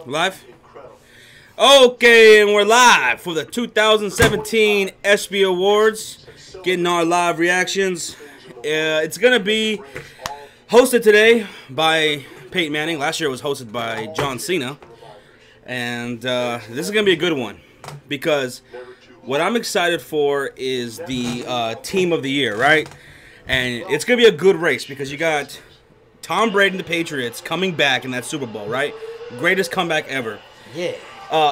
Live? Okay, and we're live for the 2017 ESPY Awards. Getting our live reactions. It's going to be hosted today by Peyton Manning. Last year it was hosted by John Cena. And this is going to be a good one. Because what I'm excited for is the team of the year, right? And it's going to be a good race because you got Tom Brady and the Patriots coming back in that Super Bowl, right? Greatest comeback ever. Yeah.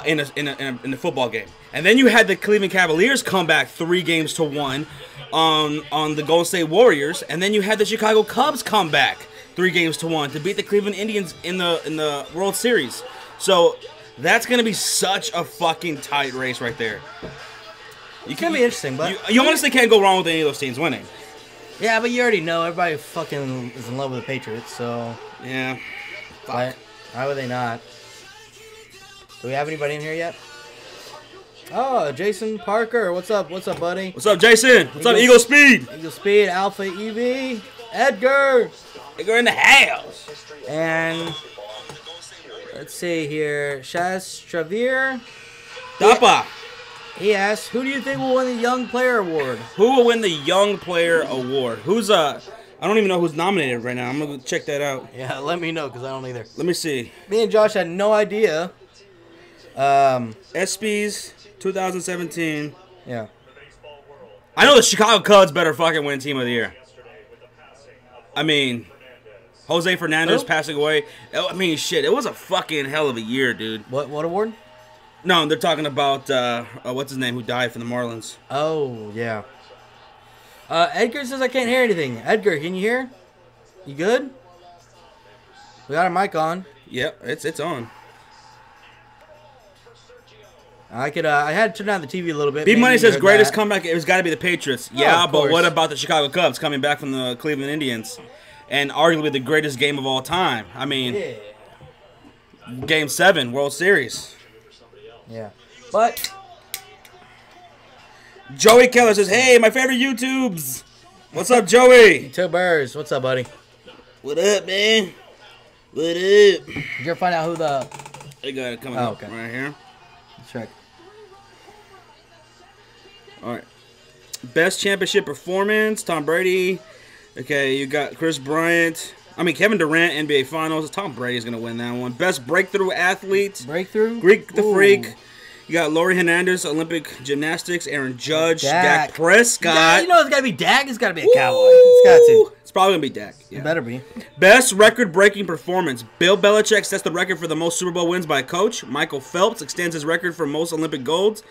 In the football game. And then you had the Cleveland Cavaliers come back 3-1 on the Golden State Warriors. And then you had the Chicago Cubs come back 3-1 to beat the Cleveland Indians in the World Series. So that's going to be such a fucking tight race right there. It's going to be interesting, but you honestly can't go wrong with any of those teams winning. Yeah, but you already know everybody fucking is in love with the Patriots, so yeah. Why would they not? Do we have anybody in here yet? Oh, Jason Parker. What's up? What's up, buddy? What's up, Jason? What's up, Eagle Speed? Eagle Speed, Alpha EV. Edgar. Edgar in the house. And let's see here. Shaz Travere. Dapa. He asks, who do you think will win the Young Player Award? Who will win the Young Player Award? Who's I don't even know who's nominated right now. I'm going to check that out. Yeah, let me know because I don't either. Let me see. Me and Josh had no idea. ESPYs 2017. Yeah. I know the Chicago Cubs better fucking win Team of the Year. I mean, Jose Fernandez passing away. I mean, shit, it was a fucking hell of a year, dude. What award? No, they're talking about, what's his name, who died from the Marlins. Oh, yeah. Edgar says I can't hear anything. Edgar, can you hear? You good? We got our mic on. Yep, it's on. I had to turn down the TV a little bit. B-Money says greatest comeback, it's got to be the Patriots. Yeah, but what about the Chicago Cubs coming back from the Cleveland Indians? And arguably the greatest game of all time. I mean, Game 7, World Series. Yeah. But Joey Keller says, hey, my favorite YouTubes. What's up, Joey? Two Birds. What's up, buddy? What up, man? What up? Did you ever find out who the... They got it coming up right here. Let's check. All right. Best championship performance, Tom Brady. Okay, you got Chris Bryant. I mean, Kevin Durant, NBA Finals. Tom Brady's going to win that one. Best breakthrough athlete. Breakthrough? Greek the Freak. You got Laurie Hernandez, Olympic Gymnastics. Aaron Judge. Dak Prescott. Yeah, you know it's got to be Dak. It's got to be a Cowboy. It's got to. It's probably going to be Dak. Yeah. It better be. Best record-breaking performance. Bill Belichick sets the record for the most Super Bowl wins by a coach. Michael Phelps extends his record for most Olympic golds.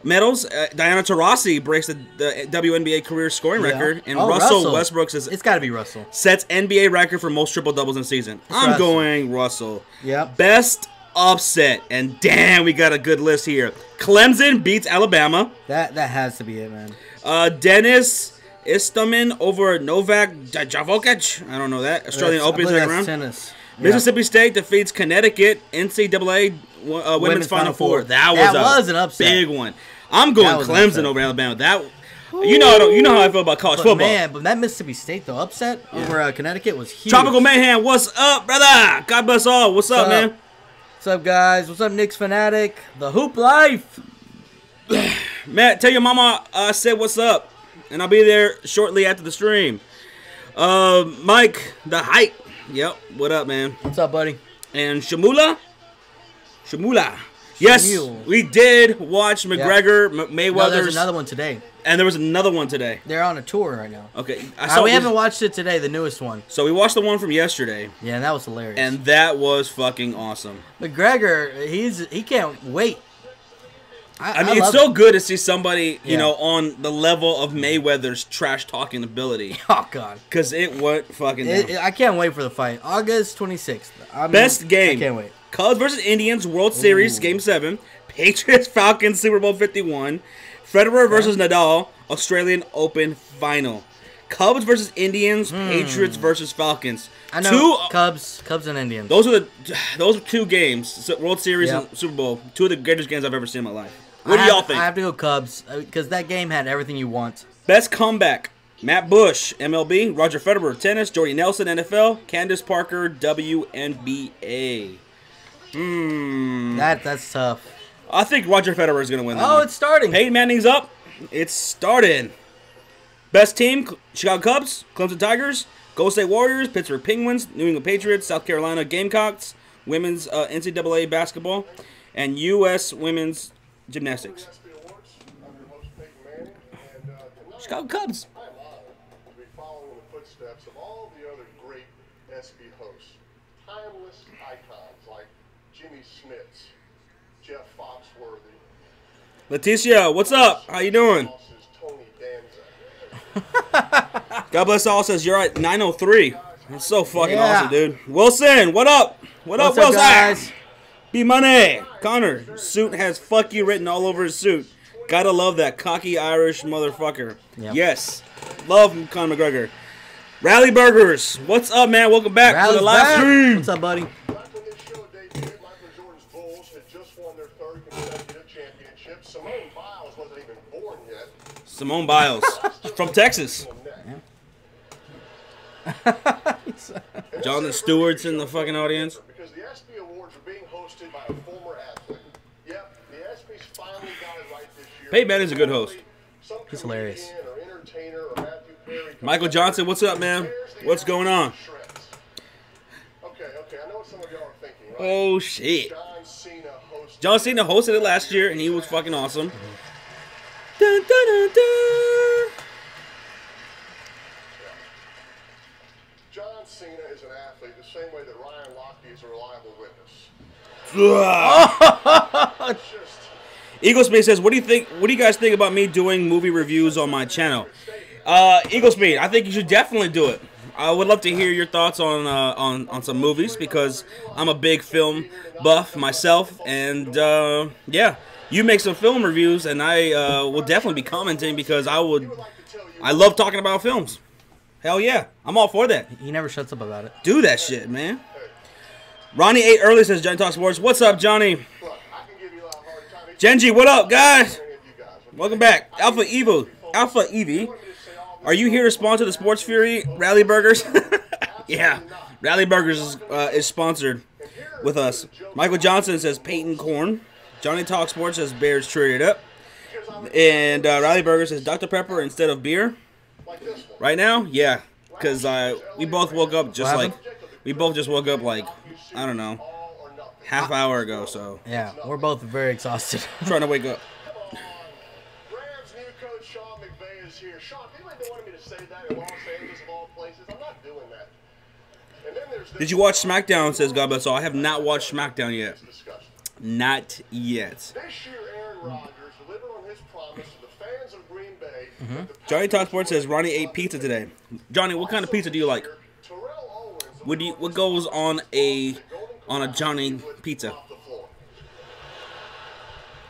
Medals, Diana Taurasi breaks the WNBA career scoring record, and Russell Westbrook says it's got to be Russell. Sets NBA record for most triple doubles in a season. I'm going Russell. Yep. Best upset, and damn, we got a good list here. Clemson beats Alabama. That has to be it, man. Dennis Istomin over Novak Djokovic. I don't know that. Australian Open second round. Tennis. Mississippi State defeats Connecticut. NCAA Women's Final Four. That was an upset. Big one. I'm going Clemson over Alabama. You know how I feel about college football. Man, but that Mississippi State though upset over Connecticut was huge. Tropical Mayhem, what's up, brother? God bless all. What's up, man? What's up, guys? What's up, Knicks fanatic? The Hoop Life. Matt, tell your mama I said what's up, and I'll be there shortly after the stream. Mike, the hype. Yep. What up, man? What's up, buddy? And Shamula. Yes, we did watch McGregor, Mayweather's. No, there's another one today. And there was another one today. They're on a tour right now. Okay. We haven't watched it today, the newest one. So we watched the one from yesterday. Yeah, and that was hilarious. And that was fucking awesome. McGregor, he can't wait. I mean, it's so good to see somebody, you know, on the level of Mayweather's trash-talking ability. Oh, God. Because it went fucking down. I can't wait for the fight. August 26th. Best game. I can't wait. Cubs versus Indians, World Series, Game 7. Patriots, Falcons, Super Bowl 51. Federer versus Nadal, Australian Open Final. Cubs versus Indians, Patriots versus Falcons. I know. Cubs and Indians. Those are two games, World Series and Super Bowl. Two of the greatest games I've ever seen in my life. What do y'all think? I have to go Cubs because that game had everything you want. Best comeback. Matt Bush, MLB. Roger Federer, tennis. Jordy Nelson, NFL. Candace Parker, WNBA. That's tough. I think Roger Federer is gonna win that Oh, one. it's starting. Peyton Manning's up. It's started. Best team: Chicago Cubs, Clemson Tigers, Golden State Warriors, Pittsburgh Penguins, New England Patriots, South Carolina Gamecocks, women's NCAA basketball, and U.S. women's gymnastics. Chicago Cubs. I'm honored to be following in the footsteps of all the other great ESPY hosts. Timeless icons like Jimmy Smits, Jeff Foxworthy. Leticia, what's up? How you doing? Tony Danza. God bless all. Says you're at 903. That's so fucking Yeah. awesome, dude. Wilson, what up? What up, What's up, Wilson? guys? B Money. Connor, suit has "fuck you" written all over his suit. Gotta love that cocky Irish motherfucker. Yep. Yes. Love Conor McGregor. Rally Burgers. What's up, man? Welcome back to Rally's the live back. stream. What's up, buddy? Back when this show debuted, Michael Jordan's Bulls had just won their third consecutive championship. Simone Biles wasn't even born yet. Simone Biles from Texas. Jonathan Stewart's in the fucking audience. Because the ESPY Awards are being hosted by a former athlete. Yep, the ESPY's finally got it right this year. Peyton Manning's a good host. He's hilarious. Or entertainer or Matthew Perry. Michael Johnson, what's up, man? What's going on? Okay, I know what some of y'all are thinking, right? Oh, shit. John Cena hosted it last year, and he was fucking awesome. Dun, dun, dun, dun. John Cena is an athlete the same way that Ryan Lochte is a reliable witness. It's just, Eagle Speed says, "What do you think? What do you guys think about me doing movie reviews on my channel?" Eagle Speed, I think you should definitely do it. I would love to hear your thoughts on some movies because I'm a big film buff myself, and yeah, you make some film reviews, and I will definitely be commenting because I love talking about films. Hell yeah, I'm all for that. He never shuts up about it. Do that shit, man. Ronnie 8 early says, Johnny Talk Sports. What's up, Johnny? look, I can give you a lot of hard time. Genji, what up, guys? Any of you guys. Welcome back. Alpha Evie. Are you here to sponsor the Sports Fury Rally Burgers? Yeah. Rally Burgers is sponsored with us. Michael Johnson says Peyton Corn. Johnny Talk Sports says Bears traded up. And Rally Burgers says Dr. Pepper instead of beer. Right now? Yeah. Because we both woke up just like... We both just woke up like, I don't know, half hour ago, so... Yeah, we're both very exhausted. Trying to wake up. Rams new coach Sean McVay is here. Sean, people have been wanting me to say that in Los Angeles of all places. I'm not doing that. And then there's Did you watch SmackDown, says God bless all. I have not watched SmackDown yet. discussion. Not yet. This year, Aaron Rodgers delivered on his promise to the fans of Green Bay. that the Johnny Talk Sports says Ronnie ate pizza today. Johnny, what kind of pizza do you like? Terrell Owens What goes on a Johnny pizza? off the floor.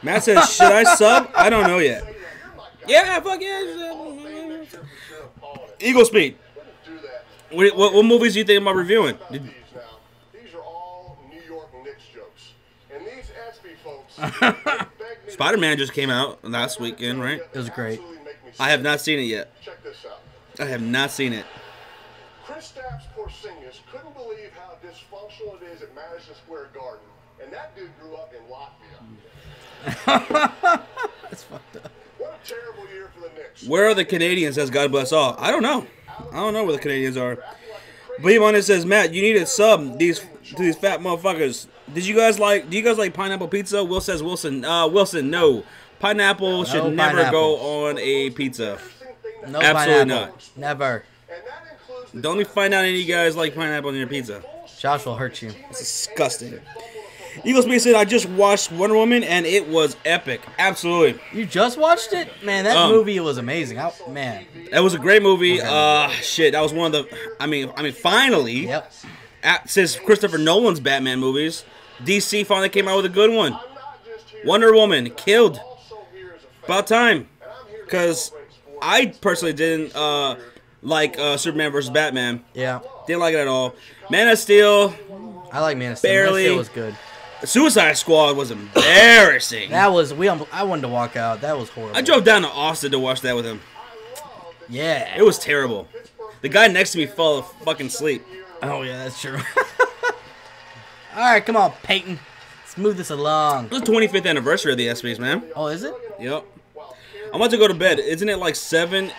Matt says, should I sub? I don't know yet. Yeah, fuck yeah. Eagle Speed. Do that. What movies do you think about reviewing? These now. These are all New York Knicks jokes. And these ESPY folks. Spider-Man just came out last weekend, right? It was great. I have not seen it yet. Check this out. I have not seen it. Kristaps Porzingis couldn't believe how dysfunctional it is at Madison Square Garden, and that dude grew up in Latvia. That's fucked up. What a terrible year for the Knicks. Where are the Canadians, says God bless all? I don't know. I don't know where the Canadians are. But says, Matt, you need to sub these fat motherfuckers. Do you guys like pineapple pizza? Will says Wilson. Wilson, no. Pineapple should never pineapple. go on a pizza. No Absolutely pineapple. Never. And that includes the Don't find out any of you guys like pineapple on your pizza. Josh will hurt you. It's disgusting. Eagles Speed said, I just watched Wonder Woman and it was epic. Absolutely. You just watched it? Man, that movie was amazing. Man. That was a great movie. Shit, that was one of the... I mean, finally, Yep. since Christopher Nolan's Batman movies, DC finally came out with a good one. I'm not just here Wonder Woman, killed. also here as a fan. About time. And I'm here to Because celebrate sports. I personally didn't like Superman vs. Batman. Yeah. Didn't like it at all. Man of Steel, I like Man of Steel. Barely. Man of Steel was good. Suicide Squad was embarrassing. That was I wanted to walk out. That was horrible. I drove down to Austin to watch that with him. Yeah. It was terrible. The guy next to me fell fucking asleep. Oh yeah, that's true. All right, come on, Peyton. Move this along. It's the 25th anniversary of the ESPYs, man. Oh, is it? Yep. I'm about to go to bed. Isn't it like 7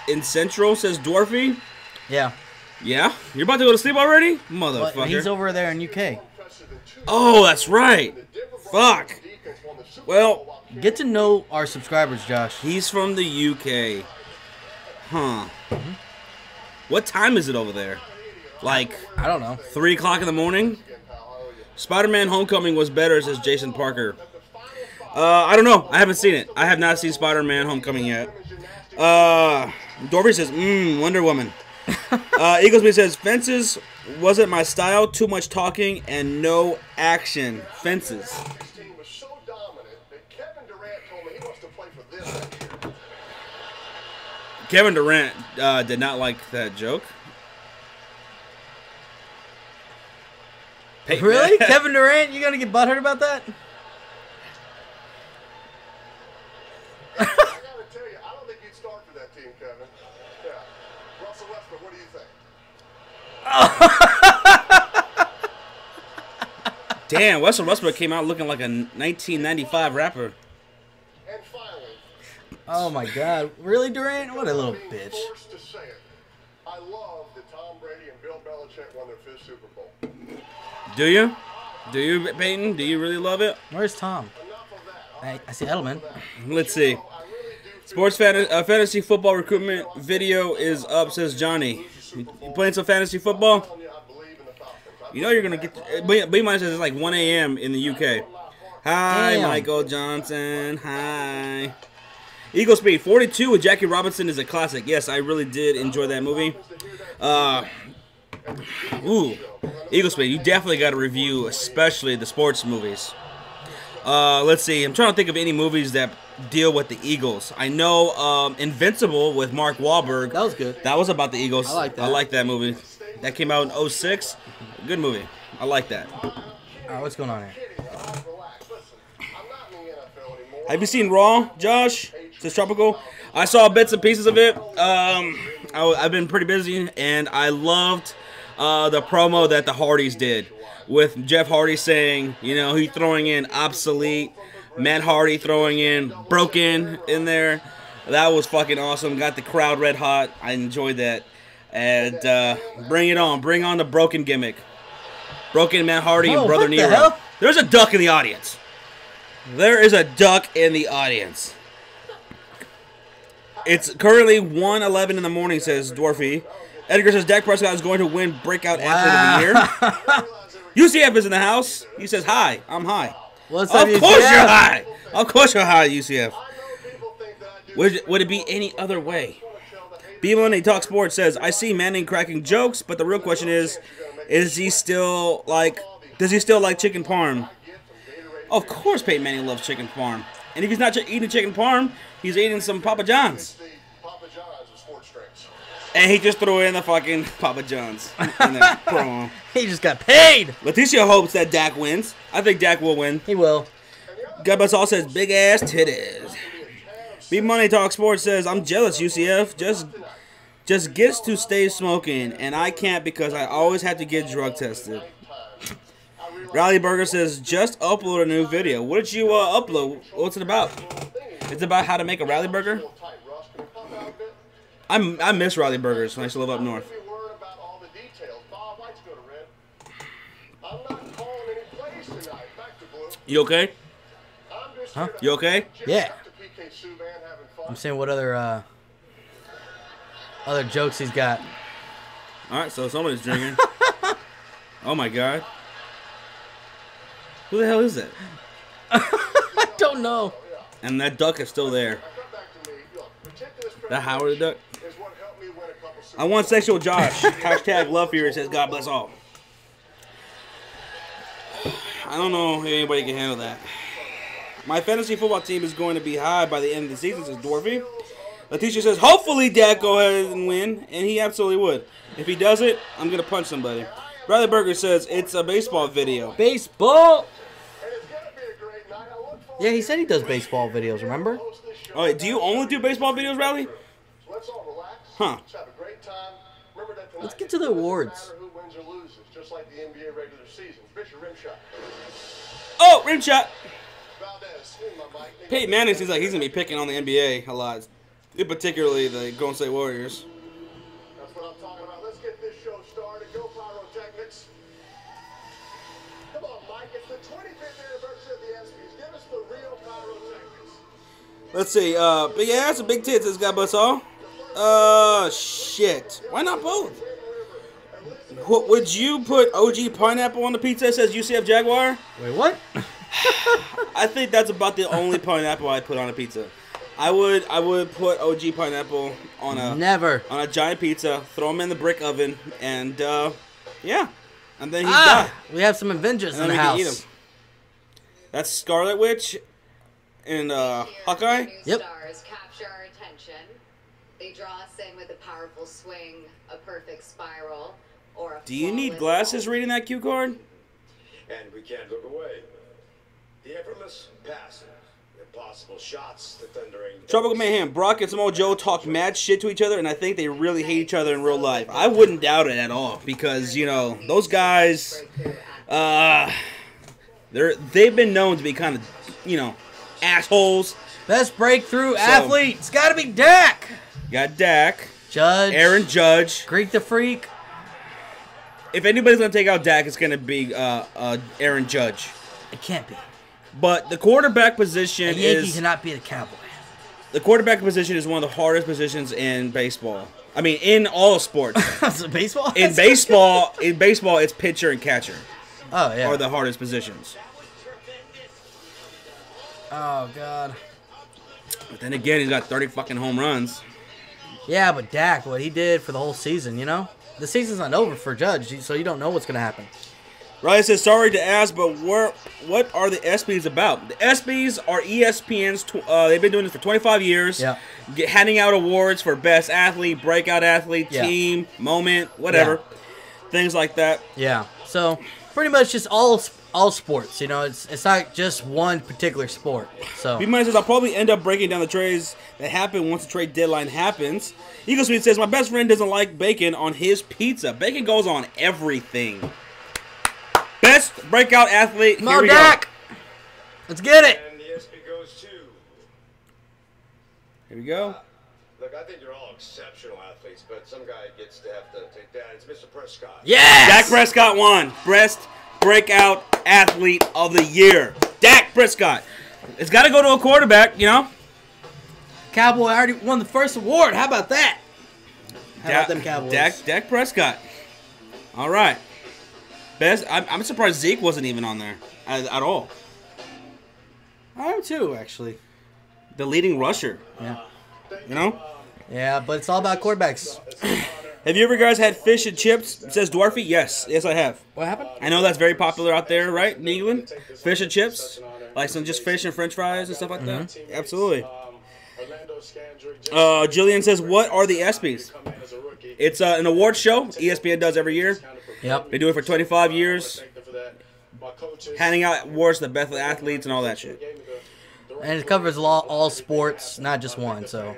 in Central, says Dwarfy? Yeah. Yeah? You're about to go to sleep already? Motherfucker. Well, he's over there in UK. Oh, that's right. Fuck. Well, Get to know our subscribers, Josh. he's from the UK. Huh. What time is it over there? Like I don't know. 3 o'clock in the morning? Spider-Man Homecoming was better, says Jason Parker. I don't know. I haven't seen it. I have not seen Spider-Man Homecoming yet. Dorby says, Wonder Woman. Eaglesby says, fences wasn't my style. Too much talking and no action. Fences. His team was so dominant that Kevin Durant told me he wants to play for this next year. Kevin Durant did not like that joke. Really? Kevin Durant? You gonna get butthurt about that? I gotta tell you, I don't think you'd start for that team, Kevin. Yeah. Russell Westbrook, what do you think? Damn, Russell Westbrook came out looking like a 1995 rapper. And finally, Oh my God! Really, Durant? What a little being bitch. forced to say it, I love that Tom Brady and Bill Belichick won their 5th Super Bowl. Do you? Do you, Peyton? Do you really love it? Where's Tom? Enough of that. I see Edelman. Let's see. I really do Sports fantasy football recruitment video is up, says Johnny. You playing some fantasy football? tell you, I believe in the Falcons. You know you're going to get... B minus says it's like 1 a.m. in the UK. Hi, Damn. Michael Johnson. Hi. Eagle Speed 42 with Jackie Robinson is a classic. Yes, I really did enjoy that movie. Eagle Speed, you definitely got to review, especially the sports movies. Let's see. I'm trying to think of any movies that deal with the Eagles. I know Invincible with Mark Wahlberg. That was good. That was about the Eagles. I like that. I like that movie. That came out in 06. Good movie. I like that. All right, what's going on here? Relax. Listen, I'm not in the NFL anymore. Have you seen Raw, Josh? Says Tropical. I saw bits and pieces of it. I've been pretty busy, and I loved the promo that the Hardys did with Jeff Hardy saying, you know, he throwing in obsolete, Matt Hardy throwing in broken in there. That was fucking awesome. Got the crowd red hot. I enjoyed that. And bring it on. Bring on the broken gimmick. Broken Matt Hardy and Oh, Brother what the Nero. hell? There's a duck in the audience. There is a duck in the audience. It's currently 1:11 in the morning, says Dwarfy. Edgar says Dak Prescott is going to win breakout athlete of the year. UCF is in the house. He says hi. I'm high. What's Of up, course UCF? you're high. Of course you're high, UCF. I know people think that I do. Would it be any other way? B-Money Talk Sports says, I see Manning cracking jokes, but the real question is he still like, does he still like chicken parm? Of course Peyton Manning loves chicken parm. And if he's not eating chicken parm, he's eating some Papa John's. The Papa John's of sports drinks. And he just threw in the fucking Papa John's in that promo. He just got paid. Leticia hopes that Dak wins. I think Dak will win. He will. Gabasol says, big ass titties. B-Money Talk Sports says, I'm jealous, UCF. Just gets to stay smoking, and I can't because I always have to get drug tested. Rally Burger says, just upload a new video. What did you upload? What's it about? It's about how to make a Rally Burger? I miss Rally Burgers when I used to live up north. Be worried about all the details. Bob, lights go to red. I'm not calling any plays tonight. Back to blue. You okay? I'm just Huh? here to You okay? Yeah. to PK Subban having fun. I'm saying what other jokes he's got. Alright, so somebody's drinking. Oh my god. Who the hell is that? I don't know. And that duck is still there. Come back to me. Look, meticulous That Howard duck? is what helped me win a couple Super I want sexual Josh. Hashtag Love Fury says God bless all. I don't know if anybody can handle that. My fantasy football team is going to be high by the end of the season, says Dwarfy. Leticia says, hopefully Dak go ahead and win, and he absolutely would. If he does it, I'm going to punch somebody. Bradley Burger says, it's a baseball video. Baseball. And it's gonna be a great night. I look forward Yeah, he said he does baseball videos. Remember? to host this show. Oh, wait, do you only do baseball videos, Riley? Let's all relax. Huh. Let's have a great time. Remember that Let's get to the awards. Who wins or loses, just like the NBA regular season. Fisher, rim shot. Oh, rim shot. Valdez, in my mic. Peyton Manning seems like he's going to be picking on the NBA a lot, particularly the Golden State Warriors. That's what I'm talking about. Let's get this show started. Go Pyrotechnics. Come on, Mike. It's the 25th anniversary of the ESPYs. Give us the real Pyrotechnics. Let's see. Big ass or big tits, this guy bust all. Shit. Why not both? Would you put OG Pineapple on the pizza that says UCF Jaguar? Wait, what? I think that's about the only pineapple I'd put on a pizza. I would put OG Pineapple on a giant pizza, throw him in the brick oven, and yeah, and then he's done. We have some Avengers in the house. Can eat him. That's Scarlet Witch and Hawkeye. Yep. Stars capture our attention. They draw us in with a powerful swing, a perfect spiral, or a Do you need flawless glasses ball. reading that cue card? And we can't look away. The effortless passing, impossible shots, the thundering. Tropical Mayhem, Brock and Samoa Joe talk mad shit to each other, and I think they really hate each other in real life. I wouldn't doubt it at all, because, you know, those guys, they've been known to be kind of, you know, assholes. Best breakthrough athlete. It's got to be Dak. You got Dak. Judge. Aaron Judge. Greek the Freak. If anybody's going to take out Dak, it's going to be Aaron Judge. It can't be. But the quarterback position A Yankee cannot be the Cowboy. The quarterback position is one of the hardest positions in baseball. I mean, in all sports. So baseball? In baseball, it's pitcher and catcher. Oh, yeah. Are the hardest positions. Oh, God. But then again, he's got 30 fucking home runs. Yeah, but Dak, what he did for the whole season, you know? The season's not over for Judge, so you don't know what's going to happen. Riley says, sorry to ask, but what are the ESPYs about? The ESPYs are ESPN's, they've been doing this for 25 years. Yeah. Handing out awards for best athlete, breakout athlete, team, moment, whatever. Yeah. Things like that. Yeah. So, pretty much just all sports, you know? It's not just one particular sport. So. B-Money says, I'll probably end up breaking down the trades that happen once the trade deadline happens. Eagle Sweet says, my best friend doesn't like bacon on his pizza. Bacon goes on everything. Best breakout athlete. Here we Dak. go. Let's get it. And the ESPY goes to. Here we go. Look, I think you're all exceptional athletes, but some guy gets to have to take that. It's Mr. Prescott. Yes! Dak Prescott won. Best breakout athlete of the year. Dak Prescott. It's got to go to a quarterback, you know? Cowboy already won the first award. How about that? How about them Cowboys? Dak Prescott. All right. Best. I'm surprised Zeke wasn't even on there at all. I am too, actually. The leading rusher. Yeah. You know? Yeah, but it's all about quarterbacks. Have you ever guys had fish and chips? It says Dwarfy. Yes. Yes, I have. What happened? I know that's very popular out there, right, in England? Fish and chips? Like some just fish and french fries and stuff like that? Absolutely. Jillian says, what are the ESPYs? It's an award show ESPN does every year. Yep. They do it for 25 years. Handing out awards to the best athletes and all that shit. And it covers all sports, not just one, so.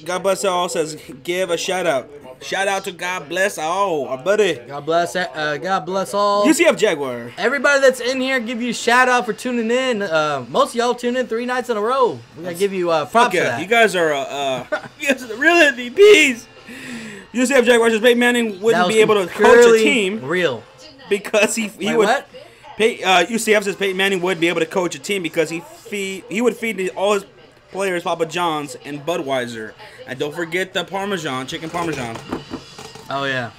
God bless all says, give a shout out. Shout out to God bless all, our buddy. God bless all. UCF Jaguar. Everybody that's in here, give you a shout out for tuning in. Most of y'all tune in 3 nights in a row. We're going to give you props for that. You guys are the real MVPs. UCF Jaguar says Peyton Manning wouldn't be able to coach a team. Real. Because he would. What? UCF says Peyton Manning wouldn't be able to coach a team because he would feed all his players Papa John's and Budweiser. And don't forget the Parmesan, chicken Parmesan. Oh, yeah.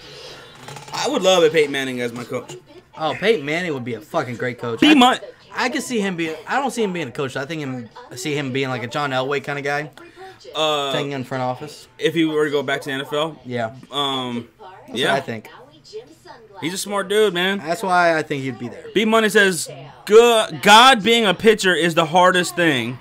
I would love it, Peyton Manning as my coach. Oh, Peyton Manning would be a fucking great coach. I could see him being. I don't see him being a coach. I see him being like a John Elway kind of guy. Taking in front office. If he were to go back to the NFL? Yeah. That's what I think. He's a smart dude, man. That's why I think he'd be there. B-Money says, God being a pitcher is the hardest thing.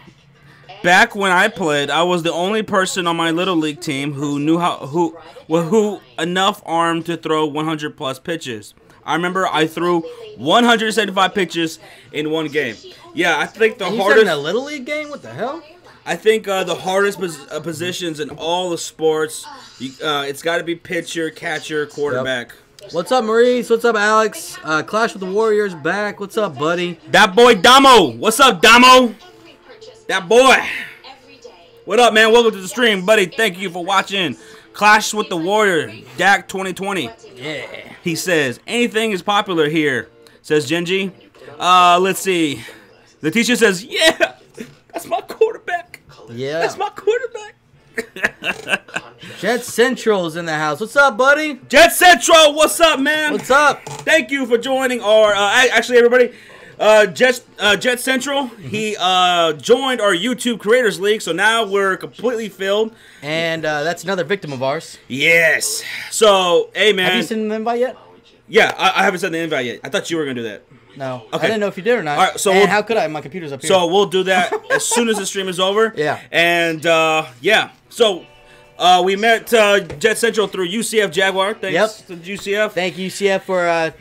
Back when I played, I was the only person on my little league team who knew who enough arm to throw 100+ pitches. I remember I threw 175 pitches in one game. Yeah, I think the hardest. You said in a little league game? What the hell? I think the hardest positions in all the sports, it's got to be pitcher, catcher, quarterback. Yep. What's up, Maurice? What's up, Alex? Clash with the Warriors back. What's up, buddy? That boy Damo. What's up, Damo? That boy. What up, man? Welcome to the stream, buddy. Thank you for watching. Clash with the Warrior, Dak 2020. Yeah. He says, anything is popular here, says Genji. Let's see. Letitia says, yeah, that's my quarterback. Yeah. That's my quarterback. Jet Central's in the house. What's up, buddy? Jet Central, what's up, man? What's up? Thank you for joining our, actually, everybody, Jet Central, he joined our YouTube Creators League, so now we're completely filled. And that's another victim of ours. Yes. So, hey, man. Have you sent the invite yet? Yeah, I haven't sent the invite yet. I thought you were going to do that. No. Okay. I didn't know if you did or not. All right, so and how could I? My computer's up here. So we'll do that as soon as the stream is over. Yeah. And, yeah. So, we met Jet Central through UCF Jaguar. Thanks to UCF. Thank you, UCF, for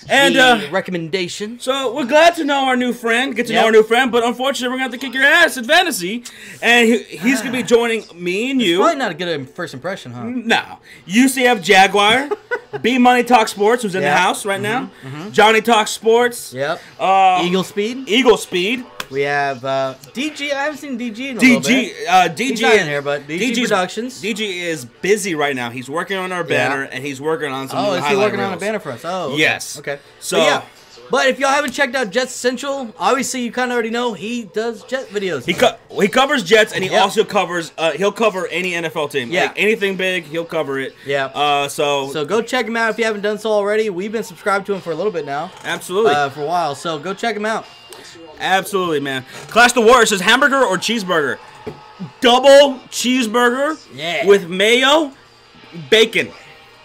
and the recommendation. So we're glad to know our new friend, get to know our new friend, but unfortunately we're going to have to kick your ass in fantasy. And he's going to be joining me and you. Probably not a good first impression, huh? No. UCF Jaguar. B Money Talk Sports, who's in the house right now. Johnny Talk Sports. Yep. Eagle Speed. Eagle Speed. We have DG. I haven't seen DG in a little bit. DG. He's not in here, but DG Productions. DG is busy right now. He's working on our banner, and he's working on some is he working on a banner for us? Oh, okay. Yes. Okay. So, yeah. But if y'all haven't checked out Jet Central, obviously you kind of already know he does Jet videos. He covers Jets, and he also covers. He'll cover any NFL team. Yeah. Like anything big, he'll cover it. Yeah. So go check him out if you haven't done so already. We've been subscribed to him for a little bit now. Absolutely. For a while. So go check him out. Absolutely, man. Clash the Warrior says hamburger or cheeseburger. Double cheeseburger with mayo, bacon.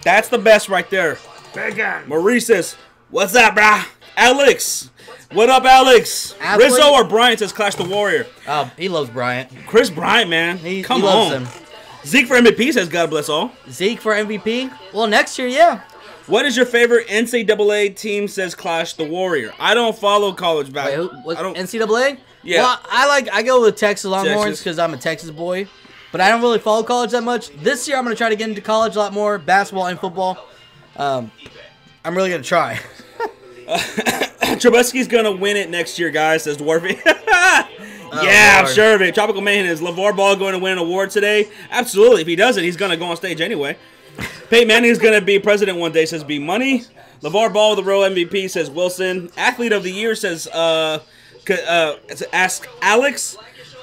That's the best right there. Bacon. Maurice says, what's up, brah? Alex. What up, Alex? Athlete? Rizzo or Bryant says Clash the Warrior. Oh, he loves Bryant. Chris Bryant, man. Come on. Loves him. Zeke for MVP says God bless all. Zeke for MVP? Well, next year, yeah. What is your favorite NCAA team says Clash the Warrior? I don't follow college basketball. Wait, NCAA? Yeah. Well, I go with Texas Longhorns because I'm a Texas boy. But I don't really follow college that much. This year, I'm going to try to get into college a lot more, basketball and football. I'm really going to try. Trubisky's going to win it next year, guys, says Dwarfy. I'm sure of it. Tropical Man, is LeVar Ball going to win an award today? Absolutely. If he doesn't, he's going to go on stage anyway. Peyton Manning's going to be president one day, says B Money. LeVar Ball, the Royal MVP, says Wilson. Athlete of the Year says, ask Alex.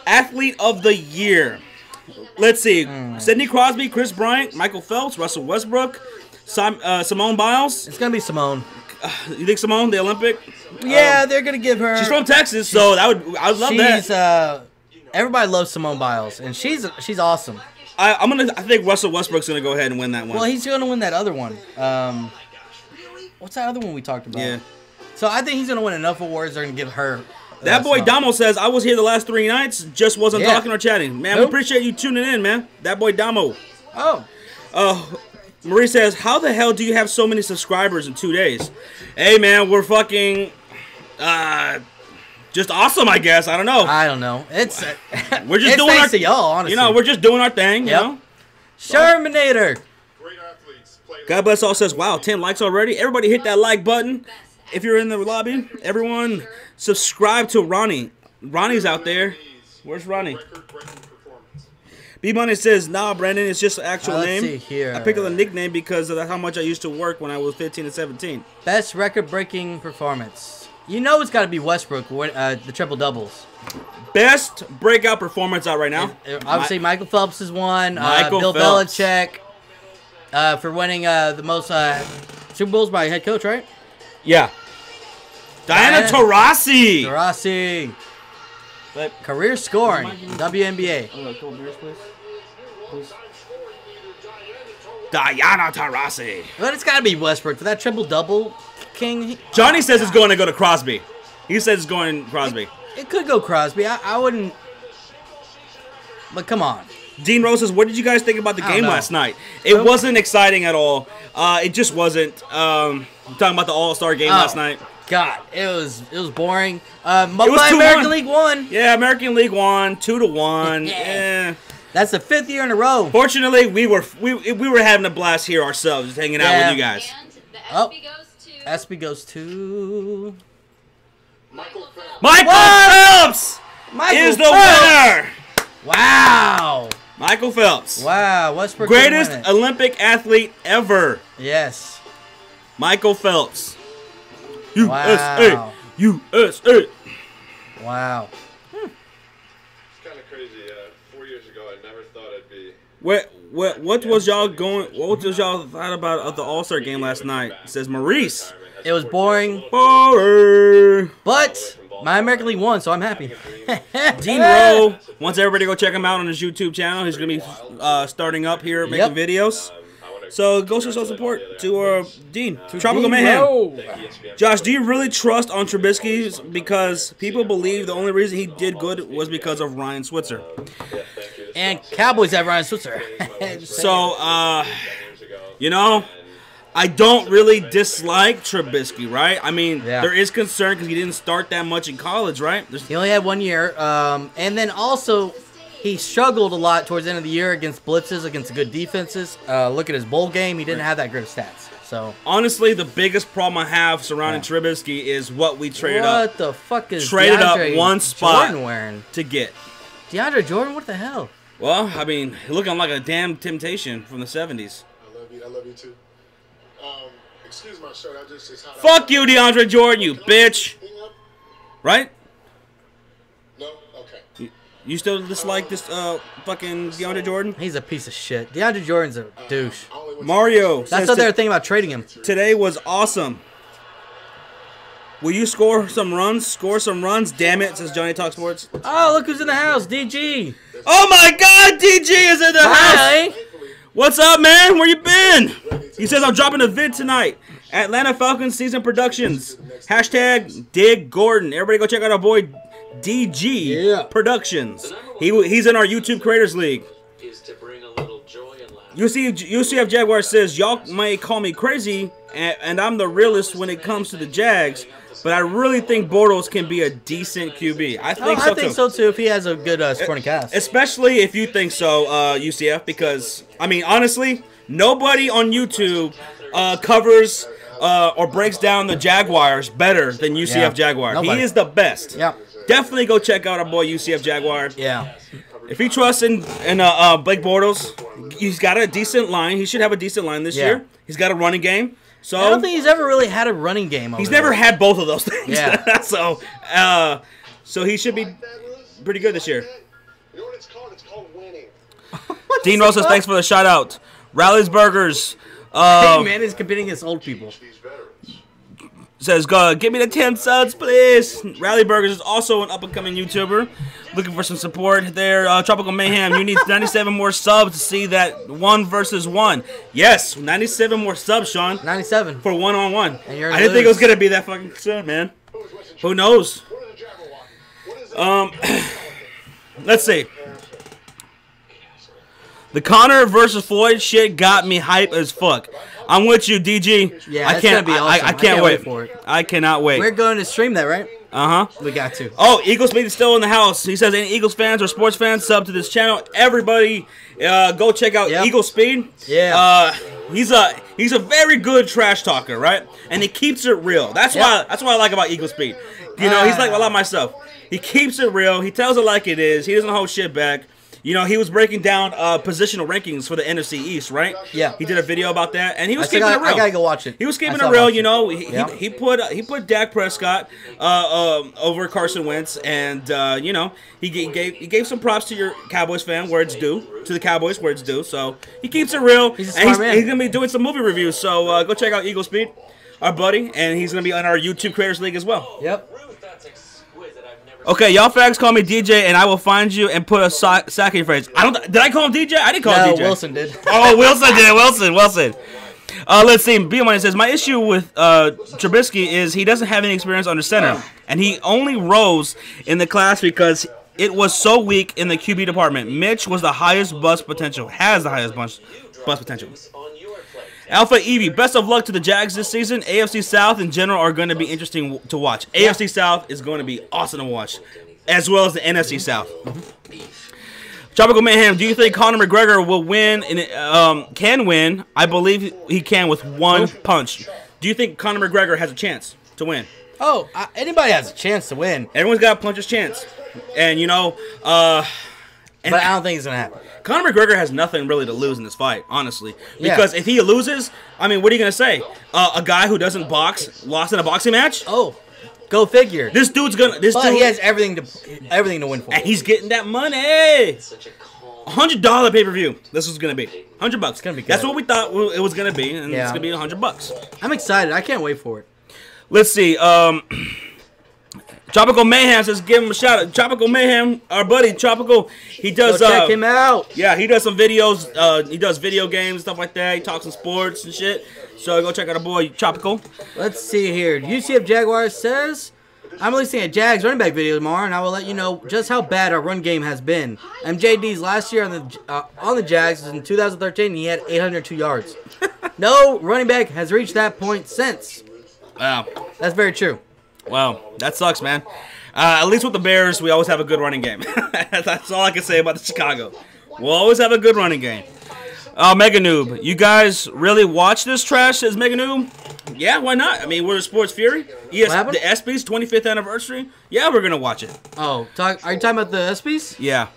Athlete of the Year. Let's see. Sidney Crosby, Chris Bryant, Michael Phelps, Russell Westbrook, Simone Biles. It's going to be Simone. You think Simone, the Olympic? Yeah, they're going to give her. She's from Texas, so I would love that. Everybody loves Simone Biles, and she's awesome. I think Russell Westbrook's gonna go ahead and win that one. Well, he's gonna win that other one. What's that other one we talked about? Yeah. So I think he's gonna win enough awards. They're gonna give her. That boy Damo says, I was here the last 3 nights, just wasn't talking or chatting. Man, we appreciate you tuning in, man. That boy Damo. Oh. Marie says, how the hell do you have so many subscribers in 2 days? Hey, man, we're fucking, just awesome, I guess. I don't know. It's we're just doing our to y'all, honestly. You know, we're just doing our thing. You know. Shermanator. God bless all says, wow, 10 likes already. Everybody hit that like button. If you're in the lobby, everyone subscribe to Ronnie. Ronnie's out there. Where's Ronnie? B Money says, nah, Brandon, it's just an actual name. Let's see here. I picked up a nickname because of how much I used to work when I was 15 and 17. Best record-breaking performance. You know it's got to be Westbrook, the triple doubles. Best breakout performance out right now. Obviously, Michael Phelps is one. Phelps. Bill Belichick for winning the most Super Bowls by head coach, right? Yeah. Diana Taurasi. Taurasi. Career scoring, WNBA. Diana Taurasi. But it's got to be Westbrook for that triple-double king. Johnny says it's going to go to Crosby. He says it's going to Crosby. It could go Crosby. I wouldn't. But come on. Dean Rose says, what did you guys think about the game last night? It wasn't exciting at all. It just wasn't. I'm talking about the All-Star game last night. God, it was boring. American League won. Yeah, American League won 2-1. Yeah. That's the 5th year in a row. Fortunately, we were having a blast here ourselves, just hanging out with you guys. And the ESPY goes to Michael Phelps. Michael Phelps is the winner. Wow. Michael Phelps. Wow. Westbrook Greatest Olympic athlete ever. Yes. Michael Phelps. Wow. USA. Wow. It's kind of crazy. 4 years ago, I never thought I'd be. What was y'all going? What was y'all thought about the All-Star game last night? It says Maurice. It was boring. Boring. But my American League won, so I'm happy. Dean Rowe wants everybody to go check him out on his YouTube channel. He's going to be starting up here making videos. So go show some support to Dean. Tropical Mayhem. Josh, do you really trust on Trubisky? Because people believe the only reason he did good was because of Ryan Switzer. And Cowboys have Ryan Switzer. So, you know, I don't really dislike Trubisky, right? I mean, there is concern because he didn't start that much in college, right? He only had 1 year. And then also, he struggled a lot towards the end of the year against blitzes, against good defenses. Look at his bowl game. He didn't have that great of stats. So honestly, the biggest problem I have surrounding Trubisky is what we traded up. What the fuck is traded DeAndre up one spot Jordan wearing? To get DeAndre Jordan? What the hell? Well, I mean, looking like a damn temptation from the 70s. I love you too. Excuse my shirt. It's hot. Fuck you, DeAndre Jordan, you bitch. Right? No? Okay. You still dislike this fucking DeAndre Jordan? He's a piece of shit. DeAndre Jordan's a douche. Mario That's what they were thinking about trading him. Today was awesome. Will you score some runs? Score some runs, damn it, says Johnny Talk Sports. Oh, look who's in the house, DG. Oh my God, DG is in the house. What's up, man? Where you been? He says I'm dropping a vid tonight. Atlanta Falcons season productions. Hashtag Dig Gordon. Everybody go check out our boy DG Productions. He's in our YouTube Creators League. UCF Jaguar says, y'all might call me crazy, and I'm the realist when it comes to the Jags, but I really think Bortles can be a decent QB. I think so too if he has a good supporting cast. Especially if you think so, UCF, because, I mean, honestly, nobody on YouTube covers or breaks down the Jaguars better than UCF Jaguar. Nobody. He is the best. Yeah. Definitely go check out our boy UCF Jaguar. Yeah. If he trusts in Blake Bortles, he's got a decent line. He should have a decent line this year. He's got a running game. So I don't think he's ever really had a running game. He's never had both of those things. Yeah. So he should be pretty good this year. You know what it's called? It's called winning. Dean Rose says, thanks for the shout out. Rally's Burgers. Hey man, he's competing against old people. Says, give me the 10 subs, please. Rally Burgers is also an up-and-coming YouTuber. Looking for some support there. Tropical Mayhem, you need 97 more subs to see that 1 versus 1. Yes, 97 more subs, Sean. 97. For one-on-one. I didn't think it was going to be that fucking soon, man. Who knows? Let's see. The Connor versus Floyd shit got me hype as fuck. I'm with you, DG. Yeah, I can't. Be awesome. I can't wait for it. I cannot wait. We're going to stream that, right? We got to. Oh, Eagles Speed is still in the house. He says, any Eagles fans or sports fans sub to this channel. Everybody, go check out Eagle Speed. Yeah. He's a very good trash talker, right? And he keeps it real. That's why I like about Eagle Speed. You know, he's like a lot of myself. He keeps it real. He tells it like it is. He doesn't hold shit back. You know, he was breaking down positional rankings for the NFC East, right? Yeah. He did a video about that, and he was keeping it real. I gotta go watch it. He was keeping it real, you know. He put Dak Prescott over Carson Wentz, and you know, he gave some props to your Cowboys fan where it's due, to the Cowboys where it's due. So he keeps it real. He's a smart man. He's gonna be doing some movie reviews. So go check out Eagle Speed, our buddy, and he's gonna be on our YouTube Creators League as well. Yep. Okay, y'all fags call me DJ, and I will find you and put a sack in your face. Did I call him DJ? I didn't call him DJ. Wilson did. Oh, Wilson did. Wilson. Let's see. B-Money says, my issue with Trubisky is he doesn't have any experience under center, and he only rose in the class because it was so weak in the QB department. Mitch was the highest bust potential. Has the highest bust potential. Alpha Evie, best of luck to the Jags this season. AFC South in general are going to be interesting to watch. AFC South is going to be awesome to watch, as well as the NFC South. Tropical Mayhem, do you think Conor McGregor will win? Can win? I believe he can with one punch. Do you think Conor McGregor has a chance to win? Oh, anybody has a chance to win. Everyone's got a puncher's chance. And, you know, but I don't think it's going to happen. Conor McGregor has nothing really to lose in this fight, honestly. Because if he loses, I mean, what are you going to say? A guy who doesn't box lost in a boxing match? Oh, go figure. This dude's going to... But he has everything to win for. And he's getting that money. $100 pay-per-view. This was going to be. $100. It's going to be good. That's what we thought it was going to be, and it's going to be $100. I'm excited. I can't wait for it. Let's see. Tropical Mayhem says give him a shout out. Tropical Mayhem, our buddy Tropical, he does check him out. Yeah, he does some videos. He does video games, stuff like that. He talks some sports and shit. So go check out our boy Tropical. Let's see here. UCF Jaguars says, I'm releasing a Jags running back video tomorrow, and I will let you know just how bad our run game has been. MJD's last year on the Jags was in 2013. He had 802 yards. No running back has reached that point since. Wow, that's very true. Wow, that sucks, man. At least with the Bears, we always have a good running game. That's all I can say about the Chicago. We'll always have a good running game. Mega Noob, you guys really watch this trash? Says Mega Noob. Yeah, why not? I mean, we're the Sports Fury. The ESPY's 25th anniversary. Yeah, we're gonna watch it. Oh, are you talking about the ESPYs? Yeah.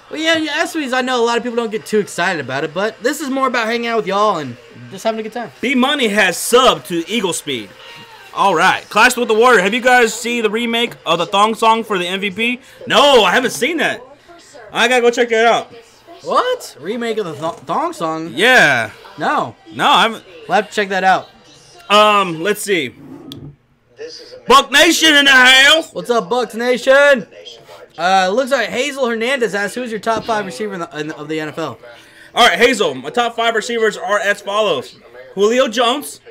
Well, yeah, ESPYs. I know a lot of people don't get too excited about it, but this is more about hanging out with y'all and just having a good time. B Money has subbed to Eagle Speed. All right, Clash with the Warrior. Have you guys seen the remake of the Thong Song for the MVP? No, I haven't seen that. I gotta go check that out. What? Remake of the Thong Song? Yeah. No, I haven't. We'll have to check that out. Let's see. Buck Nation in the house. What's up, Bucks Nation? Looks like Hazel Hernandez asked, who's your top 5 receiver of the NFL? All right, Hazel, my top 5 receivers are as follows. Julio Jones,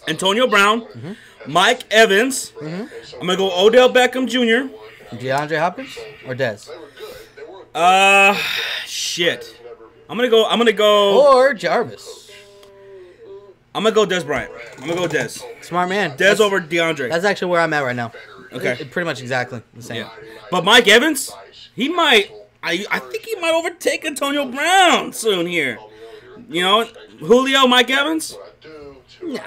Antonio Brown, Mike Evans. I'm gonna go Odell Beckham Jr. DeAndre Hopkins or Dez? Shit. I'm gonna go. Or Jarvis. I'm gonna go Dez Bryant. I'm gonna go Dez. Smart man. Dez over DeAndre. That's actually where I'm at right now. Okay. Pretty much exactly the same. Yeah. But Mike Evans, he might. I think he might overtake Antonio Brown soon here. You know, Julio, Mike Evans. Yeah.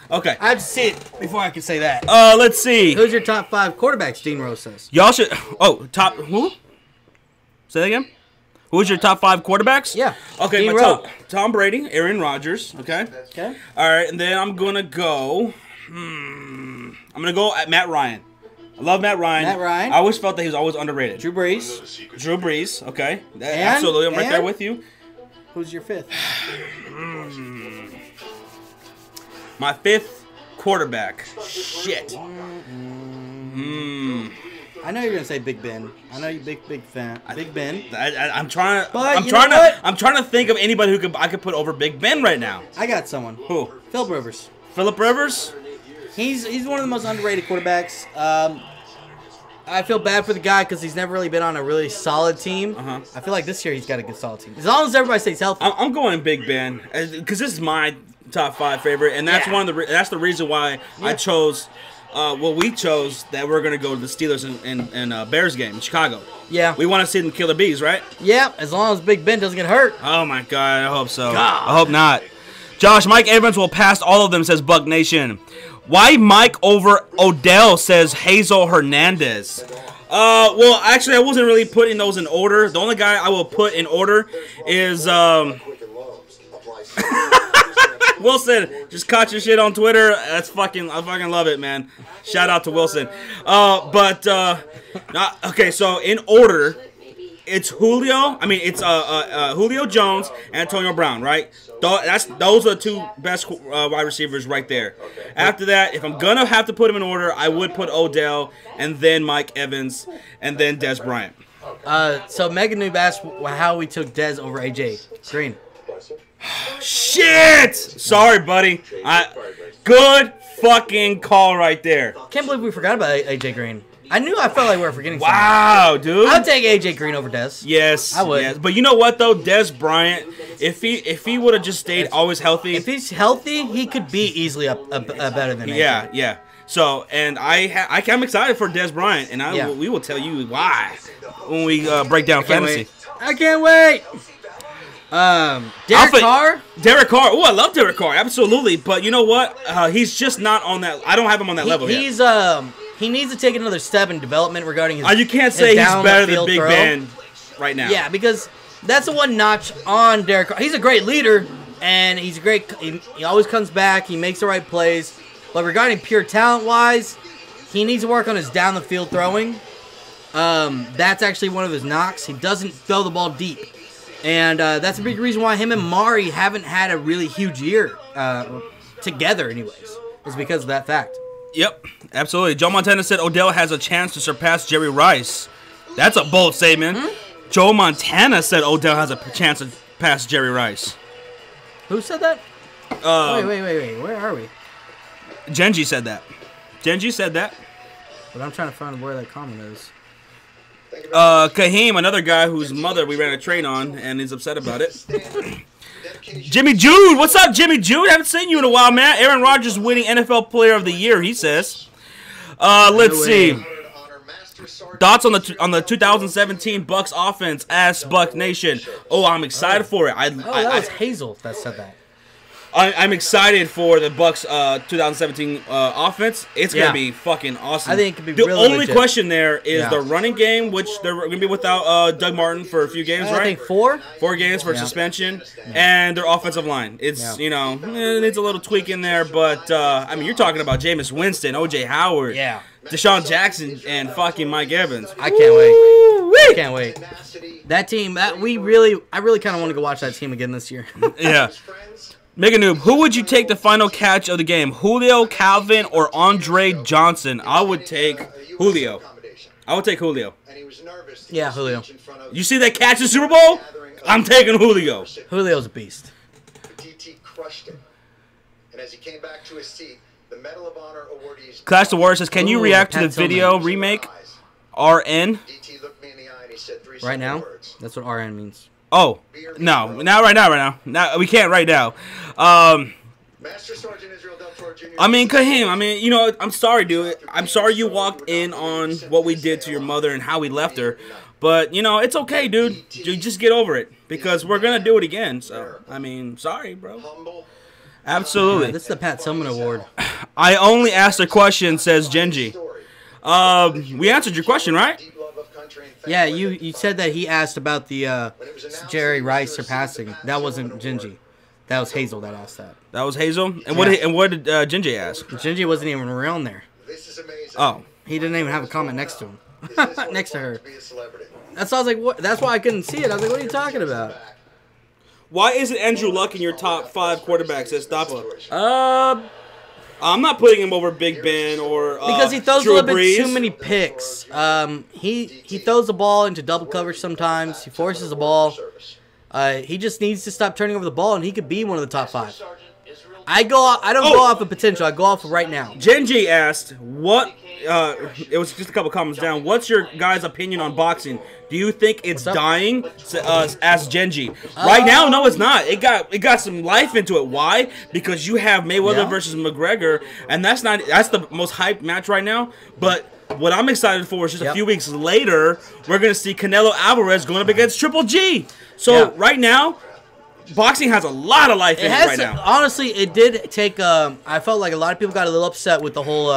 Okay. I have to see it before I can say that. Let's see. Who's your top 5 quarterbacks? Dean Rose says. Y'all should. Oh, top who? Say that again. Who's your top 5 quarterbacks? Yeah. Okay, Dean my Rose. Tom Brady, Aaron Rodgers. Okay. Okay. All right, and then I'm gonna go. I'm gonna go at Matt Ryan. I love Matt Ryan. Matt Ryan. I always felt that he was always underrated. Drew Brees. Drew Brees. Okay. Absolutely, I'm right there with you. Who's your 5th? My 5th quarterback. Shit. I know you're gonna say Big Ben. I know you're big fan. Big Ben. I'm trying to. But I'm trying to think of anybody who I could put over Big Ben right now. I got someone. Who? Philip Rivers. Philip Rivers. He's one of the most underrated quarterbacks. I feel bad for the guy because he's never really been on a really solid team. I feel like this year he's got a good solid team. As long as everybody stays healthy. I'm going Big Ben because this is my top 5 favorite, and that's that's the reason why I chose. We chose that we're gonna go to the Steelers and Bears game in Chicago. Yeah. We want to see them kill the bees, right? Yeah, as long as Big Ben doesn't get hurt. Oh my God, I hope so. I hope not. Josh, Mike Evans will pass all of them, says Buck Nation. Why Mike over Odell, says Hazel Hernandez. Well, actually, I wasn't really putting those in order. The only guy I will put in order is Wilson. Just caught your shit on Twitter. I fucking love it, man. Shout out to Wilson. Okay, so in order, it's Julio. I mean, it's Julio Jones and Antonio Brown, right? Those are the 2 best wide receivers right there. After that, if I'm gonna have to put them in order, I would put Odell and then Mike Evans and then Dez Bryant. So Megan Noob asked how we took Dez over AJ Green. Shit! Sorry, buddy. Good fucking call right there. Can't believe we forgot about AJ Green. I knew I felt like we were forgetting something. Wow, dude. I'd take AJ Green over Dez. Yes, I would. Yes. But you know what though, Dez Bryant, if he would have just stayed always healthy, If he's healthy, he could be easily a better than AJ. yeah. So, and I'm excited for Dez Bryant, and we will tell you why when we break down fantasy. I can't wait. Derek Carr. Derek Carr. Oh, I love Derek Carr, absolutely. But you know what? He's just not on that. I don't have him on that level yet. He needs to take another step in development regarding his. You can't say he's better than Big Ben right now. Yeah, because that's the one notch on Derek Carr. He's a great leader, and he's a great. He always comes back. He makes the right plays. But regarding pure talent-wise, he needs to work on his down the field throwing. That's actually one of his knocks. He doesn't throw the ball deep. And that's a big reason why him and Mari haven't had a really huge year together anyways. Is because of that fact. Yep, absolutely. Joe Montana said Odell has a chance to surpass Jerry Rice. That's a bold statement. Joe Montana said Odell has a chance to pass Jerry Rice. Who said that? Wait. Where are we? Genji said that. Genji said that. But I'm trying to find where that comment is. Kaheem, another guy whose mother we ran a train on and is upset about it. Jimmy Jude, what's up, Jimmy Jude? Haven't seen you in a while, man. Aaron Rodgers winning NFL Player of the Year, he says. Let's see. Thoughts on the 2017 Bucks offense? Ask Buck Nation. Oh, I'm excited for it. That was Hazel that said that. I'm excited for the Bucks 2017 offense. It's gonna be fucking awesome. I think it could be the really only legit. question there is the running game, which they're gonna be without Doug Martin for a few games, right? I think 4 games for suspension, and their offensive line. It's it needs a little tweak in there, but I mean, you're talking about Jameis Winston, O.J. Howard, Deshaun Jackson, and fucking Mike Evans. I can't wait. I can't wait. That team, I really kind of want to go watch that team again this year. Yeah. Mega Noob, who would you take the final catch of the game? Julio, Calvin, or Andre Johnson? I would take Julio. Yeah, Julio. You see that catch in Super Bowl? I'm taking Julio. Julio's a beast. DT crushed it. And as he came back to his seat, the Medal of Honor awardees... Clash the Warriors says, can you react to the video remake? RN? DT looked me in the eye and he said 3 Right now? words. That's what RN means. Oh, no. Not right now. We can't right now. Master Sergeant Israel Del Toro Jr. I mean, Kaheem, you know, I'm sorry, dude. I'm sorry you walked in on what we did to your mother and how we left her. But, you know, it's okay, dude. You just get over it. Because we're going to do it again. So, I mean, sorry, bro. Absolutely. This is the Pat Tillman Award. I only asked a question, says Genji. We answered your question, right? Yeah, you said that he asked about the Jerry Rice surpassing. That wasn't Gingy. That was Hazel that asked that. That was Hazel? And what did Gingy ask? Gingy wasn't even around there. Oh. He didn't even have a comment next to him. Next to her. That's why I was like, what? That's why I couldn't see it. I was like, what are you talking about? Why isn't Andrew Luck in your top 5 quarterbacks? Says Stoppa. I'm not putting him over Big Ben or because he throws Drew a little Brees. bit too many picks. He throws the ball into double coverage sometimes. He forces the ball. He just needs to stop turning over the ball, and he could be one of the top 5. I don't go off of potential. I go off of right now. Genji asked, "What?" It was just a couple comments down. What's your guys' opinion on boxing? Do you think it's dying? Asked Genji. Right now, no, it's not. It got some life into it. Why? Because you have Mayweather versus McGregor, and that's the most hyped match right now. But what I'm excited for is just a few weeks later, we're gonna see Canelo Alvarez going up against Triple G. So right now, boxing has a lot of life in it right now. Honestly, it did take. I felt like a lot of people got a little upset with the whole.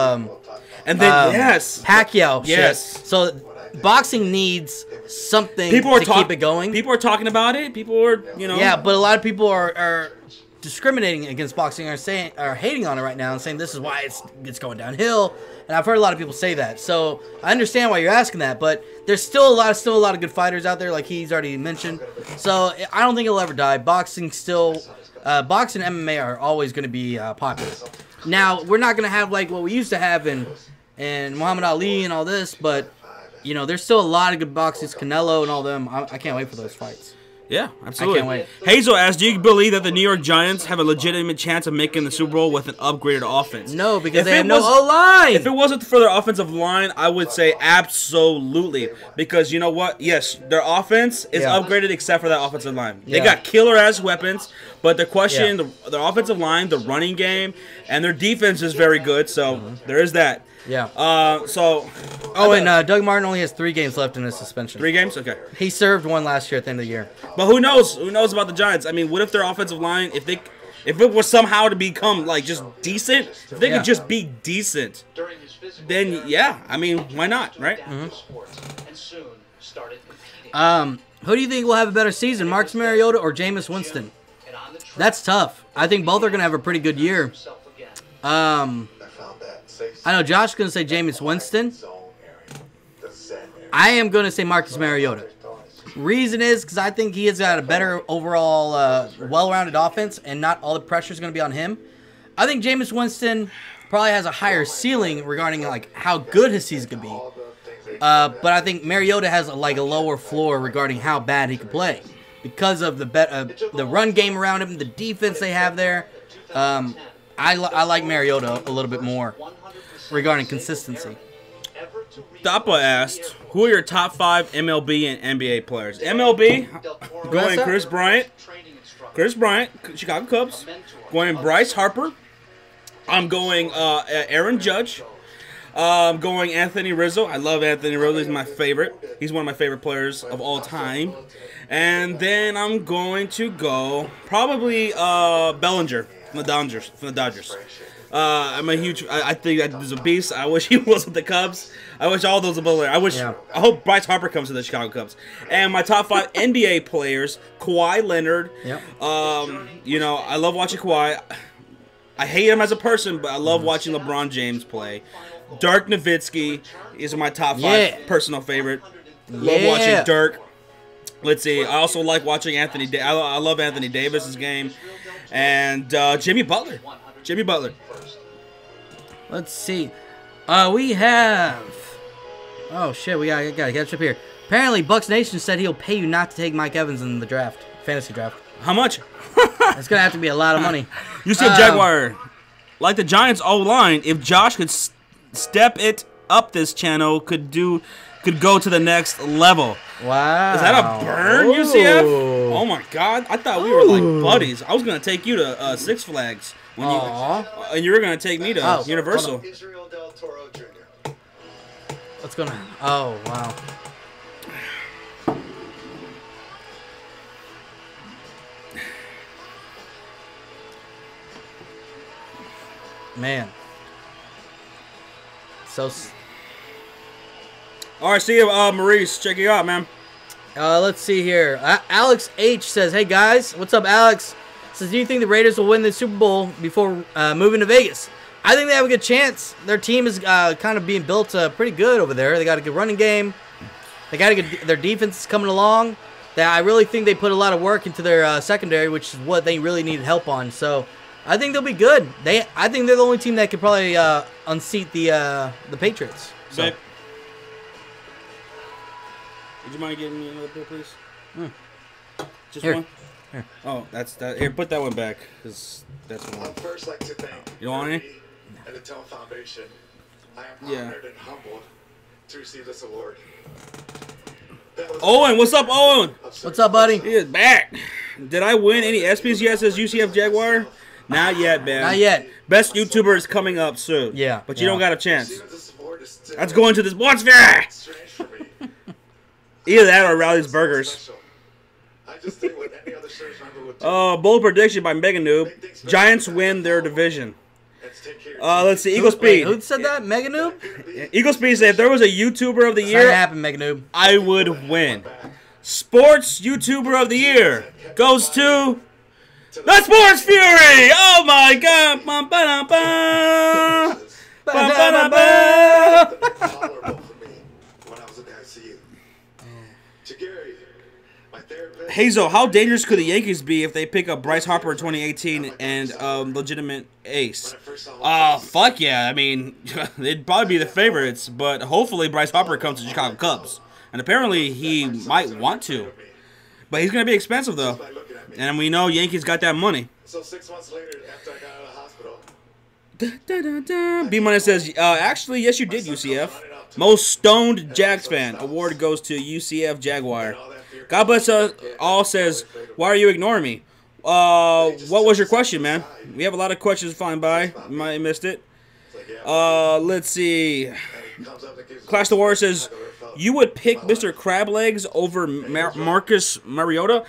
And then Pacquiao. Yes. Shit. So boxing needs something to keep it going. People are talking about it. People are, you know. Yeah, but a lot of people are discriminating against boxing, are hating on it right now and saying this is why it's going downhill. And I've heard a lot of people say that. So I understand why you're asking that, but there's still a lot of good fighters out there, like he's already mentioned. So I don't think it'll ever die. Boxing and MMA are always going to be popular. Now we're not going to have like what we used to have in Muhammad Ali and all this, but you know there's still a lot of good boxers, Canelo and all them. I can't wait for those fights. Yeah, absolutely. I can't wait. Hazel asks, do you believe that the New York Giants have a legitimate chance of making the Super Bowl with an upgraded offense? No, because If they it have no was- O-line. If it wasn't for their offensive line, I would say absolutely. Because you know what? Yes, their offense is Yeah. upgraded except for that offensive line. They Yeah. got killer-ass weapons, but the question, their offensive line, the running game, and their defense is very good, so there is that. Yeah. Oh, and Doug Martin only has 3 games left in his suspension. 3 games? Okay. He served 1 last year at the end of the year. But who knows? Who knows about the Giants? I mean, what if their offensive line, if it was somehow to become, like, just decent, if they could just be decent, then, yeah, I mean, why not, right? Who do you think will have a better season, Marcus Mariota or Jameis Winston? That's tough. I think both are going to have a pretty good year. I know Josh's going to say Jameis Winston. I am going to say Marcus Mariota. Reason is because I think he has got a better overall well-rounded offense, and not all the pressure is going to be on him. I think Jameis Winston probably has a higher ceiling regarding like how good his season could be. But I think Mariota has a lower floor regarding how bad he can play because of the run game around him, the defense they have there. I like Mariota a little bit more regarding consistency. Dappa asked, who are your top 5 MLB and NBA players? MLB, going Chris Bryant. Chicago Cubs. Going Bryce Harper. I'm going Aaron Judge. Going Anthony Rizzo. I love Anthony Rizzo. He's my favorite. He's one of my favorite players of all time. And then I'm going to go probably Bellinger from the Dodgers. I'm a huge. I think that he's a beast. I wish he was with the Cubs. I wish all those were there. I hope Bryce Harper comes to the Chicago Cubs. And my top 5 NBA players: Kawhi Leonard. Yep. I love watching Kawhi. I hate him as a person, but I love watching LeBron James play. Dirk Nowitzki is my top 5 personal favorite. Love watching Dirk. Let's see. I also like watching Anthony. I love Anthony Davis's game, and Jimmy Butler. Let's see. We have. Oh shit! We gotta catch up here. Apparently, Bucks Nation said he'll pay you not to take Mike Evans in the draft, fantasy draft. How much? It's gonna have to be a lot of money. You see, Jaguar, like the Giants' O-line, if Josh could step it up, this channel could go to the next level. Wow. Is that a burn, UCF? Oh my God! I thought we were like buddies. I was gonna take you to Six Flags and you were gonna take me to Universal. Israel Del Toro Jr. What's going on? Oh wow. Man. All right, see you, Maurice. Check you out, man. Let's see here. Alex H says, "Hey guys, what's up, Alex?" Says, "Do you think the Raiders will win the Super Bowl before moving to Vegas?" I think they have a good chance. Their team is kind of being built pretty good over there. They got a good running game. They got their defense is coming along. I really think they put a lot of work into their secondary, which is what they really needed help on. So I think they'll be good. I think they're the only team that could probably unseat the Patriots. So. Babe. Would you mind getting me another bill, please? Just Here. one? Here. Oh, that's that. Here, put that one back, because that's one. I'd first like to thank You don't want any? and the Tell Foundation. I am honored and humbled to receive this award. Owen, what's up, Owen? What's up, buddy? He is back. Did I win any ESPYs yet, says UCF Jaguar? Not yet, man. Not yet. Best YouTuber is coming up soon. Yeah. But you don't got a chance. This award is That's going to this sports fair. strange for me. Either that or Rally's Burgers. Special. I just did what any other service member would do. Bold prediction by Mega Noob. Giants win their division. Let's take care of Let's see. Eagle Speed. Who said that? Mega Noob? Eagle Speed said if there was a YouTuber of the It's not gonna year, happen, Mega Noob. I would win. Sports YouTuber of the year goes to the Sports Fury. Oh my God! Bum, ba-dum, bum. Bum, ba-dum, bum. tolerable for me when I was in the ICU. To Gary, my therapist. Hazel, how dangerous could the Yankees be if they pick up Bryce Harper in 2018 and legitimate ace? Fuck yeah. I mean, they'd probably be the favorites, but hopefully Bryce Harper comes to the Chicago Cubs. And apparently he might want to. But he's going to be expensive, though. By looking at me. And we know Yankees got that money. So 6 months later, after I got out of the hospital, B-Money says, actually, yes, you did, UCF. Most stoned Jags fan. Award goes to UCF Jaguar. God bless us all says, why are you ignoring me? What was your question, man? We have a lot of questions flying by. You might have missed it. Let's see. Clash the War says, you would pick Mr. Crablegs over Marcus Mariota?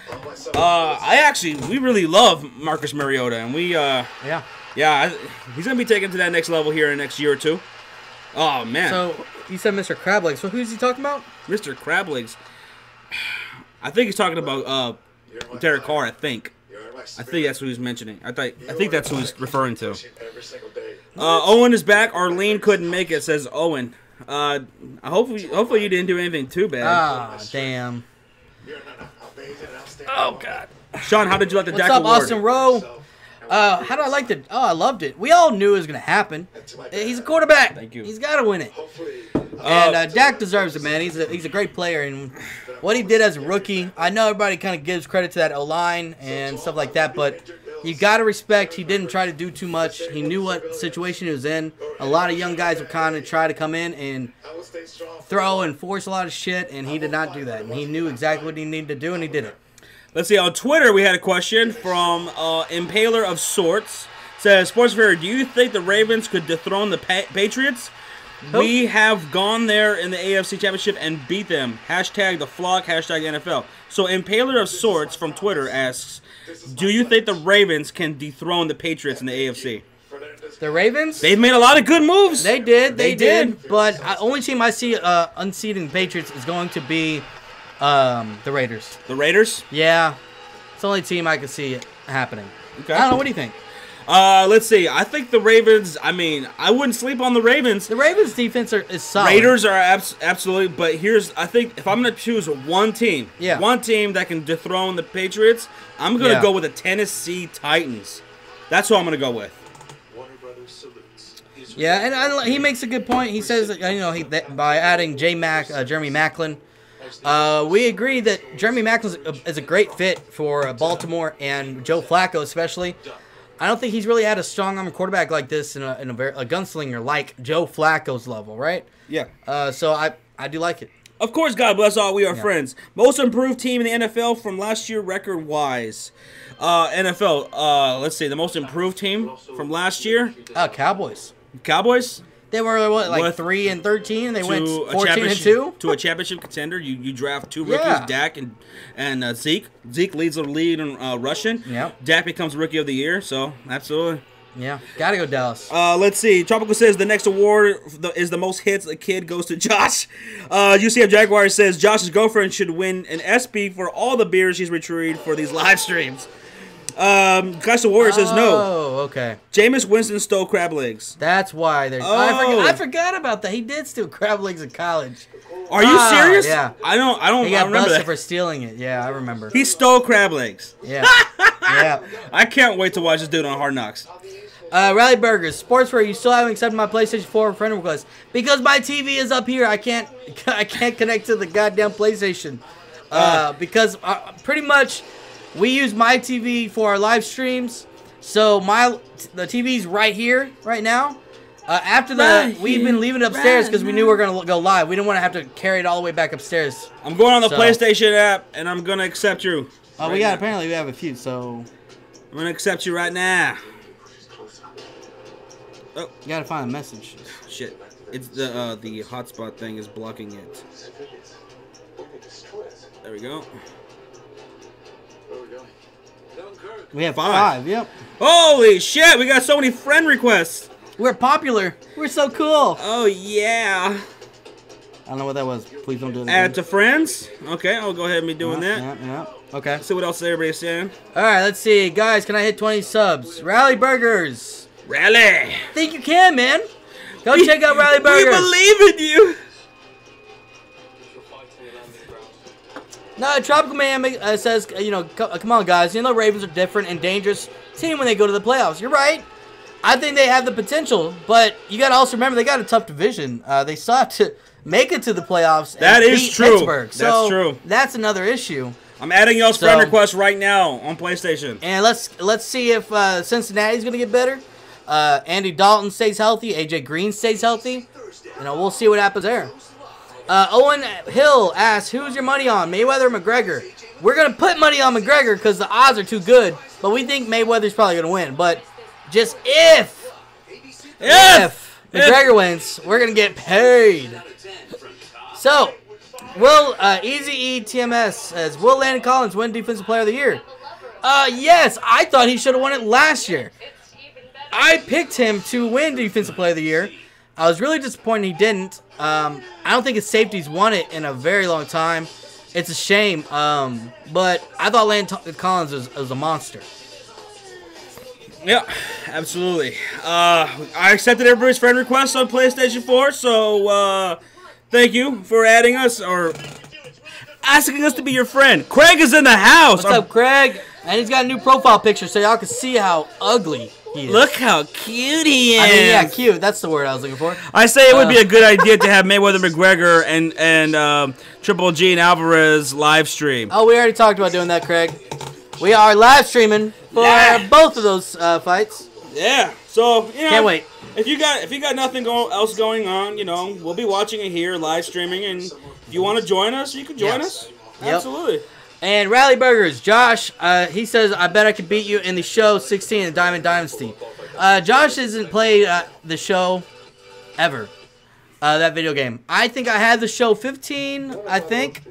We really love Marcus Mariota, and we, Yeah. he's going to be taken to that next level here in the next year or two. Oh, man. So, you said Mr. Crablegs. So, who's he talking about? Mr. Crablegs. I think he's talking about Derek Carr, I think. I think that's who he's mentioning. I think that's who he's referring to. every single day. Owen is back. Arlene couldn't make it, says Owen. Hopefully you didn't do anything too bad. Ah, damn. Oh, God. Sean, how did you like the What's Dak up, Award? Austin Rowe? How do I like it? Oh, I loved it. We all knew it was going to happen. He's a quarterback. Thank you. He's got to win it. Hopefully, And Dak deserves it, man. He's a great player, and what he did as a rookie, I know everybody kind of gives credit to that O-line and stuff like that, but you got to respect he didn't try to do too much. He knew what situation he was in. A lot of young guys would kind of try to come in and I will stay strong. throw and force a lot of shit, and he did not do that. And he knew exactly what he needed to do, and he did it. Let's see. On Twitter, we had a question from Impaler of Sorts. Says, Sports Fair, do you think the Ravens could dethrone the Patriots? We have gone there in the AFC Championship and beat them. Hashtag the flock, hashtag NFL. So Impaler of Sorts from Twitter asks, do you think the Ravens can dethrone the Patriots in the AFC? The Ravens? They've made a lot of good moves. They did. They They did. But only team I see unseating the Patriots is going to be the Raiders. The Raiders? Yeah. It's the only team I can see it happening. Okay. I don't know. What do you think? Let's see. I think the Ravens, I wouldn't sleep on the Ravens. The Ravens' defense is solid. Raiders are absolutely, but I think if I'm going to choose one team that can dethrone the Patriots, I'm going to go with the Tennessee Titans. That's who I'm going to go with. Yeah, and he makes a good point. He says, by adding Jeremy Maclin, we agree that Jeremy Maclin is a great fit for Baltimore and Joe Flacco especially. I don't think he's really had a strong arm quarterback like this in a gunslinger like Joe Flacco's level, right? Yeah. So I do like it. Of course, God bless all. We are friends. Most improved team in the NFL from last year record-wise. NFL, let's see, the most improved team from last year. Cowboys. Cowboys? They were, 3-13, and they went 14-2? To a championship contender. You draft two rookies, Dak and Zeke. Zeke leads the lead in rushing. Yep. Dak becomes Rookie of the Year, so absolutely. Yeah, gotta go Dallas. Let's see. Tropical says the next award is the most hits a kid goes to Josh. UCF Jaguar says Josh's girlfriend should win an ESPY for all the beers she's retrieved for these live streams. Clash the Warrior says no. Oh, okay. Jameis Winston stole crab legs. That's why there's. I forgot about that. He did steal crab legs in college. Are you serious? Yeah. I don't. He got remember busted that. for stealing it. Yeah, I remember. He stole crab legs. Yeah. Yeah. I can't wait to watch this dude on Hard Knocks. Rally Burgers, Sportswear, you still haven't accepted my PlayStation 4 friend request because my TV is up here. I can't connect to the goddamn PlayStation because pretty much we use my TV for our live streams. So the TV's right here, right now. After that, we've been leaving it upstairs because we knew we were gonna go live. We didn't want to have to carry it all the way back upstairs. I'm going on the PlayStation app and I'm gonna accept you. Oh, apparently we have a few. So I'm gonna accept you right now. Oh, you gotta find a message. Shit, it's the hotspot thing is blocking it. There we go. We have 5. Yep. Holy shit, we got so many friend requests. We're popular. We're so cool. Oh yeah. I don't know what that was. Please don't do it again. Add to friends. Okay, I'll go ahead and be doing that. Yeah. Okay. See what else everybody's saying. All right, let's see. Guys, can I hit 20 subs? Rally Burgers. Rally. Think you can, man. Go check out Rally Burgers. We believe in you. No, Tropical Man says, come on, guys. Ravens are different and dangerous team when they go to the playoffs. You're right. I think they have the potential, but you got to also remember they got a tough division. They still have to make it to the playoffs. That is beat true. Pittsburgh. That's true. That's another issue. I'm adding y'all's friend request right now on PlayStation. And let's see if Cincinnati's gonna get better. Andy Dalton stays healthy. AJ Green stays healthy. We'll see what happens there. Owen Hill asks, "Who's your money on, Mayweather or McGregor?" We're gonna put money on McGregor because the odds are too good, but we think Mayweather's probably gonna win. But just if McGregor wins, we're gonna get paid. So, Easy E TMS says, "Will Landon Collins win Defensive Player of the Year?" Yes, I thought he should have won it last year. I picked him to win Defensive Player of the Year. I was really disappointed he didn't. I don't think his safeties won it in a very long time. It's a shame. But I thought Landon Collins was a monster. Yeah, absolutely. I accepted everybody's friend request on PlayStation 4, so thank you for adding us or asking us to be your friend. Craig is in the house. What's up, Craig? And he's got a new profile picture so y'all can see how ugly he is. Look how cute he is. I mean, yeah, cute. That's the word I was looking for. I say it would be a good idea to have Mayweather McGregor and Triple G and Alvarez live stream. Oh, we already talked about doing that, Craig. We are live streaming for both of those fights. Yeah. So can't wait. If you got nothing else going on, we'll be watching it here, live streaming, and if you want to join us, you can join us. Yep. Absolutely. And Rally Burgers, Josh, he says, "I bet I could beat you in the show 16 in Diamond Dynasty." Josh hasn't played the show ever, that video game. I think I had the show 15, I think.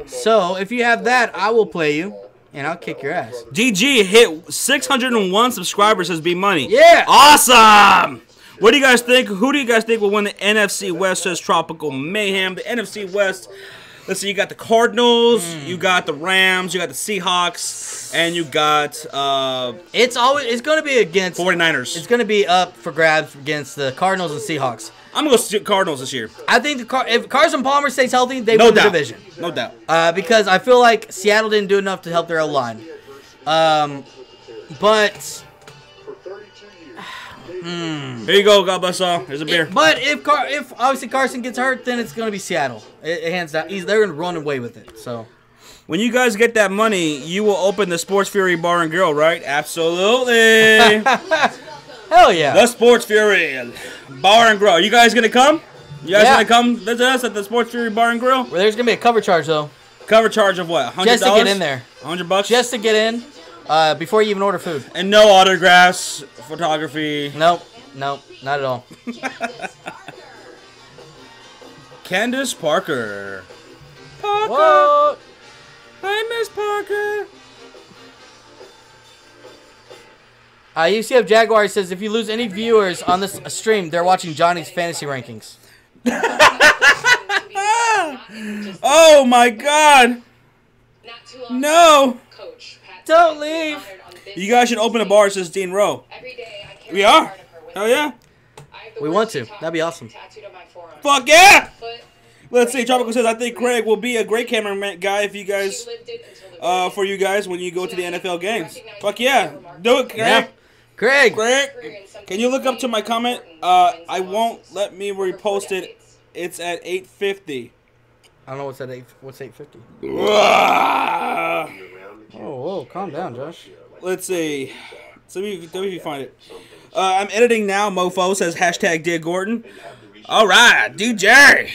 So if you have that, I will play you, and I'll kick your ass. DG hit 601 subscribers as B-Money. Yeah. Awesome. What do you guys think? Who do you guys think will win the NFC West? Says Tropical Mayhem. The NFC West. Let's see, you got the Cardinals, you got the Rams, you got the Seahawks, and you got it's going to be against 49ers. It's going to be up for grabs against the Cardinals and Seahawks. I'm going to go Cardinals this year. I think if Carson Palmer stays healthy, they win the division. No doubt. Because I feel like Seattle didn't do enough to help their O-line. But here you go. God bless all. Here's a beer. But if obviously Carson gets hurt, then it's going to be Seattle. Hands down. They're going to run away with it. So when you guys get that money, you will open the Sports Fury Bar and Grill, right? Absolutely. Hell yeah. The Sports Fury Bar and Grill. You guys going to come? You guys going to come visit us at the Sports Fury Bar and Grill? Well, there's going to be a cover charge, though. Cover charge of what? $100? Just to get in there. $100? Just to get in before you even order food. And no autographs, photography. Nope, not at all. Candace Parker. What? Hi, Miss Parker. UCF Jaguar says, "If you lose any viewers on this stream, they're watching Johnny's fantasy rankings." Oh my God! No! Don't leave. You guys should open a bar, says Dean Rowe. We are? Hell yeah. We want to. That'd be awesome. Fuck yeah! Let's see. Tropical says, "I think Craig will be a great cameraman guy if you guys, for you guys when you go to the NFL games." Fuck yeah. Do it, Craig. Yeah. Craig, can you look up to my comment? I won't let me repost it. It's at 8:50. I don't know what's at 8. What's 8:50? Whoa, calm down, Josh. Let's see. Let me you find it. I'm editing now. Mofo says hashtag Dear Gordon. All right, DJ.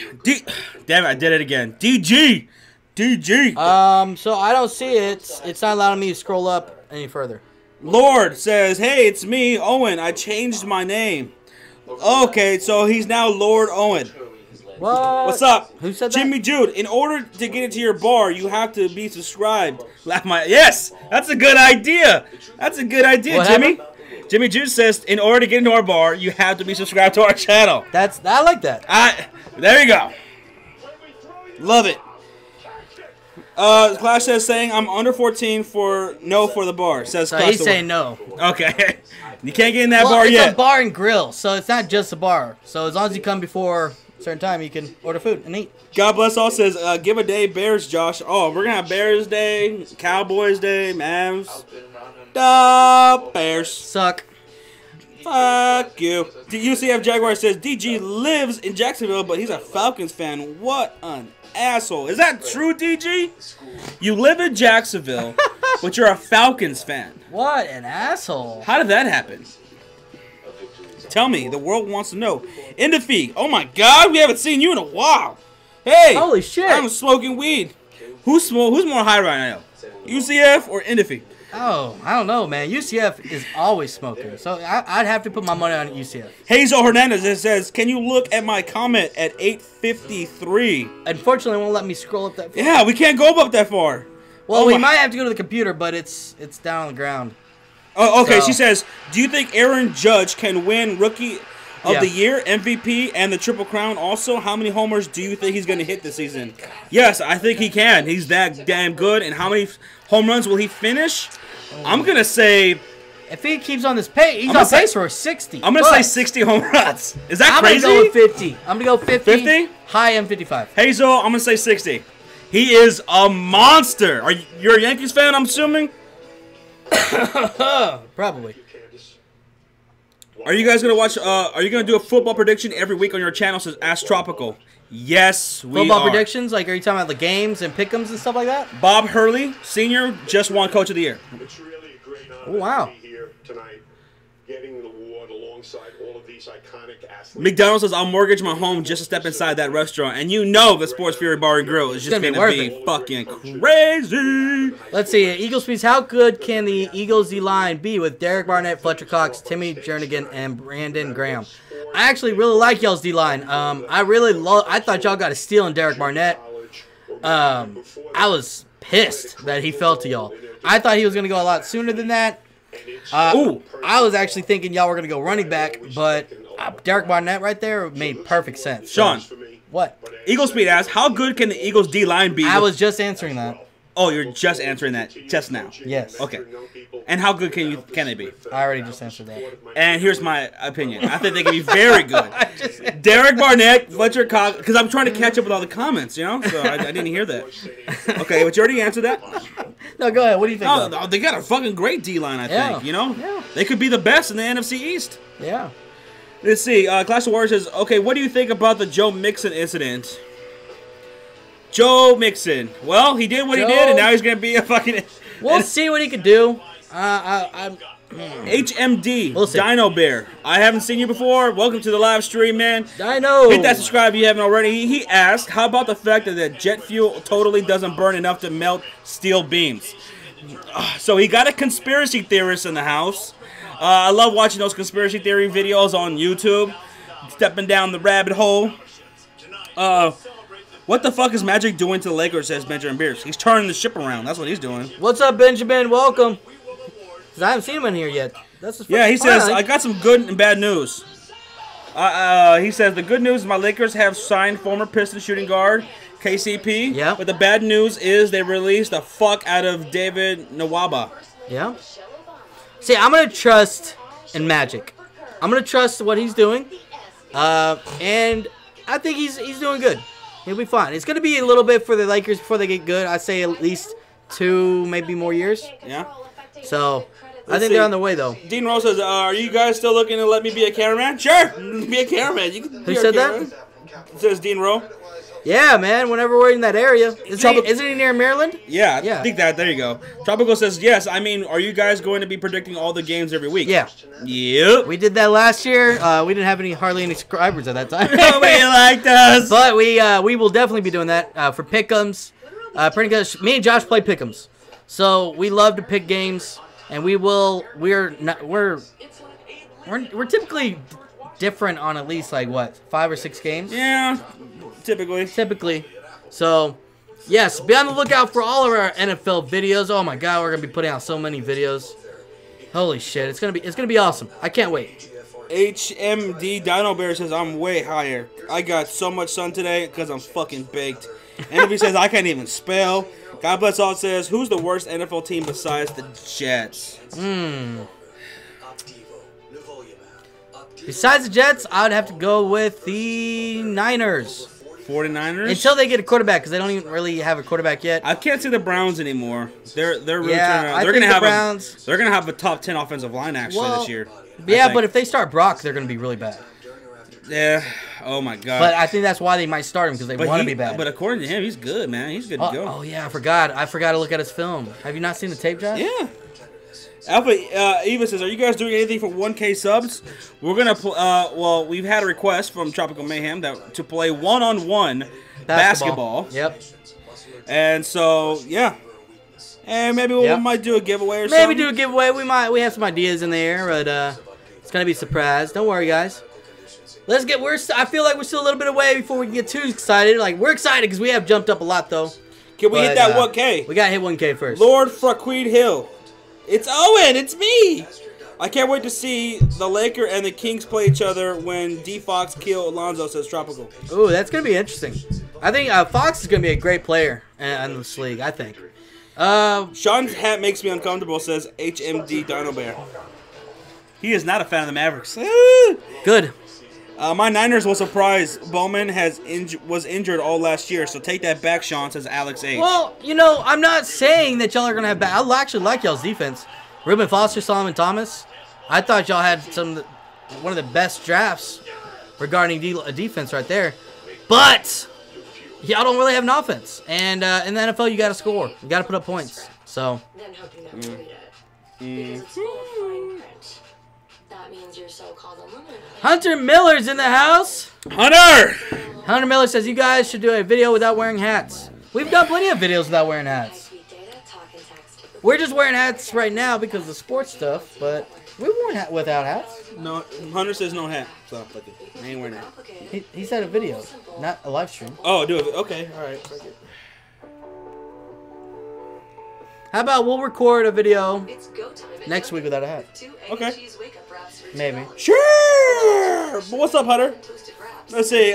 Damn it, I did it again. DG. So I don't see it. It's not allowing me to scroll up any further. Lord says, "Hey, it's me, Owen. I changed my name." Okay, so he's now Lord Owen. What? What's up? Who said that? Jimmy Jude. In order to get into your bar, you have to be subscribed. Yes, that's a good idea. That's a good idea, What Jimmy. happened? Jimmy Jude says, in order to get into our bar, you have to be subscribed to our channel. I like that. There you go. Love it. Clash says saying I'm under 14 for the bar. Says So he's saying no. Okay. You can't get in that Well, bar it's yet. a bar and grill, so it's not just a bar. So as long as you come before a certain time, you can order food and eat. God bless all says give a day Bears, Josh. Oh, we're gonna have Bears Day, Cowboys Day, Mavs. Bears. Suck. Fuck you. The UCF Jaguar says DG lives in Jacksonville, but he's a Falcons fan. What an asshole. Is that true, DG? You live in Jacksonville, but you're a Falcons fan. What an asshole. How did that happen? Tell me. The world wants to know. Indefeat. Oh, my God. We haven't seen you in a while. Hey. Holy shit. I'm smoking weed. Who's more high right now? UCF or Indefeat? Oh, I don't know, man. UCF is always smoking, so I'd have to put my money on UCF. Hazel Hernandez, it says, can you look at my comment at 8:53? Unfortunately, it won't let me scroll up that far. Yeah, we can't go up that far. Well, we might have to go to the computer, but it's down on the ground. Oh, okay. So. She says, do you think Aaron Judge can win Rookie of the Year, MVP, and the Triple Crown? Also, how many homers do you think he's going to hit this season? Yes, I think he can. He's that damn good. And how many home runs will he finish? I'm going to say... If he keeps on this pace, he's on pace for 60. I'm going to say 60 home runs. Is that crazy? I'm going to go with 50. I'm going to go 50. 50? High M55. Hazel, I'm going to say 60. He is a monster. You're a Yankees fan, I'm assuming? Probably. Are you guys going to watch, are you going to do a football prediction every week on your channel, says Ask Tropical? Yes, we Football are. Predictions? Like, are you talking about the games and pick'ems and stuff like that? Bob Hurley, Sr., just won Coach of the Year. It's really a great honor Oh, wow. to be here tonight, getting an award alongside all of these iconic athletes. McDonald's says, I'll mortgage my home just to step inside that restaurant. And you know the Sports Fury Bar and Grill is just going to be fucking crazy. Let's see. Eagles piece. How good can the Eagles D-line be with Derek Barnett, Fletcher Cox, Timmy Jernigan, and Brandon Graham? I actually really like y'all's D-line. I thought y'all got a steal in Derek Barnett. I was pissed that he fell to y'all. I thought he was going to go a lot sooner than that. I was actually thinking y'all were going to go running back, but Derek Barnett right there made perfect sense. Sean. What? Eagle Speed asks, how good can the Eagles D-line be? I was just answering that. Oh, you're just answering that just now. Yes. Okay. And how good can they be? I already just answered that. And here's my opinion. I think they can be very good. Derek Barnett, Fletcher Cox, because I'm trying to catch up with all the comments, you know? So I didn't hear that. Okay, but you already answered that? No, go ahead. What do you think? Oh, they got a fucking great D-line, I think, you know? Yeah. They could be the best in the NFC East. Yeah. Let's see. Clash of Warriors says, okay, what do you think about the Joe Mixon incident? Joe Mixon. Well, he did what he did, and now he's going to be a fucking... We'll see what he could do. HMD, We'll see. Dino Bear. I haven't seen you before. Welcome to the live stream, man. Dino. Hit that subscribe if you haven't already. He asked, how about the fact that the jet fuel totally doesn't burn enough to melt steel beams? So he got a conspiracy theorist in the house. I love watching those conspiracy theory videos on YouTube. Stepping down the rabbit hole. What the fuck is Magic doing to the Lakers, says Benjamin Beers. He's turning the ship around. That's what he's doing. What's up, Benjamin? Welcome. 'Cause I haven't seen him in here yet. Yeah, he says, I got some good and bad news. He says, the good news is my Lakers have signed former Pistons shooting guard KCP. Yeah. But the bad news is they released the fuck out of David Nwaba. Yeah. See, I'm going to trust in Magic. I'm going to trust what he's doing. And I think he's doing good. He'll be fine. It's going to be a little bit for the Lakers before they get good. I'd say at least 2, maybe more years. Yeah. So, I think they're on their way, though. Dean Rose says, are you guys still looking to let me be a cameraman? Sure. Be a cameraman. You can Who said that? Says Dean Rowe. Yeah, man. Whenever we're in that area. Isn't he near Maryland? Yeah, I think that. There you go. Tropical says, yes. I mean, are you guys going to be predicting all the games every week? Yeah. Yep. We did that last year. We didn't have hardly any subscribers at that time. Nobody liked us. But we will definitely be doing that for pick'ems. Pretty much, me and Josh play pick'ems, so we love to pick games, and we're typically different on at least like what 5 or 6 games. Yeah, typically. So, yes, be on the lookout for all of our NFL videos. Oh my God, we're gonna be putting out so many videos. Holy shit, it's gonna be awesome. I can't wait. HMD Dino Bear says I'm way higher. I got so much sun today because I'm fucking baked. And if he says I can't even spell. God bless all says who's the worst NFL team besides the Jets? Besides the Jets, I would have to go with the Niners. 49ers? Until they get a quarterback, because they don't even really have a quarterback yet. I can't see the Browns anymore. They're really they're gonna have a top 10 offensive line actually this year. Yeah, but if they start Brock, they're going to be really bad. Yeah. Oh my God. But I think that's why they might start him, because they want to be bad. But according to him, he's good, man. He's good to go. Oh yeah, I forgot. I forgot to look at his film. Have you not seen the tape, Josh? Yeah. Alpha Eva says, "Are you guys doing anything for 1K subs? We're gonna well, we've had a request from Tropical Mayhem to play one-on-one basketball. Yep. And so yeah, and maybe we might do a giveaway or something. Maybe do a giveaway. We have some ideas in there, but it's gonna be a surprise. Don't worry, guys. Let's get. I feel like we're still a little bit away before we can get too excited. Like, we're excited because we have jumped up a lot, though. Can we hit that 1K? We gotta hit 1K first. Lord Fraquid Hill. It's Owen. It's me. I can't wait to see the Laker and the Kings play each other when D Fox kill Alonzo, says Tropical. Ooh, that's gonna be interesting. I think Fox is gonna be a great player in this league. I think. Sean's hat makes me uncomfortable, says HMD Dino Bear. He is not a fan of the Mavericks. Good. My Niners will surprise. Bowman was injured all last year, so take that back, Sean, says Alex H. Well, you know, I'm not saying that y'all are going to have bad. I actually like y'all's defense. Reuben Foster, Solomon Thomas. I thought y'all had one of the best drafts regarding defense right there. But y'all don't really have an offense. And in the NFL, you got to score. You got to put up points. So. Then hope you never read it. Because it's full of fine print. That means you're so-called unlimited. Hunter Miller's in the house. Hunter Miller says you guys should do a video without wearing hats. We've done plenty of videos without wearing hats. We're just wearing hats right now because of the sports stuff, but we weren't without hats. No, Hunter says no hat, so fuck it. I ain't wearing that. He said a video, not a live stream. Oh, do it. Okay, all right. Fuck it. How about we'll record a video next week without a hat? Okay. Maybe. Sure. But what's up, Hunter? Let's see.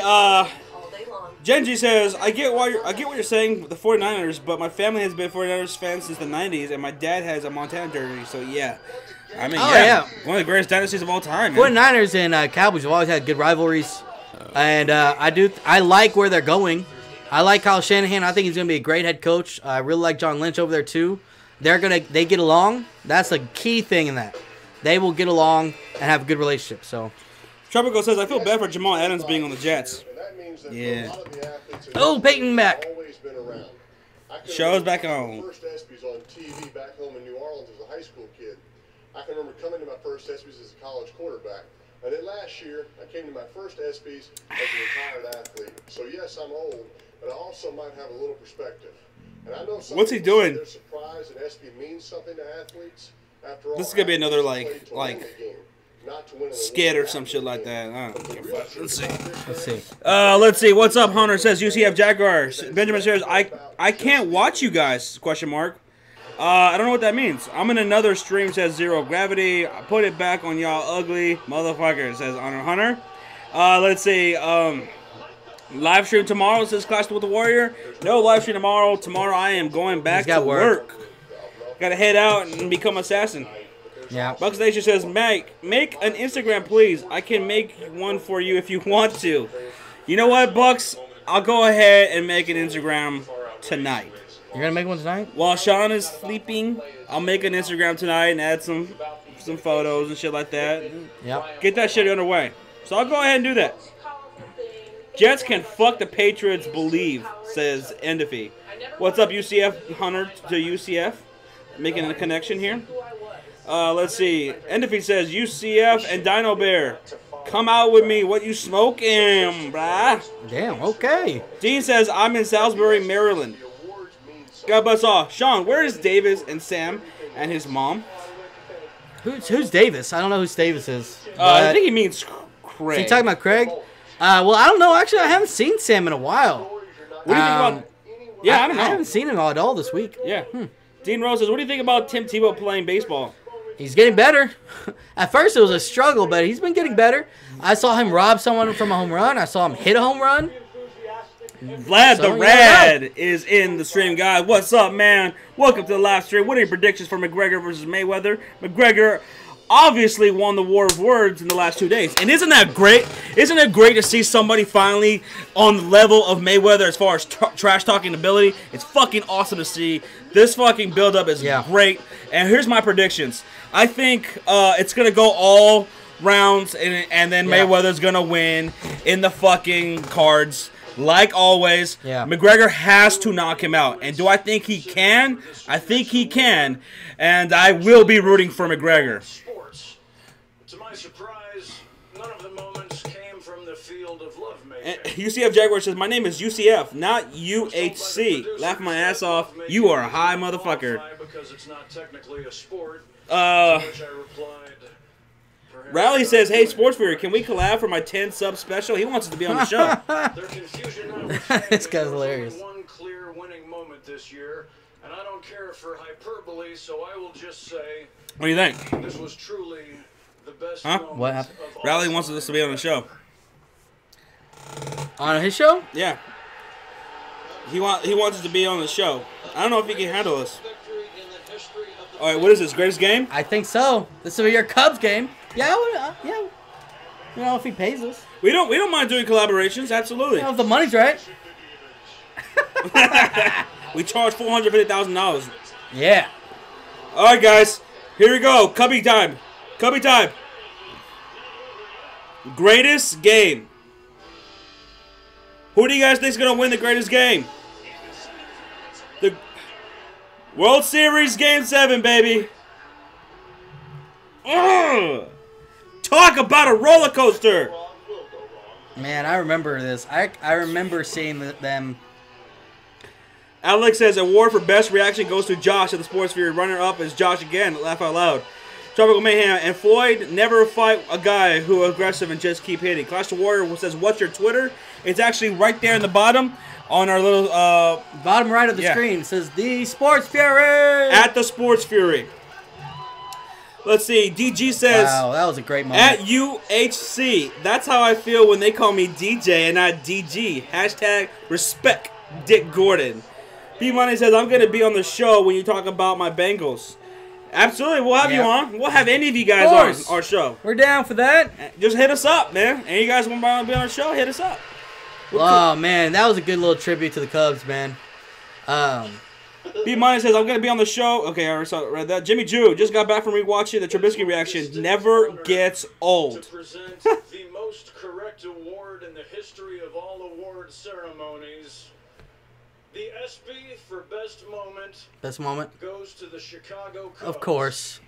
Genji says, I get what you're saying with the 49ers, but my family has been 49ers fans since the 90s, and my dad has a Montana jersey, so yeah. I mean, one of the greatest dynasties of all time, man. 49ers and Cowboys have always had good rivalries, and I like where they're going. I like Kyle Shanahan. I think he's going to be a great head coach. I really like John Lynch over there, too. They get along. That's a key thing in that. They will get along and have a good relationship, so. Tropical says, I feel bad for Jamal Adams being on the Jets. Yeah. Oh, Peyton back. Show's back on. First ESPYs on TV back home in New Orleans as a high school kid. I can remember coming to my first ESPYs as a college quarterback. And then last year, I came to my first ESPYs as a retired athlete. So yes, I'm old, but I also might have a little perspective. And I know what's he doing? They're surprised that ESPY means something to athletes. After all, this is gonna be another like skit or some shit like that. I don't give a fuck. Let's see. What's up, Hunter? Says UCF Jaguars. Benjamin says I can't watch you guys? Question mark. I don't know what that means. I'm in another stream. Says Zero Gravity. I put it back on y'all ugly motherfuckers. Says Honor Hunter. Let's see. Live stream tomorrow. Says Clash with the Warrior. No live stream tomorrow. Tomorrow I am going back to work. Gotta head out and become assassin. Yeah. Bucks Nation says, make an Instagram, please. I can make one for you if you want to. You know what, Bucks? I'll go ahead and make an Instagram tonight. You're gonna make one tonight? While Sean is sleeping, I'll make an Instagram tonight and add some photos and shit like that. Yep. Get that shit underway. So I'll go ahead and do that. Jets can fuck the Patriots, believe, says Endify. What's up, UCF Hunter to UCF? Making a connection here. Let's see. Endify says, UCF and Dino Bear, come out with me. What you smoking, brah? Damn, okay. Dean says, I'm in Salisbury, Maryland. God bless all. Sean, where is Davis and Sam and his mom? Who's Davis? I don't know who Davis is. I think he means Craig. Is he talking about Craig? Well, I don't know. Actually, I haven't seen Sam in a while. What do you think about... Yeah, I don't know. I haven't seen him at all this week. Yeah. Dean Rose says, what do you think about Tim Tebow playing baseball? He's getting better. At first, it was a struggle, but he's been getting better. I saw him rob someone from a home run. I saw him hit a home run. Vlad the Rad is in the stream, guys. What's up, man? Welcome to the live stream. What are your predictions for McGregor versus Mayweather? McGregor obviously won the war of words in the last 2 days. And isn't that great? Isn't it great to see somebody finally on the level of Mayweather as far as trash talking ability? It's fucking awesome to see. This fucking build-up is great. And here's my predictions. I think it's going to go all rounds, and then Mayweather's gonna win in the fucking cards. Like always, McGregor has to knock him out. And do I think he can? I think he can. And I will be rooting for McGregor. To my surprise, none of the moments came from the field of lovemaking. UCF Jaguar says, my name is UCF, not UHC. Laughing my ass off. You are a high motherfucker. Because it's not technically a sport. To which I replied, Rally says, hey, Sports Fury, can we collab for my 10 sub special? He wants us to be on the show. This guy's hilarious. One clear winning moment this year, and I don't care for hyperbole, so I will just say, What do you think? This was truly the best What happened? Rally wants us to be on the show. On his show? Yeah. He wants us to be on the show. I don't know if he can handle us. All right, what is this? Greatest game? I think so. This will be your Cubs game. Yeah, yeah. You know, if he pays us. We don't mind doing collaborations. Absolutely. You know, if the money's right. We charge $450,000. Yeah. All right, guys. Here we go. Cubby time. Cubby time. Greatest game. Who do you guys think is going to win the greatest game? The World Series Game 7, baby. Ugh. Talk about a roller coaster. Man, I remember this. I remember seeing them. Alex says, award for best reaction goes to Josh at the Sports Fury. Runner-up is Josh again. Laugh out loud. Tropical Mayhem. And Floyd, never fight a guy who is aggressive and just keep hitting. Clash the Warrior says, what's your Twitter? It's actually right there in the bottom on our little... bottom right of the screen. It says, The Sports Fury. At the Sports Fury. Let's see. DG says... Wow, that was a great moment. At UHC. That's how I feel when they call me DJ and not DG. Hashtag respect Dick Gordon. B-Money says, I'm going to be on the show when you talk about my Bengals. Absolutely. We'll have you on. We'll have any of you guys on our show. We're down for that. Just hit us up, man. And you guys want to be on our show, hit us up. Man. That was a good little tribute to the Cubs, man. B-Money says, I'm going to be on the show. Okay, I already read that. Jimmy Jew just got back from rewatching the Trubisky reaction. Never gets old. To present the most correct award in the history of all award ceremonies. The ESPY for best moment. Best moment goes to the Chicago Cubs. Of course.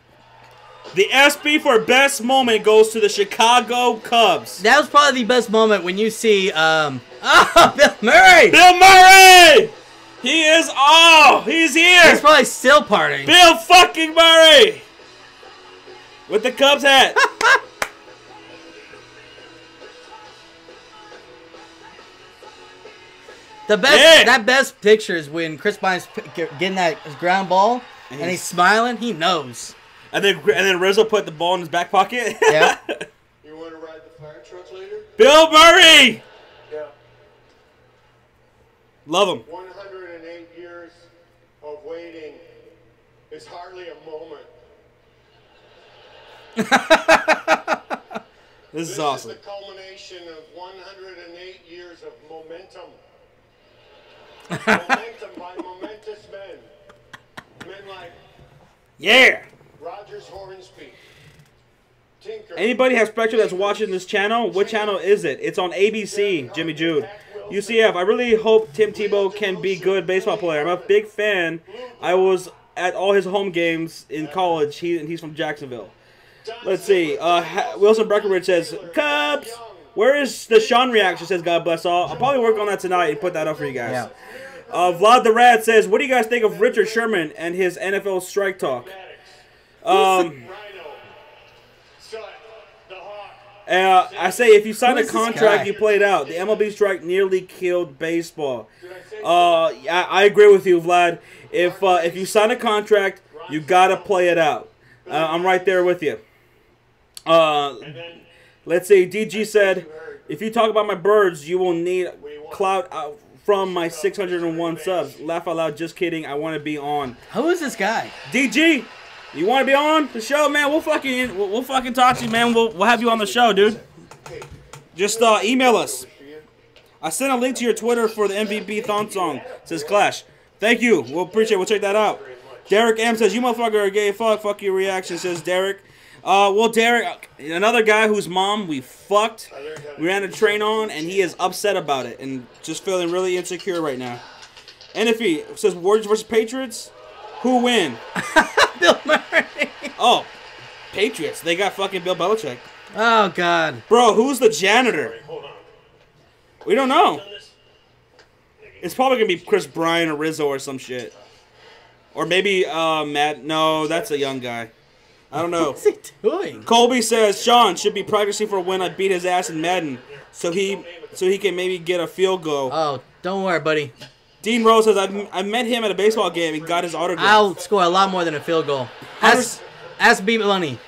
The ESPY for best moment goes to the Chicago Cubs. That was probably the best moment when you see Bill Murray. Bill Murray! He is he's here. He's probably still partying. Bill fucking Murray! With the Cubs hat. That best picture is when Chris Bryant's getting that ground ball and he's smiling. He knows. And then Rizzo put the ball in his back pocket. Yeah. You want to ride the fire truck later? Bill Murray. Yeah. Love him. 108 years of waiting is hardly a moment. This is awesome. This is the culmination of 108 years of momentum. Momentum by momentous men. Men like Rogers Hornsby. Tinker. Anybody have Spectrum that's watching this channel? What channel is it? It's on ABC, Jimmy Jude. UCF, I really hope Tim Tebow can be a good baseball player. I'm a big fan. I was at all his home games in college. He's from Jacksonville. Let's see. Wilson Breckenridge says, Cubs! Where is the Sean reaction? Says, God bless all. I'll probably work on that tonight and put that up for you guys. Yeah. Vlad the Rad says, what do you guys think of Richard Sherman and his NFL strike talk? I say, if you sign a contract, you play it out. The MLB strike nearly killed baseball. I agree with you, Vlad. If you sign a contract, you gotta play it out. I'm right there with you. Let's see. DG said, if you talk about my birds, you will need clout from my 601 subs. Laugh out loud. Just kidding. I want to be on. Who is this guy? DG. You want to be on the show, man? We'll fucking talk to you, man. We'll have you on the show, dude. Just email us. I sent a link to your Twitter for the MVP thong song. Says Clash. Thank you. We'll appreciate it. We'll check that out. Derek M says, you motherfucker are gay. Fuck your reaction. Says Derek. Well, Derek, another guy whose mom we fucked, we ran a train on, and he is upset about it and just feeling really insecure right now. And if he says Warriors versus Patriots, who win? Bill Murray. Oh, Patriots. They got fucking Bill Belichick. Oh, God. Bro, who's the janitor? We don't know. It's probably going to be Chris Bryant or Rizzo or some shit. Or maybe Matt. No, that's a young guy. I don't know. What's he doing? Colby says Sean should be practicing for when I beat his ass in Madden, so he can maybe get a field goal. Oh, don't worry, buddy. Dean Rose says I met him at a baseball game and got his autograph. I'll score a lot more than a field goal. Ask B Money.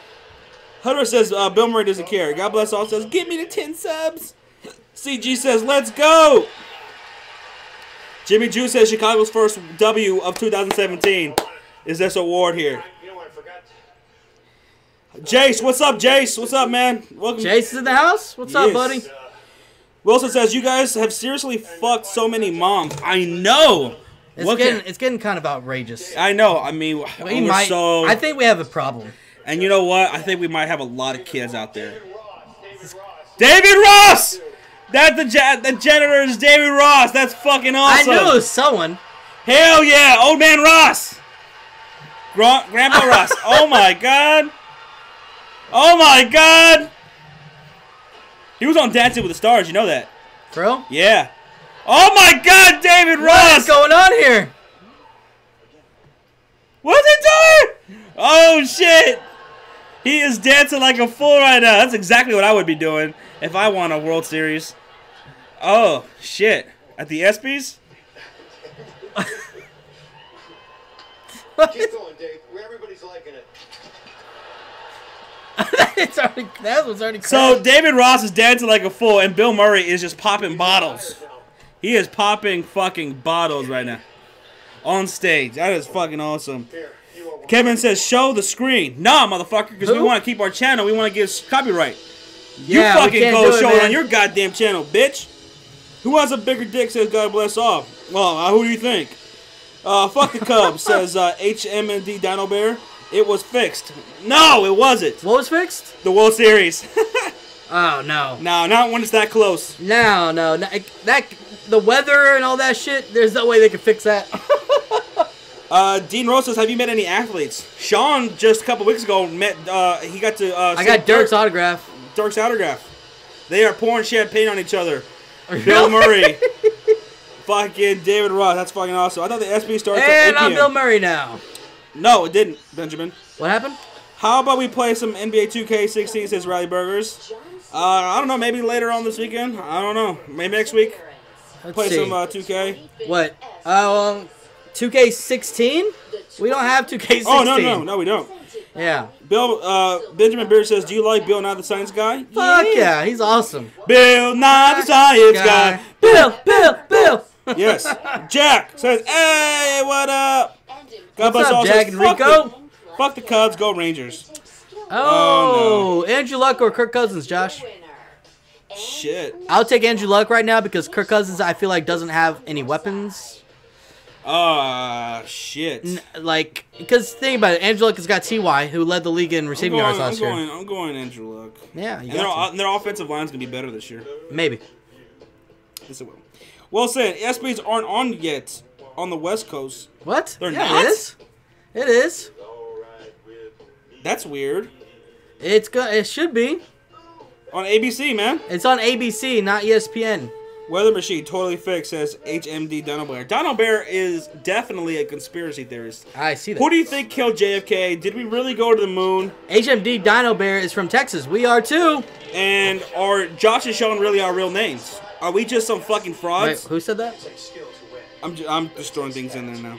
Hunter says Bill Murray doesn't care. God bless all says give me the 10 subs. CG says let's go. Jimmy Jew says Chicago's first W of 2017 is this award here. Jace, what's up, Jace? What's up, man? Welcome. Jace is in the house? What's up, buddy? Wilson says, you guys have seriously fucked so many moms. I know. It's getting kind of outrageous. I know. I mean, I think we have a problem. And you know what? I think we might have a lot of kids out there. David Ross! The janitor is David Ross. That's fucking awesome. I knew it was someone. Hell yeah. Old man Ross. Grandpa Ross. Oh, my God. Oh, my God. He was on Dancing with the Stars. You know that. For real? Yeah. Oh, my God, David Ross. What's going on here? What's he doing? Oh, shit. He is dancing like a fool right now. That's exactly what I would be doing if I won a World Series. Oh, shit. At the ESPYs? Keep going, Dave. Everybody's liking it. That was already crazy. So David Ross is dancing like a fool, and Bill Murray is just popping bottles. He is popping fucking bottles right now. On stage. That is fucking awesome. Kevin says, show the screen. Nah, motherfucker, because we want to keep our channel. We want to get copyright. Yeah, you fucking go show it man. on your goddamn channel, bitch. Who has a bigger dick, says God bless all. Well, who do you think? Fuck the Cubs, says HMND Dino Bear. It was fixed. No, it wasn't. What was fixed? The World Series. Oh, no. No, not when it's that close. No. The weather and all that shit, there's no way they can fix that. Dean Rose says, have you met any athletes? Sean, just a couple weeks ago, met, he got to... I got Dirk's autograph. Dirk's autograph. They are pouring champagne on each other. Bill Murray. Fucking David Ross. That's fucking awesome. I thought the ESPY starts at 8 And I'm p.m. Bill Murray now. No, it didn't, Benjamin. What happened? How about we play some NBA 2K16, says Riley Burgers. I don't know, maybe later on this weekend. I don't know. Maybe next week. Play some 2K. What? 2K16? We don't have 2K16. Oh, no, we don't. Yeah. Benjamin Beard says, do you like Bill Nye the Science Guy? Fuck yeah, he's awesome. Bill Nye the Science Guy. Bill. Yes. Jack says, hey, what up? God bless all. Jack and Rico? Fuck the Cubs, go Rangers. Oh, no. Andrew Luck or Kirk Cousins, Josh? Shit. I'll take Andrew Luck right now because Kirk Cousins, I feel like, doesn't have any weapons. Shit. Because think about it, Andrew Luck has got T.Y., who led the league in receiving yards last year. I'm going Andrew Luck. Yeah, and their offensive line's going to be better this year. Maybe. Yes, it will. Well said. ESPYs aren't on yet on the West Coast. What? They're not? It is. That's weird. It should be. On ABC, man. It's on ABC, not ESPN. Weather Machine totally fixed, says HMD Dino Bear. Dino Bear is definitely a conspiracy theorist. I see that. Who do you think killed JFK? Did we really go to the moon? HMD Dino Bear is from Texas. We are too. And are Josh and Sean really our real names? Are we just some fucking frauds? Wait, who said that? I'm just throwing things in there now.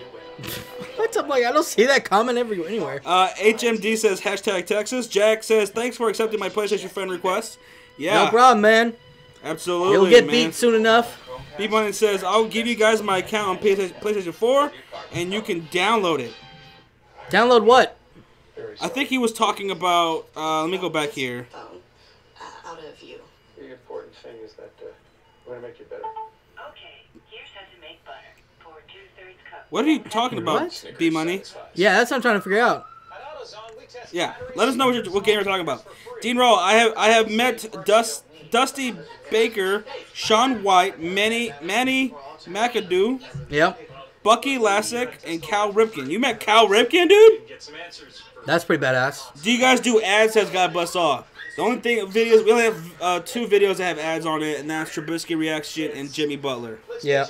What's up, like I don't see that comment anywhere. HMD says hashtag Texas. Jack says thanks for accepting my PlayStation friend request. Yeah. No problem, man. Absolutely, You'll get beat soon enough. B-Money says, I'll give you guys my account on PlayStation 4, and you can download it. Download what? I think he was talking about, let me go back here. Out of view. The important thing is that we're going to make you better. Okay, here's how to make butter. Pour 2/3 cup. What are you talking about, B-Money? Yeah, that's what I'm trying to figure out. Yeah, let us know what game you're talking about. Dean Rowe, I have met Dusty Baker, Sean White, Manny McAdoo, Yep. Bucky Lasek, and Cal Ripken. You met Cal Ripken, dude? That's pretty badass. Do you guys do ads? Says God bless all. The only thing videos we only have 2 videos that have ads on it, and that's Trubisky reaction and Jimmy Butler. Yeah.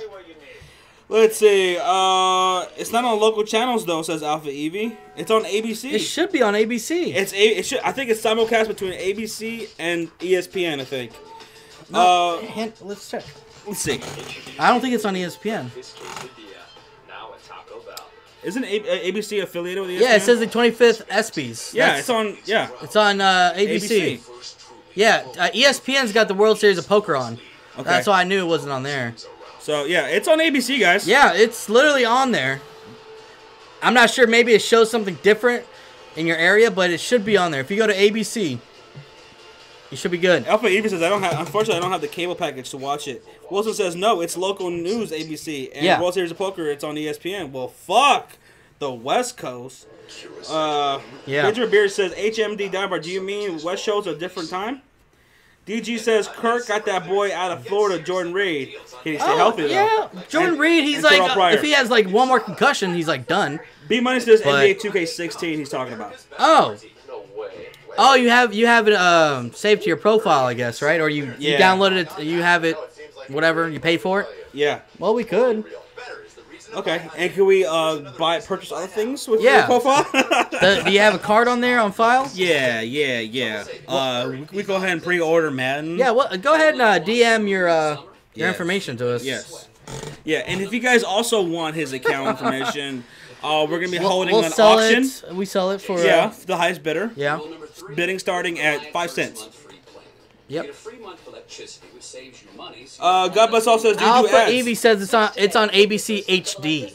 Let's see. It's not on local channels though. Says Alpha Evie. It's on ABC. It should be on ABC. It should. I think it's simulcast between ABC and ESPN. I think. No, let's check. Let's see. I don't think it's on ESPN. Isn't ABC affiliated with ESPN? Yeah, it says the 25th ESPYs. Yeah, it's on. Yeah, it's on ABC. Yeah, ESPN's got the World Series of Poker on. Okay. That's why I knew it wasn't on there. So yeah, it's on ABC, guys. Yeah, it's literally on there. I'm not sure. Maybe it shows something different in your area, but it should be on there. If you go to ABC, you should be good. Alpha Evie says unfortunately I don't have the cable package to watch it. Wilson says no, it's local news ABC and World Series of Poker. It's on ESPN. Well, fuck the West Coast. Benjamin Beard says HMD Dunbar. Do you mean West shows a different time? DG says Kirk got that boy out of Florida, Jordan Reed. Can he stay healthy though? Yeah, Jordan Reed. He's like, if he has like one more concussion, he's like done. B Money says NBA 2K16. He's talking about. Oh, you have it saved to your profile, I guess, right? Or you downloaded it, you have it, whatever, you pay for it? Yeah. Well, we could. Okay, and can we purchase other things with your profile? Do you have a card on there on file? Yeah. We go ahead and pre-order Madden. Yeah, well, go ahead and DM your information to us. Yes. Yeah, and if you guys also want his account information, we're going to be holding an auction. We sell it for... the highest bidder. Yeah. Bidding starting at 5 cents. Yep. God bless all says, do you do ads? Evie says it's on ABC HD.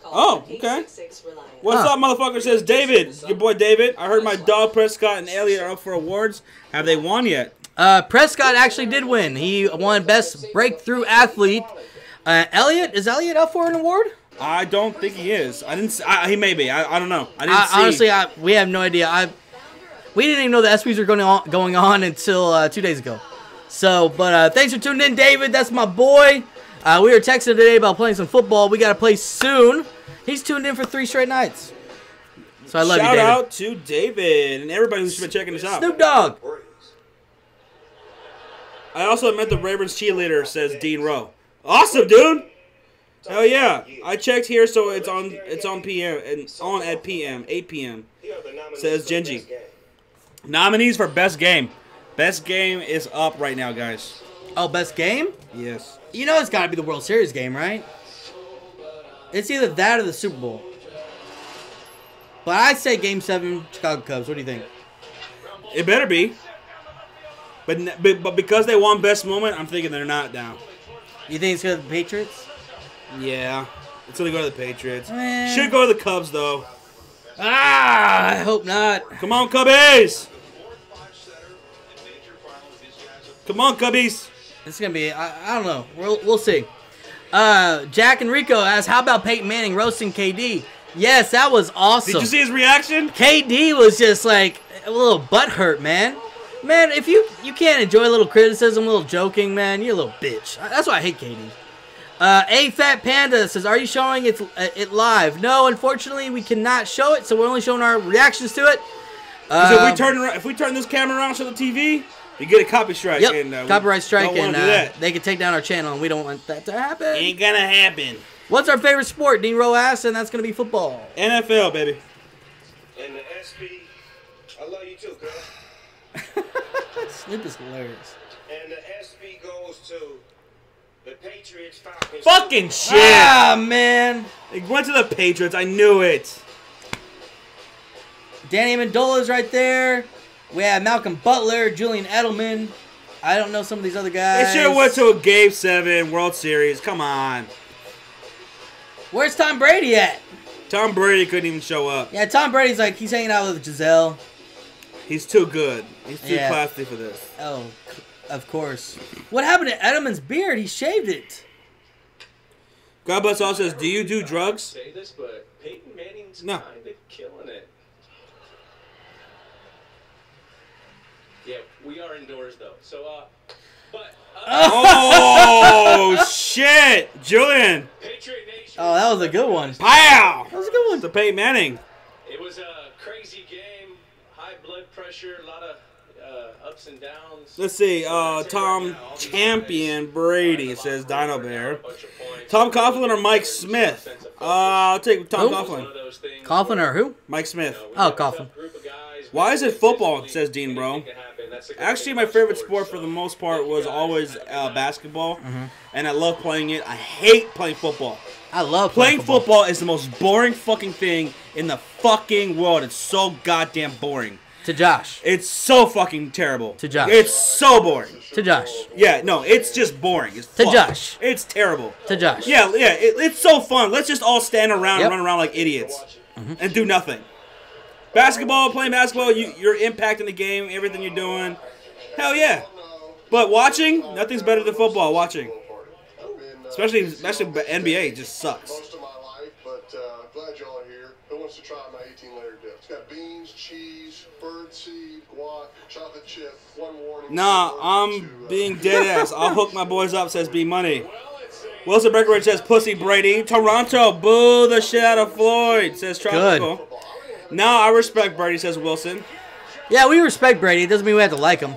Oh, okay. What's up, motherfucker? Says David, your boy David. I heard my dog Prescott and Elliott are up for awards. Have they won yet? Prescott actually did win. He won Best Breakthrough Athlete. Is Elliott up for an award? I don't think he is. He may be. I don't know. I didn't see. Honestly, we have no idea. We didn't even know the ESPYs were going on until 2 days ago. So, but thanks for tuning in, David. That's my boy. We were texting today about playing some football. We got to play soon. He's tuned in for 3 straight nights. So I love you, David. Shout out to David and everybody who's been checking us out. Snoop Dogg. I also met the Ravens cheerleader, says Dean Rowe. Awesome, dude. Hell yeah. I checked here, so it's on PM and on at PM, 8 p.m. Says Genji. Nominees for best game. Best game is up right now, guys. Oh, best game? Yes. You know it's got to be the World Series game, right? It's either that or the Super Bowl. But I'd say Game 7, Chicago Cubs. What do you think? It better be. But because they won best moment, I'm thinking they're not down. You think it's going to the Patriots? Yeah. It's going to go to the Patriots. Should go to the Cubs, though. I hope not. Come on, Cubbies. Come on, Cubbies. It's going to be, I don't know. We'll see. Jack Enrico asks, how about Peyton Manning roasting KD? Yes, that was awesome. Did you see his reaction? KD was just like a little butthurt, man. Man, if you can't enjoy a little criticism, a little joking, man, you're a little bitch. That's why I hate KD. A Fat Panda says, are you showing it live? No, unfortunately, we cannot show it, so we're only showing our reactions to it. So if we turn this camera around to the TV, you get a copy strike. Yep, and, copyright strike, and they can take down our channel, and we don't want that to happen. Ain't gonna happen. What's our favorite sport? Dean Rowe asks, and that's gonna be football. NFL, baby. And the ESPY, I love you too, girl. Snoop is hilarious. And the ESPY goes to the Patriots, Falcons. Fucking shit! Ah, man. It went to the Patriots. I knew it. Danny Amendola's right there. We have Malcolm Butler, Julian Edelman. I don't know some of these other guys. It should have went to a Game 7 World Series. Come on. Where's Tom Brady at? Tom Brady couldn't even show up. Yeah, Tom Brady's like, he's hanging out with Giselle. He's too good. He's too classy for this. Oh, of course. What happened to Edelman's beard? He shaved it. God bless all says, do you do drugs? Say this, but Peyton Manning's No. kind of killing it. Yeah, we are indoors though. So, Oh shit, Julian! Patriot Nation. Oh, that was a good one. Pow! That was a good one. To Peyton Manning. It was a crazy game, high blood pressure, a lot of ups and downs. Let's see. Tom Champion Brady says Dino Bear. Tom Coughlin or Mike Smith? I'll take Tom Coughlin. Coughlin or who? Mike Smith. Oh, Coughlin. Why is it football? Says Dean Bro. Actually, my favorite sport for the most part was always basketball, and I love playing it. I hate playing football. I love Playing football is the most boring fucking thing in the fucking world. It's so goddamn boring. To Josh. It's so fucking terrible. To Josh. It's so boring. To Josh. Yeah, no, it's just boring. It's To fuck. Josh. It's terrible. To Josh. Yeah, it's so fun. Let's just all stand around Yep. and run around like idiots and do nothing. Basketball, playing basketball, you're impacting the game, everything you're doing. Hell yeah. But watching, nothing's better than football. Watching, especially NBA, just sucks. Most of my life, but glad y'all are here. Who wants to try my 18-layer dip? It's got beans, cheese, birdseed, guac, chocolate chip. One warning. Nah, I'm being dead ass. I'll hook my boys up, says B Money. Wilson Breckenridge says Pussy Brady. Toronto, boo the shit out of Floyd, says Tropical. Good. Nah, I respect Brady, says Wilson. Yeah, we respect Brady. It doesn't mean we have to like him.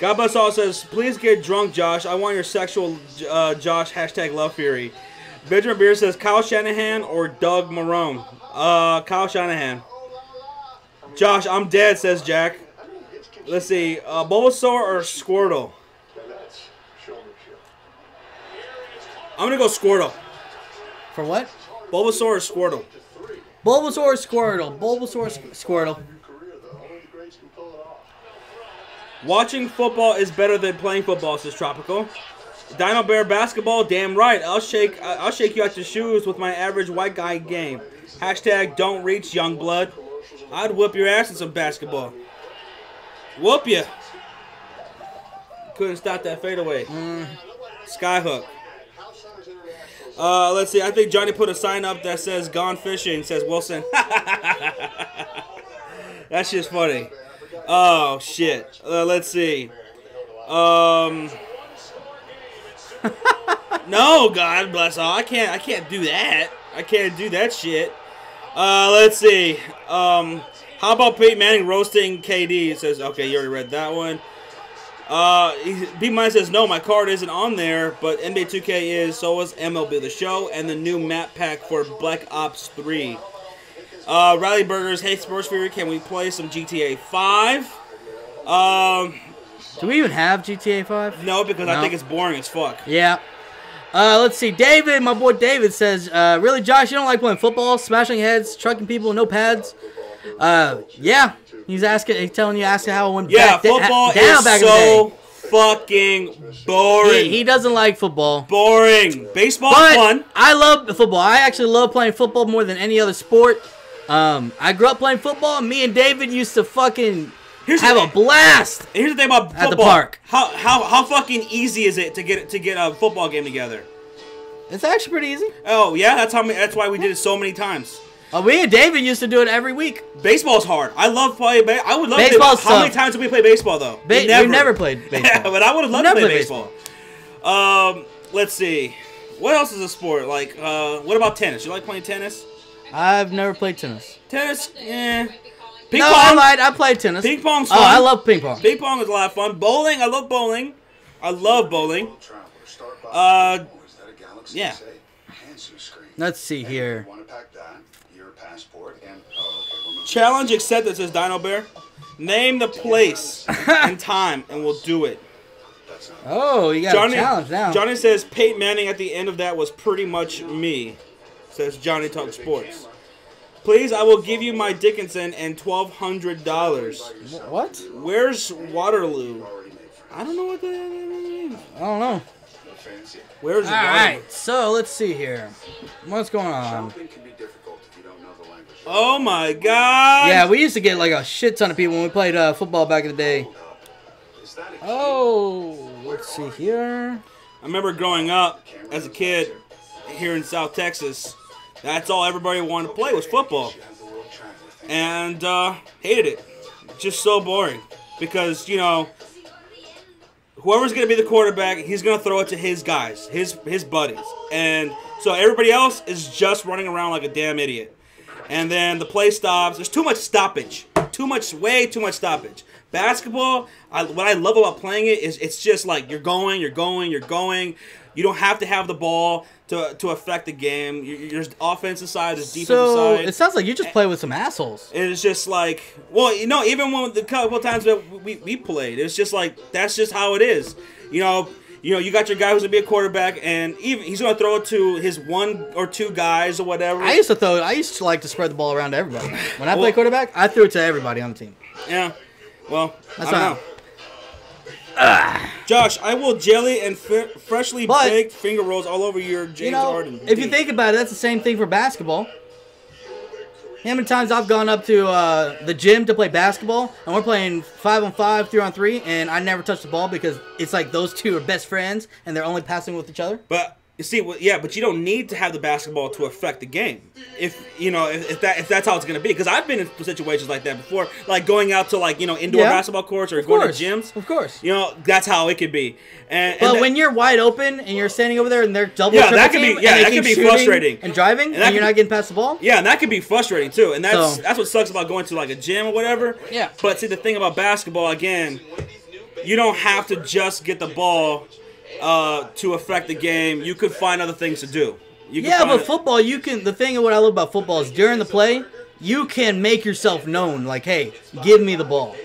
God bless all says, please get drunk, Josh. I want your sexual Josh, hashtag Love Fury. Benjamin Beer says, Kyle Shanahan or Doug Marone? Kyle Shanahan. Josh, I'm dead, says Jack. Let's see, Bulbasaur or Squirtle? I'm going to go Squirtle. For what? Bulbasaur or Squirtle? Bulbasaur or Squirtle? Bulbasaur or Squirtle? Watching football is better than playing football, says Tropical. Dino Bear basketball, damn right. I'll shake you out your shoes with my average white guy game. Hashtag don't reach, young blood. I'd whip your ass in some basketball. Whoop ya. Couldn't stop that fadeaway. Skyhook. Let's see. I think Johnny put a sign up that says "Gone Fishing," says Wilson. That's just funny. Oh shit. Let's see. No, God bless all. I can't do that. I can't do that shit. Let's see. How about Peyton Manning roasting KD? It says, okay, you already read that one. B-Mine says, no, my card isn't on there, but NBA 2K is, so is MLB The Show, and the new map pack for Black Ops 3. Riley Burgers, hey, Sports Fury, can we play some GTA 5? Do we even have GTA 5? No, because I think it's boring as fuck. Yeah. Let's see. David, my boy David says, really, Josh, you don't like playing football, smashing heads, trucking people, no pads? Yeah. He's telling you how it went back football is so fucking boring. He doesn't like football. Boring. Baseball's fun. I love football. I actually love playing football more than any other sport. I grew up playing football, and me and David used to fucking have a blast. Here's the thing about football. At the park. How fucking easy is it to get a football game together? It's actually pretty easy. Oh yeah, that's why we did it so many times. Me and David used to do it every week. Baseball's hard. I love playing. I would love to. How many times did we play baseball though? We never played baseball. Yeah, but I would have loved to play baseball. Let's see. What else is a sport? Like, what about tennis? You like playing tennis? I've never played tennis. Tennis, yeah. Ping pong. I lied. I played tennis. Ping pong's fun. Oh, I love ping pong. Ping pong is a lot of fun. Bowling, I love bowling. I love bowling. Yeah. Let's see here. Challenge accepted, says Dino Bear. Name the place and time, and we'll do it. Oh, you got a challenge now. Johnny says Peyton Manning at the end of that was pretty much me, says Johnny Talk Sports. Please, I will give you my Dickinson and $1,200. What? Where's Waterloo? I don't know what that means. I don't know. Where's Waterloo? Alright, so let's see here. What's going on? Oh my god! Yeah, we used to get like a shit ton of people when we played football back in the day. Oh, let's see here. I remember growing up as a kid here in South Texas. That's all everybody wanted to play was football. And hated it. Just so boring. Because, you know, whoever's going to be the quarterback, he's going to throw it to his guys, his buddies. And so everybody else is just running around like a damn idiot. And then the play stops. There's too much stoppage. Way too much stoppage. Basketball, what I love about playing it is it's just like you're going. You don't have to have the ball to affect the game. There's offensive side, there's defensive side. It sounds like you just play with some assholes. And it's just like, well, you know, even when the couple times that we played, it's just like that's just how it is. You know, you got your guy who's gonna be a quarterback, and even he's gonna throw it to his 1 or 2 guys or whatever. I used to like to spread the ball around to everybody. When I played quarterback, I threw it to everybody on the team. Yeah. Well, that's I don't know. Josh, I will jelly and freshly baked finger rolls all over your James Harden. If you think about it, that's the same thing for basketball. How many times I've gone up to the gym to play basketball, and we're playing 5-on-5, 3-on-3, and I never touch the ball because it's like those two are best friends, and they're only passing with each other. But you see, but you don't need to have the basketball to affect the game. If that's how it's gonna be, because I've been in situations like that before, like going out to indoor basketball courts or going to gyms. Of course. That's how it could be. But when you're wide open and you're standing over there and they're double that could be frustrating and driving, and you're not getting past the ball. Yeah, and that could be frustrating too. And that's what sucks about going to like a gym or whatever. Yeah. But see, the thing about basketball again, you don't have to just get the ball to affect the game. You could find other things to do. But football, you can. The thing what I love about football is during the play, you can make yourself known. Like, hey, give me the ball.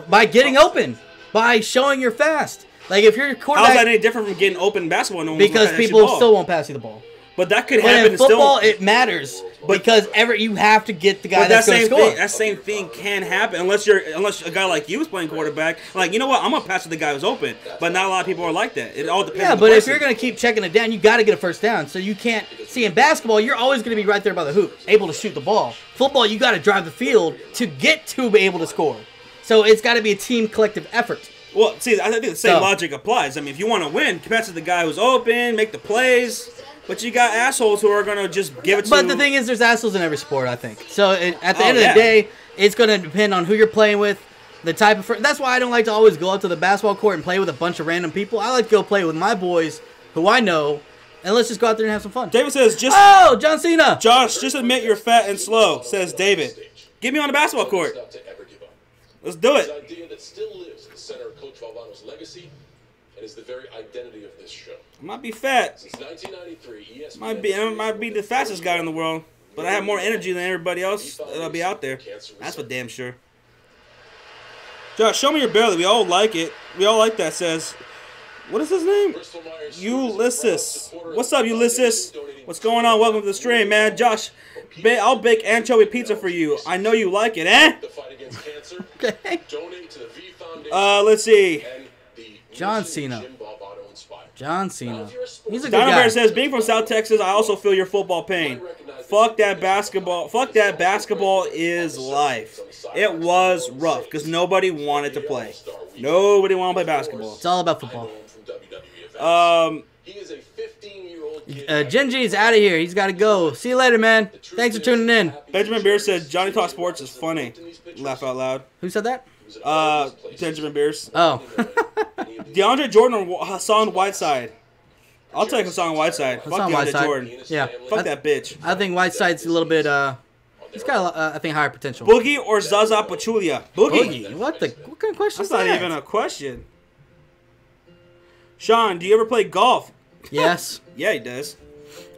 By getting open, by showing you're fast. Like if you're a quarterback, how's that any different from getting open in basketball? No because people still won't pass you the ball. But that could happen. In football, it matters because you have to get the guy that's going to score. That same thing can happen unless a guy like you is playing quarterback. Like, you know what? I'm gonna pass to the guy who's open. But not a lot of people are like that. It all depends. Yeah, on the but person. If you're going to keep checking it down, you got to get a first down. So you can't see in basketball. You're always going to be right there by the hoop, able to shoot the ball. Football, you got to drive the field to get to be able to score. So it's got to be a team collective effort. Well, see, I think the same logic applies. I mean, if you want to win, pass to the guy who's open, make the plays. But you got assholes who are going to just give it to... But the thing is, there's assholes in every sport, I think. So at the end of the day, it's going to depend on who you're playing with, the type of... That's why I don't like to always go up to the basketball court and play with a bunch of random people. I like to go play with my boys who I know, and let's just go out there and have some fun. David says, John Cena! Josh, just admit you're fat and slow, says David. Get me on the basketball court. Let's do it. An idea that still lives in the center of Coach Valvano's legacy and is the very identity of this show. I might be fat. Since 1993, ESPY I might be the fastest guy in the world, but I have more energy than everybody else that'll be out there. That's for damn sure. Josh, show me your belly. We all like it. We all like that. Says, what is his name? Ulysses. What's up, Ulysses? What's going on? Welcome to the stream, man. Josh, I'll bake anchovy pizza for you. I know you like it, eh? Okay. Let's see. John Cena. John Cena. He's a good Donald guy. Bear says, being from South Texas, I also feel your football pain. Fuck that basketball. Fuck that basketball is life. It was rough because nobody wanted to play. Nobody wanted to play basketball. It's all about football. He is a 15-year-old kid. Genji's out of here. He's got to go. See you later, man. Thanks for tuning in. Benjamin Beers said, Johnny Talk Sports is funny. Laugh out loud. Who said that? Benjamin Beers. Oh. DeAndre Jordan or Hassan Whiteside? I'll take Hassan Whiteside. Fuck DeAndre Whiteside. Jordan. Yeah. Fuck that bitch. I think Whiteside's a little bit, he's got, I think, higher potential. Boogie or Zaza Pachulia? Boogie. What kind of question is that? That's not even a question. Sean, do you ever play golf? Yes. Yeah, he does.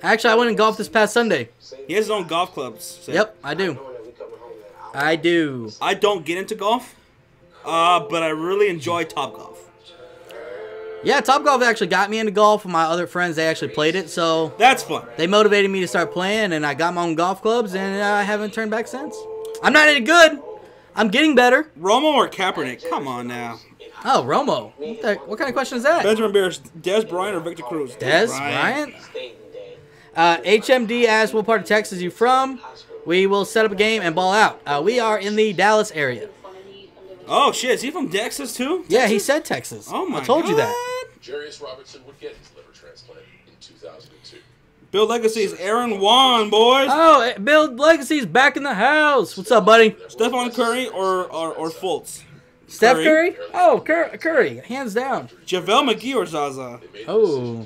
Actually, I went and golfed this past Sunday. He has his own golf clubs. So. Yep, I do. I do. I don't get into golf, but I really enjoy Topgolf. Yeah, Topgolf actually got me into golf. My other friends, they actually played it, so that's fun. They motivated me to start playing, and I got my own golf clubs, and I haven't turned back since. I'm not any good. I'm getting better. Romo or Kaepernick? Come on now. Oh, Romo. What kind of question is that? Benjamin Beers, Des Bryant or Victor Cruz? Des Bryant? HMD asks, what part of Texas are you from? We will set up a game and ball out. We are in the Dallas area. Oh shit, is he from Texas too? Yeah, he said Texas. Oh my I told you that. Jarius Robertson would get his liver transplant in 2002. Bill Legacy's Aaron Wan, boys. Oh, Bill Legacy's back in the house. What's up, buddy? Stephon Curry or Fultz? Steph Curry? Oh, Curry, hands down. JaVale McGee or Zaza? Oh.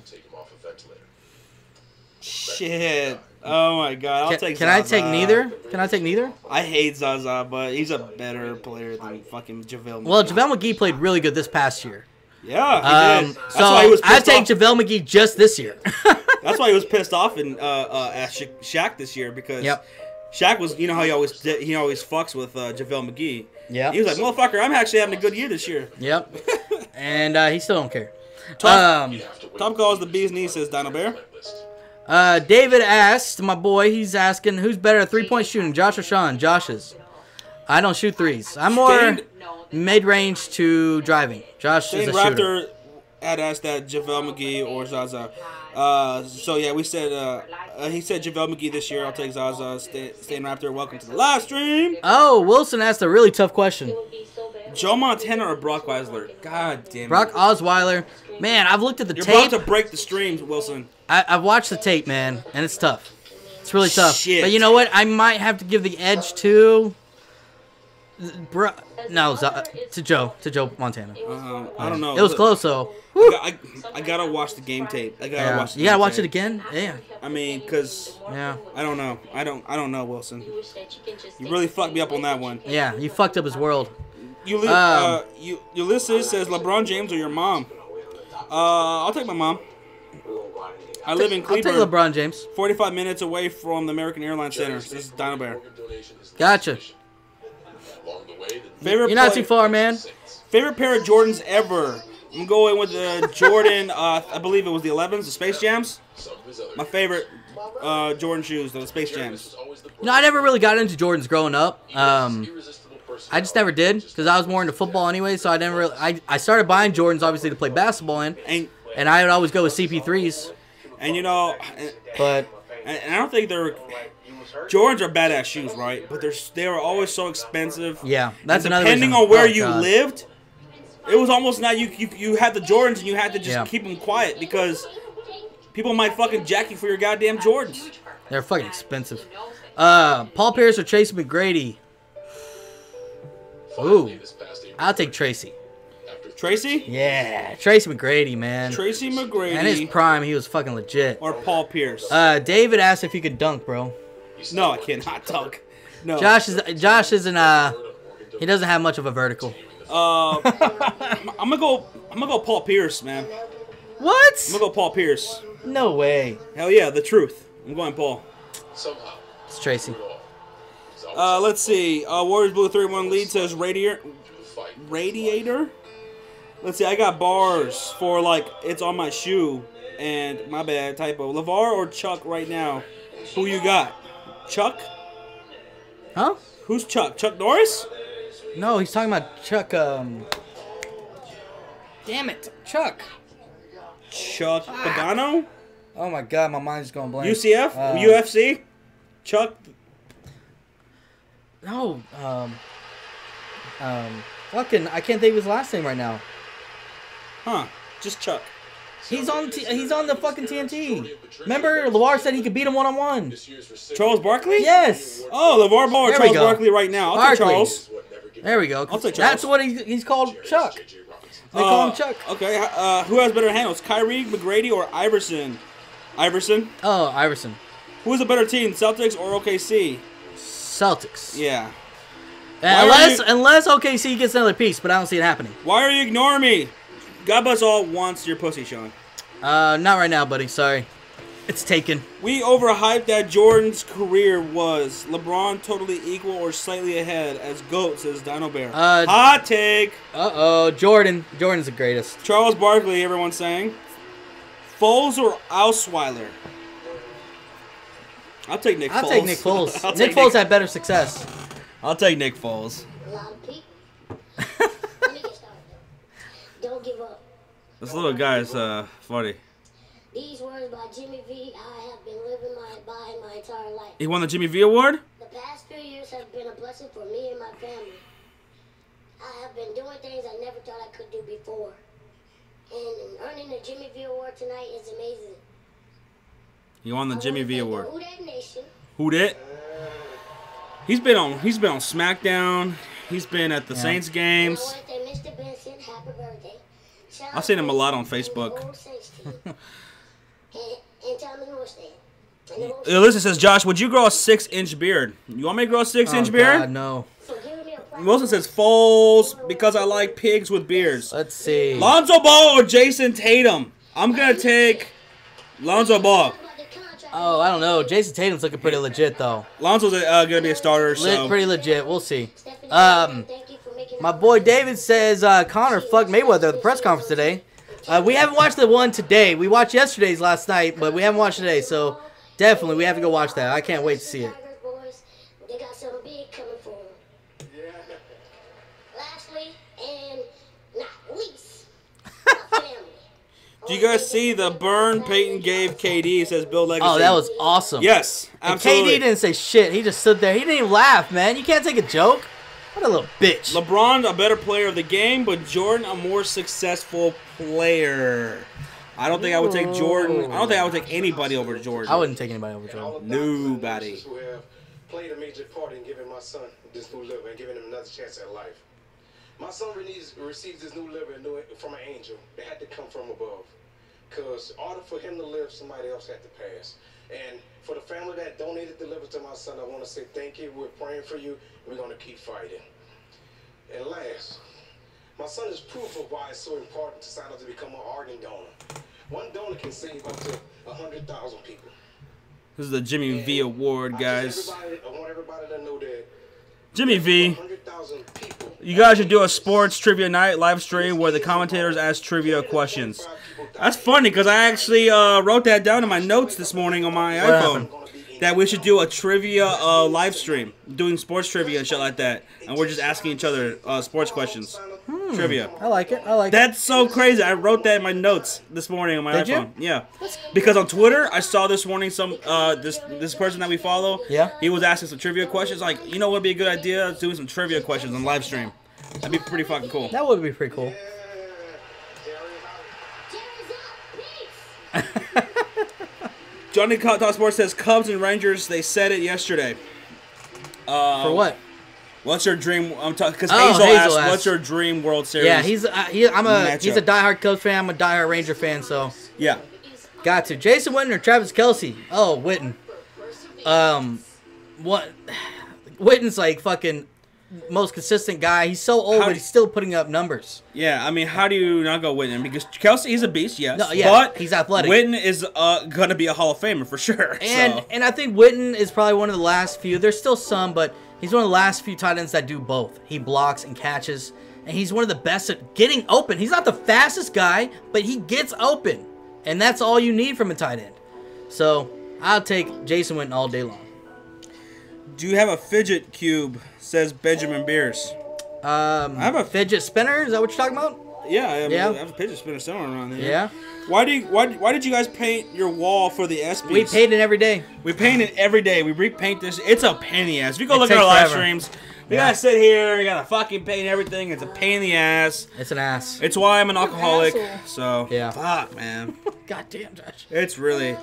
Shit. Oh my god. I'll take Zaza. Can I take neither? Can I take neither? I hate Zaza, but he's a better player than fucking JaVale McGee. Well, JaVale McGee played really good this past year. Yeah, he did. So I take JaVale McGee just this year. That's why he was pissed off at Shaq this year because Shaq was, you know how he always fucks with JaVale McGee. Yeah. He was like, motherfucker, I'm actually having a good year this year. Yep. And he still don't care. Top calls the bee's knees, says Dino Bear. David asked, my boy, he's asking, who's better at three-point shooting, Josh or Sean? Josh is. I don't shoot threes. I'm more mid-range to driving. Josh is a shooter. Raptor had asked that JaVale McGee or Zaza. So yeah, we said he said JaVale McGee this year. I'll take Zaza. Stain Raptor, welcome to the live stream. Oh, Wilson asked a really tough question. Joe Montana or Brock Osweiler? God damn it. Brock Osweiler. Man, I've looked at the tape. You're about to break the streams, Wilson. I've watched the tape, man, and it's tough. It's really tough. Shit. But you know what? I might have to give the edge to Joe Montana. I don't know. It was close, though. I gotta watch the game tape. I gotta watch. You gotta watch it again. Yeah. I mean, cause I don't know. I don't know, Wilson. You really fucked me up on that one. Yeah, you fucked up his world. Ulysses says LeBron James or your mom. I'll take my mom. I live in Cleveland. I'll take LeBron James. 45 minutes away from the American Airlines Center. This is Dino Bear. Gotcha. Favorite You're not too far, man. Favorite pair of Jordans ever. I'm going with the Jordan, I believe it was the 11s, the Space Jams. My favorite Jordan shoes, the Space Jams. You know, I never really got into Jordans growing up. I just never did because I was more into football anyway. So I never really. I started buying Jordans obviously to play basketball in, and I would always go with CP3s. And you know, but and I don't think Jordans are badass shoes, right? But they were always so expensive. Yeah, that's another reason. Depending on where you lived, it was almost not you had the Jordans and you had to just keep them quiet because people might fucking jack you for your goddamn Jordans. They're fucking expensive. Paul Pierce or Tracy McGrady? Ooh, I'll take Tracy. Tracy? Yeah, Tracy McGrady, man. Tracy McGrady. And his prime, he was fucking legit. Or Paul Pierce. David asked if he could dunk, bro. No, I cannot dunk. No. Josh isn't he doesn't have much of a vertical. I'm gonna go Paul Pierce, man. What? I'm gonna go Paul Pierce. No way. Hell yeah, the truth. I'm going Paul. It's Tracy. Let's see. Warriors Blue 3-1 lead says Radiator. Let's see. I got bars for like it's on my shoe, and my bad typo. LeVar or Chuck right now? Who you got? Chuck? Huh? Who's Chuck? Chuck Norris? No, he's talking about Chuck. Damn it, Chuck. Chuck Pagano? Oh my God, my mind's going blank. UCF? UFC? Chuck? No. Fucking, I can't think of his last name right now. Huh? Just Chuck. He's on the fucking TNT. Remember, LeVar said he could beat him one-on-one. Charles Barkley? Yes. Oh, LeVar Ball or Charles Barkley right now. I'll take Charles. There we go. I'll take Charles. That's what he's called, Chuck. They call him Chuck. Okay, who has better handles, Kyrie, McGrady, or Iverson? Iverson? Oh, Iverson. Who is a better team, Celtics or OKC? Celtics. Yeah. Unless OKC gets another piece, but I don't see it happening. Why are you ignoring me? God bless all wants your pussy, Sean. Not right now, buddy. Sorry. It's taken. We overhyped that Jordan's career was. LeBron totally equal or slightly ahead as GOAT, says Dino Bear. Hot take. Uh-oh. Jordan's the greatest. Charles Barkley, everyone's saying. Foles or Osweiler? I'll take Nick Foles. I'll take Nick Foles. Nick Foles had better success. I'll take Nick Foles. Don't give up. This little guy is funny. These words by Jimmy V, I have been living by my entire life. He won the Jimmy V Award? The past few years have been a blessing for me and my family. I have been doing things I never thought I could do before. And earning the Jimmy V Award tonight is amazing. You won the Jimmy V Award. Who that nation? Who that? He's been on SmackDown. He's been at the Saints games. And I want to thank Mr. Benson. Happy birthday. Shout I've out seen him a to lot on the Facebook. whole Saints team. and Tommy Norstein. And the whole Listen, says Josh, would you grow a 6-inch beard? You want me to grow a 6-inch beard? God, no. for giving me a prize. Wilson says Foles because I like pigs with beards. Let's see. Lonzo Ball or Jason Tatum? I'm gonna take Lonzo Ball. Oh, I don't know. Jason Tatum's looking pretty legit, though. Lonzo's gonna be a starter, so Pretty legit. We'll see. My boy David says Connor fucked Mayweather at the press conference today. We haven't watched the one today. We watched yesterday's last night, but we haven't watched today, so definitely we have to go watch that. I can't wait to see it. They got something big coming for them. Yeah. Lastly, and not least, my family. do you guys see the burn Peyton gave KD? It says Bill Legacy. Oh, that was awesome. Yes, And absolutely. KD didn't say shit. He just stood there. He didn't even laugh, man. You can't take a joke. What a little bitch. LeBron, a better player of the game, but Jordan, a more successful player. I don't think I would take Jordan. I don't think I would take anybody over Jordan. I wouldn't take anybody over Jordan. Nobody. Who have played a major part in giving my son this new liver and giving him another chance at life. My son received this new liver from an angel. It had to come from above. Because in order for him to live, somebody else had to pass. And for the family that donated the liver to my son, I want to say thank you. We're praying for you. We're going to keep fighting. And last, my son is proof of why it's so important to sign up to become an organ donor. One donor can save up to 100,000 people. This is the Jimmy V Award, guys. I want everybody to know that Jimmy V. 100,000 people. You guys should do a sports trivia night live stream where the commentators ask trivia questions. That's funny because I actually wrote that down in my notes this morning on my iPhone. That we should do a trivia live stream, doing sports trivia and shit like that, and we're just asking each other sports questions, trivia. I like it. I like it. That's so crazy. I wrote that in my notes this morning on my Did you? iPhone. Yeah, because on Twitter I saw this morning some this person that we follow. Yeah. He was asking some trivia questions. Like, you know what would be a good idea? Doing some trivia questions on live stream. That'd be pretty fucking cool. That would be pretty cool. Johnny Talk Sports says Cubs and Rangers. They said it yesterday. For what? What's your dream? I'm talking because Oh, Hazel Hazel asked, asked. "What's your dream World Series?" Yeah, he's a matchup? diehard Cubs fan. I'm a diehard Ranger fan, so Yeah. got to. Jason Witten or Travis Kelce? Oh, Witten. What? Witten's like fucking most consistent guy. He's so old, but he's still putting up numbers. Yeah, I mean, how do you not go Witten? Because Kelsey, he's a beast, yes. No, yeah, but he's athletic. Witten is gonna be a Hall of Famer for sure. And I think Witten is probably one of the last few. There's still some, but he's one of the last few tight ends that do both. He blocks and catches, and he's one of the best at getting open. He's not the fastest guy, but he gets open, and that's all you need from a tight end. So I'll take Jason Witten all day long. Do you have a fidget cube? Says Benjamin Beers. I have a fidget spinner. Is that what you're talking about? Yeah, I Yeah. have a fidget spinner somewhere around here. Yeah. Why did you guys paint your wall for the ESPYs? We paint it every day. We paint it every day. We repaint this. It's a pain in the ass. If you go It look at our takes live forever. streams, we Yeah. gotta sit here. We gotta fucking paint everything. It's a pain in the ass. It's an ass. It's why I'm an alcoholic. asshole. So Yeah. fuck, man. God damn, Josh. It's really.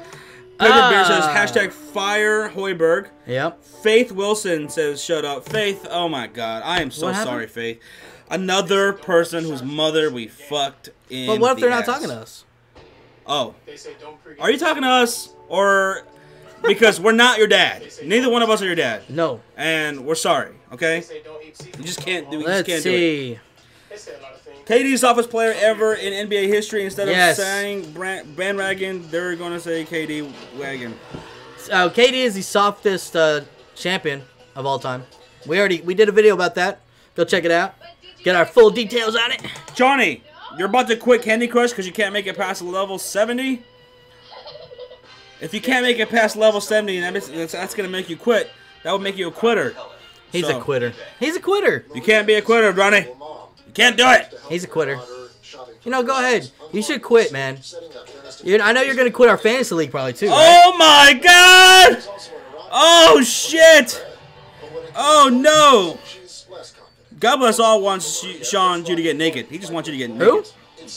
Benjamin Beer says hashtag fire Hoiberg. Yep. Faith Wilson says shut up. Faith, oh my god, I am so What happened? sorry, Faith. Another person whose mother we fucked in. But what if the they're not ass. talking to us? Oh. Are you talking to us or because we're not your dad? Neither one of us are your dad. No. And we're sorry, okay? You just can't do it. Let's see. KD's toughest player ever in NBA history. Instead of Yes. saying bandwagon, they're going to say KD wagon. KD is the softest champion of all time. We did a video about that. Go check it out. Get our full details on it. Johnny, you're about to quit Candy Crush because you can't make it past level 70? If you can't make it past level 70, that's going to make you quit. That would make you a quitter. He's a quitter. He's a quitter. You can't be a quitter, Johnny. You can't do it. He's a quitter. You know, go ahead. You should quit, man. I know you're going to quit our fantasy league probably too, right? Oh my god! Oh shit! Oh no! God bless all wants Sean you to get naked. He just wants you to get naked. Who?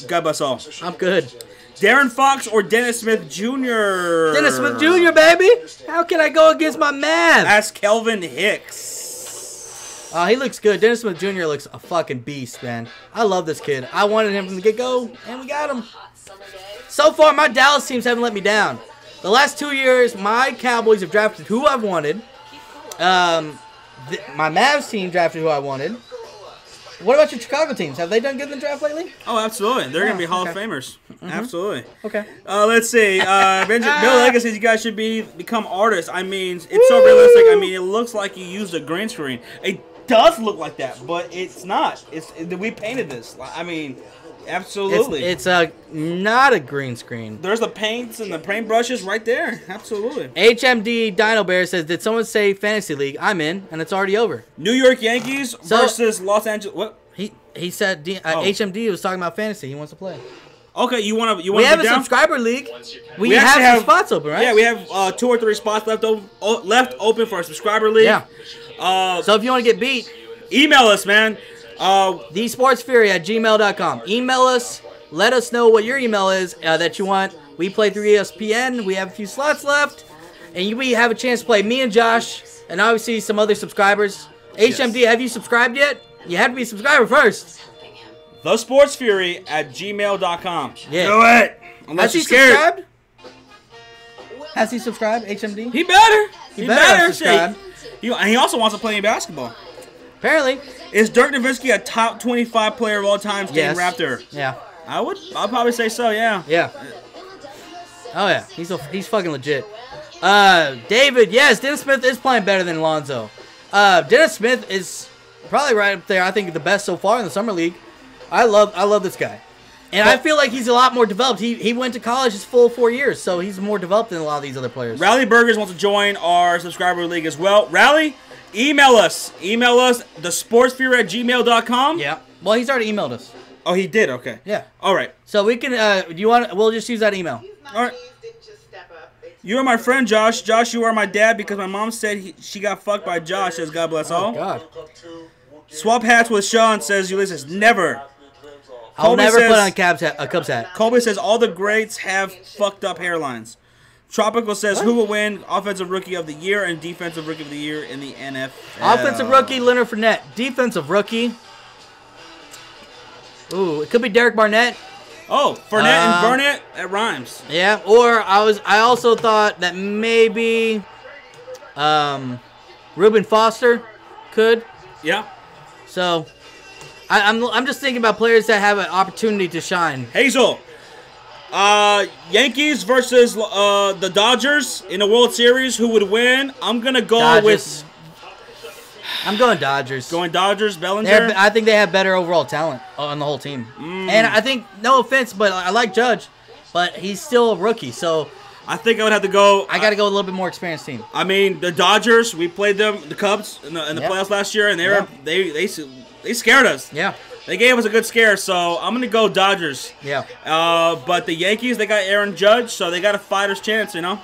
God bless all. I'm good. Darren Fox or Dennis Smith Jr.? Dennis Smith Jr., baby. How can I go against my man? Ask Kelvin Hicks. He looks good. Dennis Smith Jr. looks a fucking beast, man. I love this kid. I wanted him from the get-go, and we got him. So far, my Dallas teams haven't let me down. The last 2 years, my Cowboys have drafted who I've wanted. My Mavs team drafted who I wanted. What about your Chicago teams? Have they done good in the draft lately? Oh, absolutely. They're going to be Hall of Famers. Absolutely. Okay. Let's see. Bill Leggett says you guys should become artists. I mean, it's so realistic. I mean, it looks like you used a green screen. It does look like that, but it's not. We painted this. I mean, absolutely. It's not a green screen. There's the paints and the paint brushes right there. Absolutely. HMD Dino Bear says, did someone say Fantasy League? I'm in, and it's already over. New York Yankees versus Los Angeles. What? He said HMD was talking about fantasy. He wants to play. Okay, you want to? We have a subscriber league. We have some spots open, right? Yeah, we have 2 or 3 spots left open for our subscriber league. Yeah. So if you want to get beat, email us, man. thesportsfury@gmail.com. Email us. Let us know what your email is that you want. We play through ESPN. We have a few slots left, and we have a chance to play me and Josh, and obviously some other subscribers. HMD, have you subscribed yet? You have to be a subscriber first. thesportsfury@gmail.com. Yeah. Do it. Unless you're scared. Subscribed? Has he subscribed, HMD? He better. He better subscribe. He also wants to play basketball. Apparently. Is Dirk Nowitzki a top 25 player of all time? Yes. Raptor. Yeah. I'd probably say so. Yeah. Yeah. Oh yeah. He's fucking legit. David, yes, Dennis Smith is playing better than Alonzo. Dennis Smith is probably right up there. I think the best so far in the summer league. I love this guy, and I feel like he's a lot more developed. He went to college his full 4 years, so he's more developed than a lot of these other players. Rally Burgers wants to join our subscriber league as well. Rally, email us. Email us thesportsfury@gmail.com. Yeah. Well, he's already emailed us. Oh, he did. Okay. Yeah. All right. So we can. Do you want? We'll just use that email. All right. You are my friend, Josh. Josh, you are my dad because my mom said she got fucked by Josh. Says God bless all. God. Swap hats with Sean says Ulysses never. I'll never put on a Cubs hat. Colby says all the greats have fucked up hairlines. Tropical says who will win Offensive Rookie of the Year and Defensive Rookie of the Year in the NFL. Offensive Rookie Leonard Fournette. Defensive Rookie. Ooh, it could be Derek Barnett. Oh, Fournette and Barnett. That rhymes. Yeah. Or I also thought that maybe Reuben Foster could. Yeah. So I'm just thinking about players that have an opportunity to shine. Hazel. Yankees versus the Dodgers in the World Series. Who would win? I'm gonna go with. I'm going Dodgers. Going Dodgers. Bellinger. I think they have better overall talent on the whole team. And I think, no offense, but I like Judge, but he's still a rookie. So I think I would have to go. I got to go with a little bit more experienced team. I mean, the Dodgers. We played them, the Cubs, in the playoffs last year, and they scared us. Yeah. They gave us a good scare, so I'm gonna go Dodgers. Yeah. But the Yankees, they got Aaron Judge, so they got a fighter's chance, you know.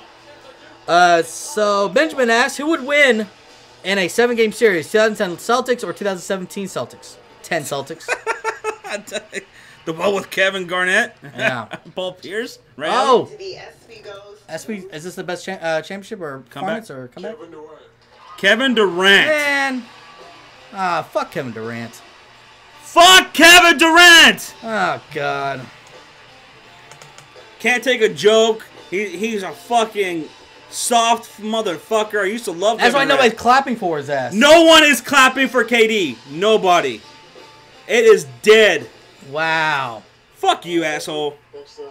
So Benjamin asks, who would win in a 7-game series, 2010 Celtics or 2017 Celtics? 10 Celtics. The one with Kevin Garnett. Yeah. Paul Pierce. Right. Oh. ESPY, is this the best championship or performance or comeback? Kevin Durant. Man. Fuck Kevin Durant. Fuck Kevin Durant. Oh, God. Can't take a joke. He's a fucking soft motherfucker. I used to love That's Kevin why nobody's clapping for his ass. No one is clapping for KD. Nobody. It is dead. Wow. Fuck you, asshole. Thanks to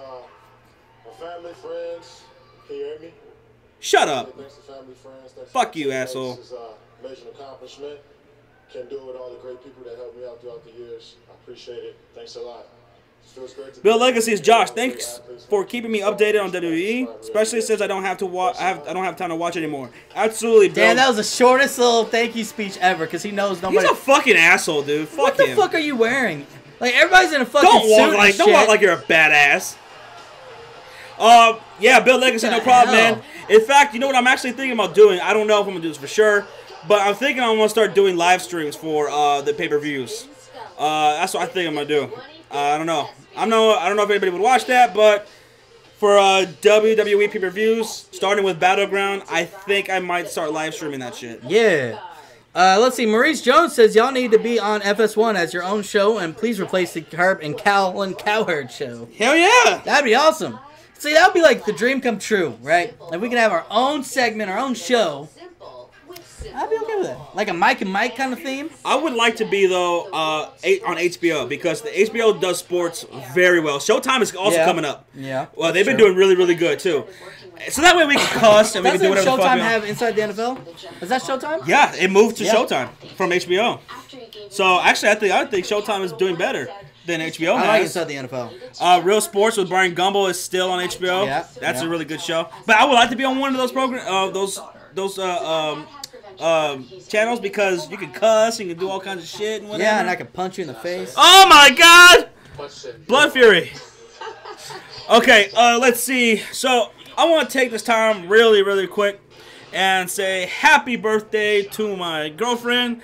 my family, friends. Can you hear me? Shut up. Thanks to family, friends. Thanks Fuck you, asshole. This is a major accomplishment. Can do it with all the great people that helped me out throughout the years. I appreciate it. Thanks a lot. Feels great to Bill Legacy is Josh. Thanks for keeping me updated on WWE, especially since I don't have to watch. I don't have time to watch anymore. Absolutely, Bill. Damn, that was the shortest little thank you speech ever because he knows nobody. He's a fucking asshole, dude. Fuck what the him. fuck are you wearing? Like everybody's in a fucking suit. Don't walk like you're a badass. Yeah, Bill Legacy, no problem, man. In fact, you know what I'm actually thinking about doing? I don't know if I'm gonna do this for sure. But I'm thinking I'm gonna start doing live streams for the pay-per-views. That's what I think I'm gonna do. I don't know. I don't know if anybody would watch that, but for WWE pay-per-views, starting with Battleground, I think I might start live streaming that shit. Yeah. Let's see. Maurice Jones says y'all need to be on FS1 as your own show, and please replace the Herb and Callan Cowherd show. Hell yeah! That'd be awesome. See, that would be like the dream come true, right? Like we can have our own segment, our own show. I'd be okay with that. Like a Mike and Mike kind of theme. I would like to be, though, on HBO, because the HBO does sports very well. Showtime is also coming up. Yeah. Well, they've been doing really, really good, too. So that way we can cuss and we can do whatever the fuck we Showtime want. have Inside the NFL? Is that Showtime? Yeah, it moved to Showtime from HBO. So, actually, I think Showtime is doing better than HBO has. I like Inside the NFL. Real Sports with Brian Gumbel is still on HBO. Yeah. That's a really good show. But I would like to be on one of those channels, because you can cuss and you can do all kinds of shit and whatever. Yeah, and I can punch you in the face. Oh my God! Blood Fury. Okay, let's see. So I want to take this time really, really quick and say happy birthday to my girlfriend.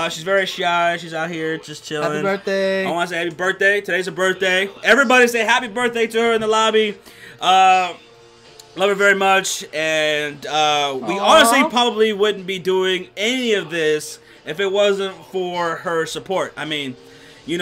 She's very shy. She's out here just chilling. Happy birthday. I want to say happy birthday. Today's her birthday. Everybody say happy birthday to her in the lobby. Love her very much, and we honestly probably wouldn't be doing any of this if it wasn't for her support. I mean, she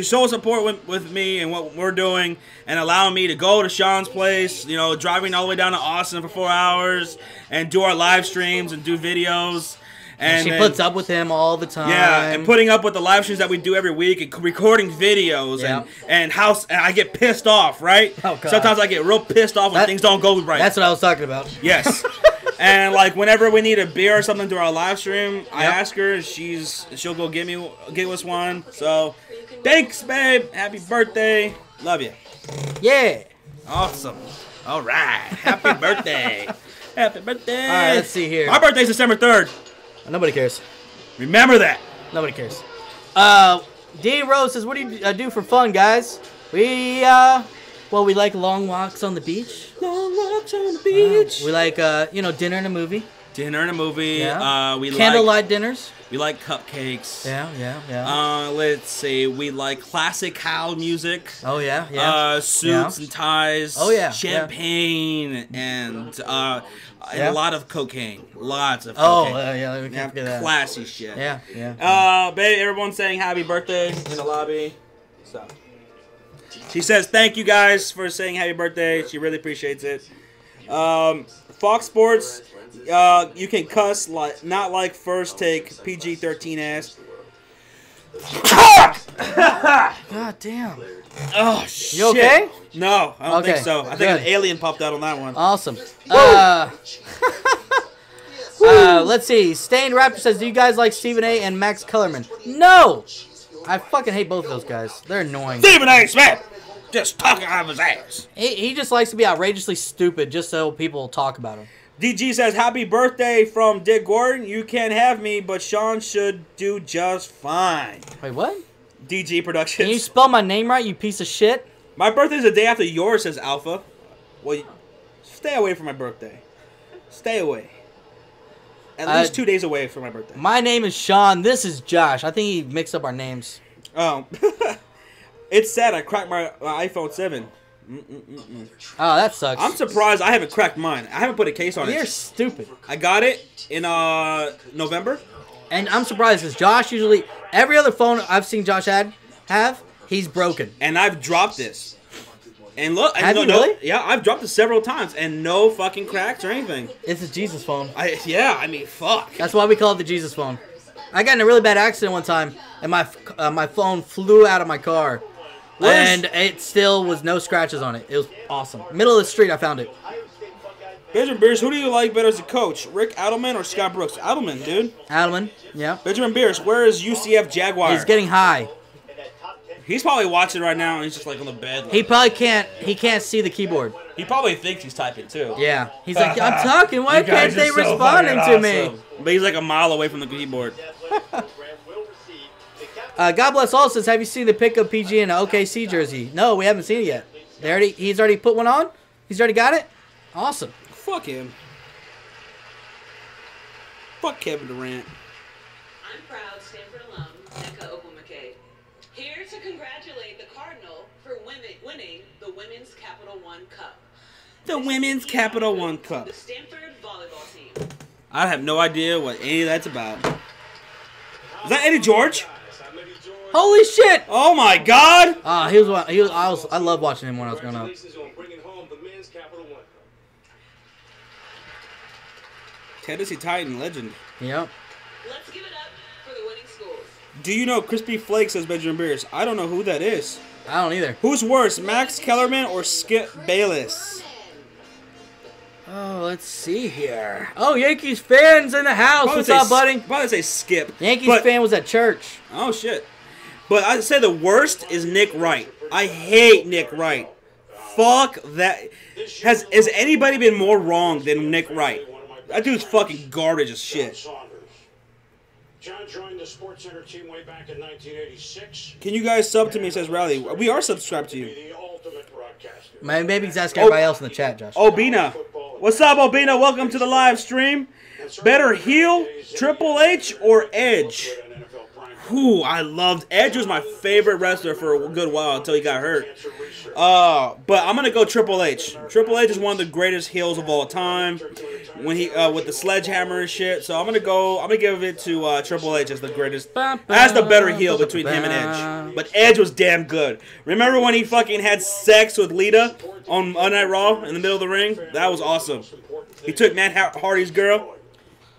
shows support with me and what we're doing, and allowing me to go to Sean's place, driving all the way down to Austin for 4 hours, and do our live streams and do videos. And she puts up with him all the time. Yeah, and putting up with the live streams that we do every week, and recording videos, and I get pissed off, right? Oh, God. Sometimes I get real pissed off when things don't go right. That's what I was talking about. Yes. And like whenever we need a beer or something to our live stream, I ask her, and she'll go get us one. So, thanks, babe. Happy birthday. Love you. Yeah. Awesome. All right. Happy birthday. Happy birthday. All right, let's see here. My birthday's December 3rd. Nobody cares. Remember that. Nobody cares. D Rose says, what do you do for fun, guys? We like long walks on the beach. Long walks on the beach. We like, dinner and a movie. Dinner and a movie. Yeah. We candlelight dinners. We like cupcakes. Yeah. Let's see. We like classic house music. Oh, yeah. Suits and ties. Oh, yeah. Champagne and a lot of cocaine. Lots of cocaine. Oh, yeah. We can't forget that. Classy shit. Yeah. Babe, everyone's saying happy birthday in the lobby. So she says thank you guys for saying happy birthday. She really appreciates it. Fox Sports, you can cuss not like First Take PG-13 ass. God damn. Oh shit. You okay? No, I don't think so. I think an alien popped out on that one. Awesome. Let's see. Stained Raptor says, do you guys like Stephen A. and Max Kellerman? No! I fucking hate both of those guys. They're annoying. Stephen A. Smith! Just talking out of his ass. He just likes to be outrageously stupid just so people talk about him. DG says, happy birthday from Dick Gordon. You can't have me, but Sean should do just fine. Wait, what? DG Productions. Can you spell my name right, you piece of shit? My birthday's the day after yours, says Alpha. Well, stay away from my birthday. Stay away. At least 2 days away from my birthday. My name is Sean. This is Josh. I think he mixed up our names. Oh. It's sad I cracked my iPhone 7. Oh, that sucks. I'm surprised I haven't cracked mine. I haven't put a case on it. You're stupid. I got it in November. And I'm surprised because Josh usually, every other phone I've seen Josh have, he's broken. And I've dropped this. And look, have you really? Yeah, I've dropped it several times and no fucking cracks or anything. It's a Jesus phone. I mean, fuck. That's why we call it the Jesus phone. I got in a really bad accident one time, and my phone flew out of my car. And it still was no scratches on it. It was awesome. Middle of the street, I found it. Benjamin Beers, who do you like better as a coach? Rick Adelman or Scott Brooks? Adelman, dude. Adelman, yeah. Benjamin Beers, where is UCF Jaguar? He's getting high. He's probably watching right now, and he's just like on the bed. Like, he probably can't. He can't see the keyboard. He probably thinks he's typing too. Yeah. He's like, I'm talking. Why can't they responding to me? But he's like a mile away from the keyboard. God bless all says, have you seen the pick of PG in an OKC jersey? No, we haven't seen it yet. He's already put one on? He's already got it? Awesome. Fuck him. Fuck Kevin Durant. I'm proud Stanford alum Nneka Ogwumike, here to congratulate the Cardinal for winning the Women's Capital One Cup. The Women's Capital One Cup. The Stanford volleyball team. I have no idea what any of that's about. Is that Eddie George? Holy shit! Oh my God! I love watching him when I was growing up. Tennessee Titan legend. Yep. Let's give it up for the winning schools. Do you know Crispy Flakes says Benjamin Beers? I don't know who that is. I don't either. Who's worse, Max Kellerman or Skip Bayless? Oh, let's see here. Oh, Yankees fans in the house. What's up, buddy? I'm about to say Skip. Yankees fan was at church. Oh, shit. But I'd say the worst is Nick Wright. I hate Nick Wright. Fuck that. Has anybody been more wrong than Nick Wright? That dude's fucking garbage as shit. John joined the Sports Center team way back in 1986. Can you guys sub to me, says Riley? We are subscribed to you. Maybe he's asking everybody else in the chat, Josh. Obina. What's up, Obina? Welcome to the live stream. Better heel, Triple H, or Edge? Whew, I loved Edge. Was my favorite wrestler for a good while until he got hurt. But I'm gonna go Triple H. Triple H is one of the greatest heels of all time. When he with the sledgehammer and shit. So I'm gonna give it to Triple H as the greatest, as the better heel between him and Edge. But Edge was damn good. Remember when he fucking had sex with Lita on Monday Night Raw in the middle of the ring? That was awesome. He took Matt Hardy's girl.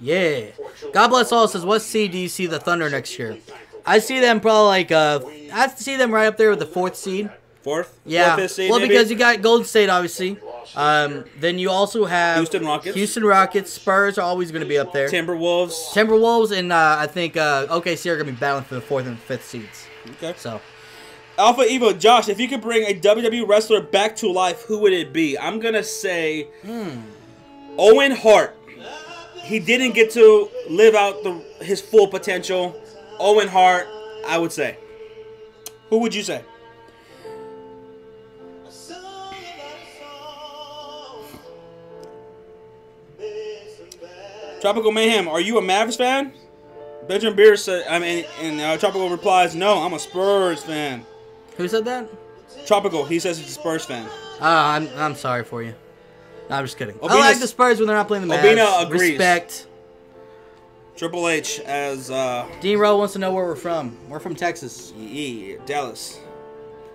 Yeah. God bless all says, what seed do you see the Thunder next year? I see them probably like I see them right up there with the 4th seed. Fourth? Yeah. 4th, 5th seed, well, maybe? because you got Golden State, obviously. Then you also have Houston Rockets. Houston Rockets. Spurs are always going to be up there. Timberwolves. And I think OKC are going to be battling for the 4th and 5th seeds. Okay. So. Alpha Evo, Josh, if you could bring a WWE wrestler back to life, who would it be? I'm going to say Owen Hart. He didn't get to live out his full potential. Owen Hart, I would say. Who would you say? Tropical Mayhem, are you a Mavs fan? Benjamin Beers said, Tropical replies, no, I'm a Spurs fan. Who said that? Tropical, he says he's a Spurs fan. I'm sorry for you. No, I'm just kidding. Obina's, I like the Spurs when they're not playing the Mavs. Obina agrees. Respect. Triple H as Dean Rowe wants to know where we're from. We're from Texas. Yeah, Dallas.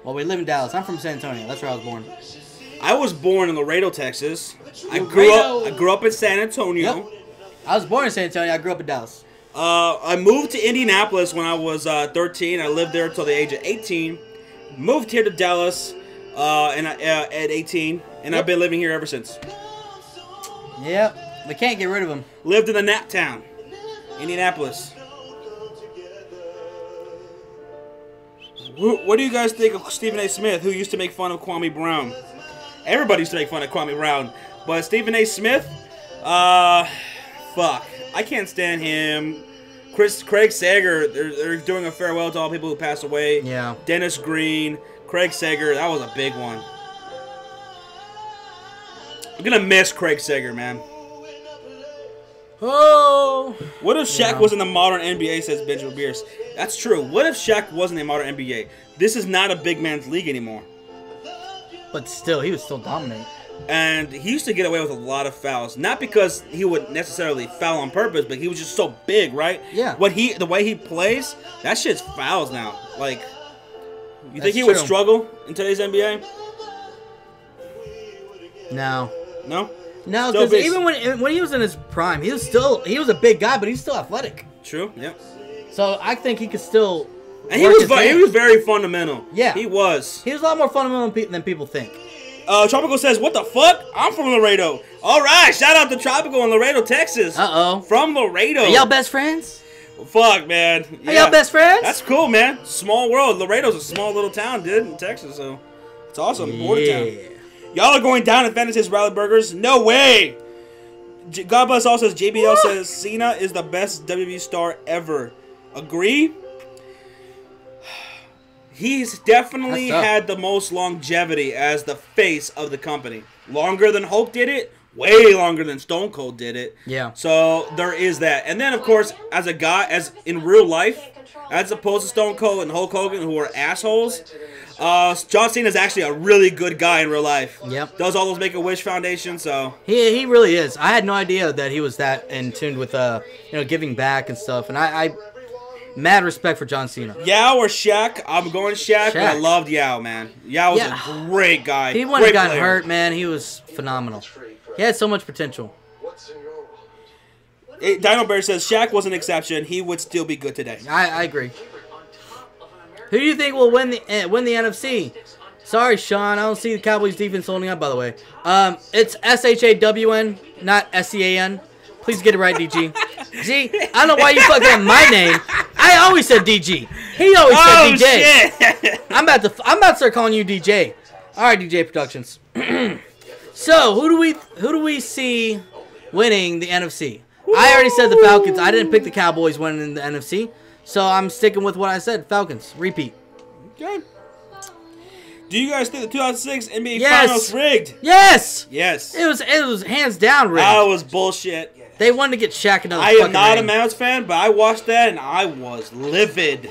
Well, we live in Dallas. I'm from San Antonio. That's where I was born. I was born in Laredo, Texas. I grew up in San Antonio. Yep. I was born in San Antonio. I grew up in Dallas. I moved to Indianapolis when I was 13. I lived there until the age of 18. Moved here to Dallas at 18, and I've been living here ever since. Yep. We can't get rid of him. Lived in the Nap Town, Indianapolis. What do you guys think of Stephen A. Smith, who used to make fun of Kwame Brown? Everybody used to make fun of Kwame Brown, but Stephen A. Smith, fuck, I can't stand him. Craig Sager, they're doing a farewell to all people who passed away. Yeah. Dennis Green, Craig Sager, that was a big one. I'm gonna miss Craig Sager, man. Oh. What if Shaq was in the modern NBA, says Benjamin Beers? That's true. What if Shaq wasn't in the modern NBA? This is not a big man's league anymore. But still, he would still dominate. And he used to get away with a lot of fouls. Not because he would necessarily foul on purpose, but he was just so big, right? Yeah. The way he plays, that shit's fouls now. Like, you think he would struggle in today's NBA? No. No? No, because even when he was in his prime, he was a big guy, but he's still athletic. True. Yep. So I think he could still. And he was very fundamental. Yeah, he was. He was a lot more fundamental than people think. Tropical says, "What the fuck? I'm from Laredo." All right, shout out to Tropical in Laredo, Texas. From Laredo. Are y'all best friends? Fuck, man. Yeah. Are y'all best friends? That's cool, man. Small world. Laredo's a small little town, dude, in Texas. So it's awesome. Border town. Y'all are going down in fantasy Rally Burgers? No way. God bless all says JBL says Cena is the best WWE star ever. Agree? He's definitely had the most longevity as the face of the company. Longer than Hulk did it, way longer than Stone Cold did it. Yeah. So there is that. And then, of course, as a guy, as in real life, as opposed to Stone Cold and Hulk Hogan, who are assholes, John Cena is actually a really good guy in real life. Yep. Does all those Make-A-Wish Foundation, so. He really is. I had no idea that he was that in tune with giving back and stuff. And I mad respect for John Cena. Yao or Shaq? I'm going Shaq, but I loved Yao, man. Yao was a great guy. He wouldn't have gotten hurt, man. He was phenomenal. He had so much potential. Dino Bear says Shaq was an exception. He would still be good today. I agree. Who do you think will win the NFC? Sorry, Sean. I don't see the Cowboys defense holding up, by the way. It's SHAWN, not SCAN. Please get it right, DG. See, I don't know why you fucking have my name. I always said DG. He always said DJ. Shit. I'm about to start calling you DJ. All right, DJ Productions. So, who do we see winning the NFC? I already said the Falcons. I didn't pick the Cowboys winning the NFC, so I'm sticking with what I said. Falcons. Repeat. Okay. Do you guys think the 2006 NBA Finals rigged? Yes. Yes. It was hands down rigged. That was bullshit. They wanted to get Shaq another. I am not a Mavs fan, but I watched that and I was livid.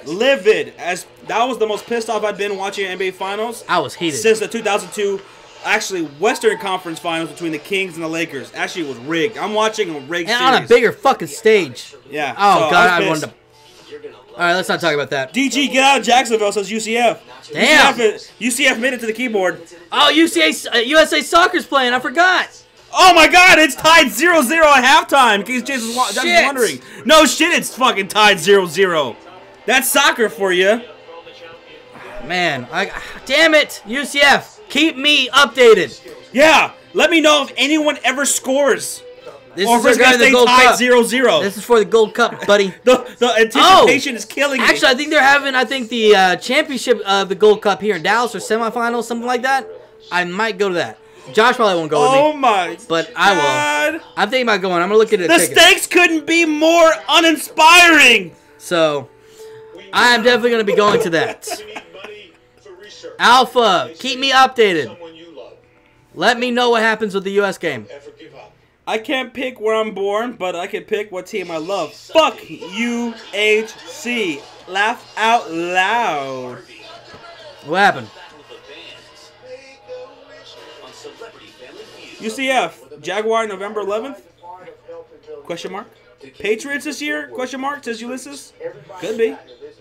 Livid. As that was the most pissed off I've been watching NBA Finals. I was heated since the 2002. Actually, Western Conference Finals between the Kings and the Lakers. Actually, it was rigged. I'm watching a rigged series. On a bigger fucking stage. Yeah. Oh, so God, I wanted to... All right, let's not talk about that. DG, get out of Jacksonville, says UCF. Damn. UCF made it to the keyboard. Oh, USA Soccer's playing. I forgot. Oh, my God. It's tied 0-0 at halftime. In case Jason's wondering. No shit, it's fucking tied 0-0. That's soccer for you. Man, damn it, UCF. Keep me updated. Yeah, let me know if anyone ever scores. This or is if it's going to stay tied 0-0. This is for the Gold Cup, buddy. the anticipation is killing me. Actually, I think they're having, the championship of the Gold Cup here in Dallas or semifinals, something like that. I might go to that. Josh probably won't go with me. Oh, my But I will. I'm thinking about going. I'm going to look at it. The stakes couldn't be more uninspiring. So, I am definitely going to be going to that. Alpha, keep me updated. Let me know what happens with the U.S. game. I can't pick where I'm born, but I can pick what team I love. Fuck UHC. Laugh out loud. What happened? UCF. Jaguar November 11th? Question mark. Patriots this year? Question mark, says Ulysses. Could be.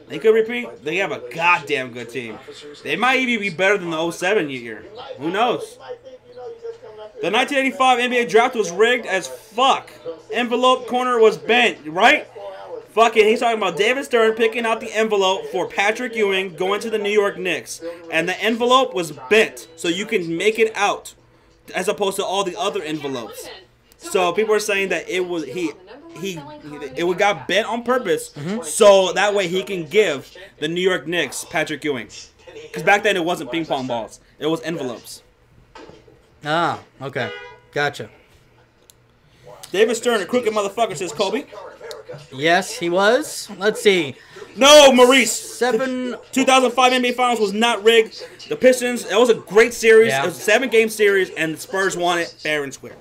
They could repeat. They have a goddamn good team. They might even be better than the 07 year. Who knows? The 1985 NBA draft was rigged as fuck. Envelope corner was bent, right? Fuck it. He's talking about David Stern picking out the envelope for Patrick Ewing going to the New York Knicks. And the envelope was bent so you can make it out as opposed to all the other envelopes. So people are saying that it was it got bent on purpose so that way he can give the New York Knicks Patrick Ewing. Because back then it wasn't ping pong balls. It was envelopes. Ah, okay. Gotcha. David Stern, a crooked motherfucker, says Kobe. Yes, he was. Let's see. No, Maurice. 2005 NBA Finals was not rigged. The Pistons, that was a great series. Yeah. It was a 7-game series, and the Spurs won it fair and square.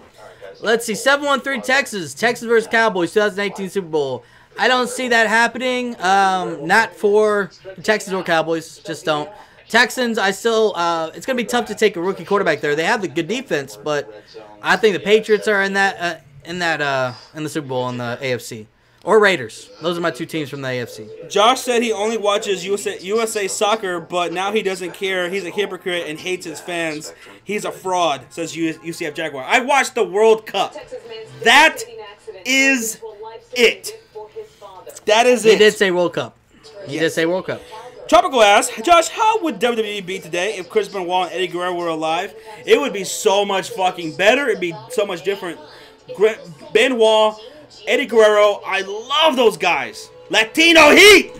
Let's see. 7-1-3 Texas. Texas versus Cowboys, 2018 Super Bowl. I don't see that happening. Not for the Texans or Cowboys. Just don't. Texans, I still, it's going to be tough to take a rookie quarterback there. They have the good defense, but I think the Patriots are in the Super Bowl in the AFC. Or Raiders. Those are my two teams from the AFC. Josh said he only watches USA Soccer, but now he doesn't care. He's a hypocrite and hates his fans. He's a fraud, says UCF Jaguar. I watched the World Cup. That is it. That is it. He did say World Cup. He did say World Cup. Tropical asks, Josh, how would WWE be today if Chris Benoit and Eddie Guerrero were alive? It would be so much fucking better. It'd be so much different. Benoit, Eddie Guerrero, I love those guys. Latino Heat!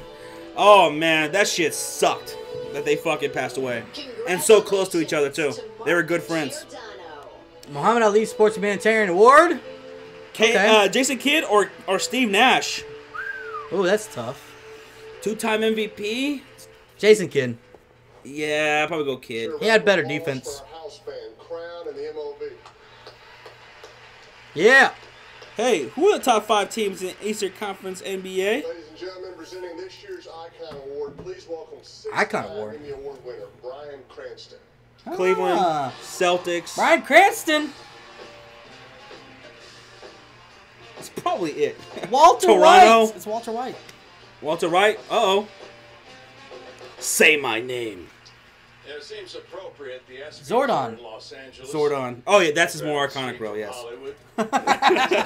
Oh, man, that shit sucked that they fucking passed away. And so close to each other, too. They were good friends. Muhammad Ali Sports Humanitarian Award? Okay. Jason Kidd or Steve Nash? Oh, that's tough. 2-time MVP? Jason Kidd. Yeah, I'd probably go Kidd. He had better defense. Yeah. Hey, who are the top 5 teams in Eastern Conference NBA? Ladies and gentlemen, presenting this year's Icon Award, please welcome Icon Award. Emmy Award winner, Bryan Cranston. Cleveland, Celtics. Bryan Cranston. That's probably it. Walter Toronto. White. It's Walter White. Walter White. Uh-oh. Say my name. It seems appropriate. The ESPYs Zordon. in Los Angeles. Zordon. Oh, yeah, that's his more iconic role, yes. Hollywood.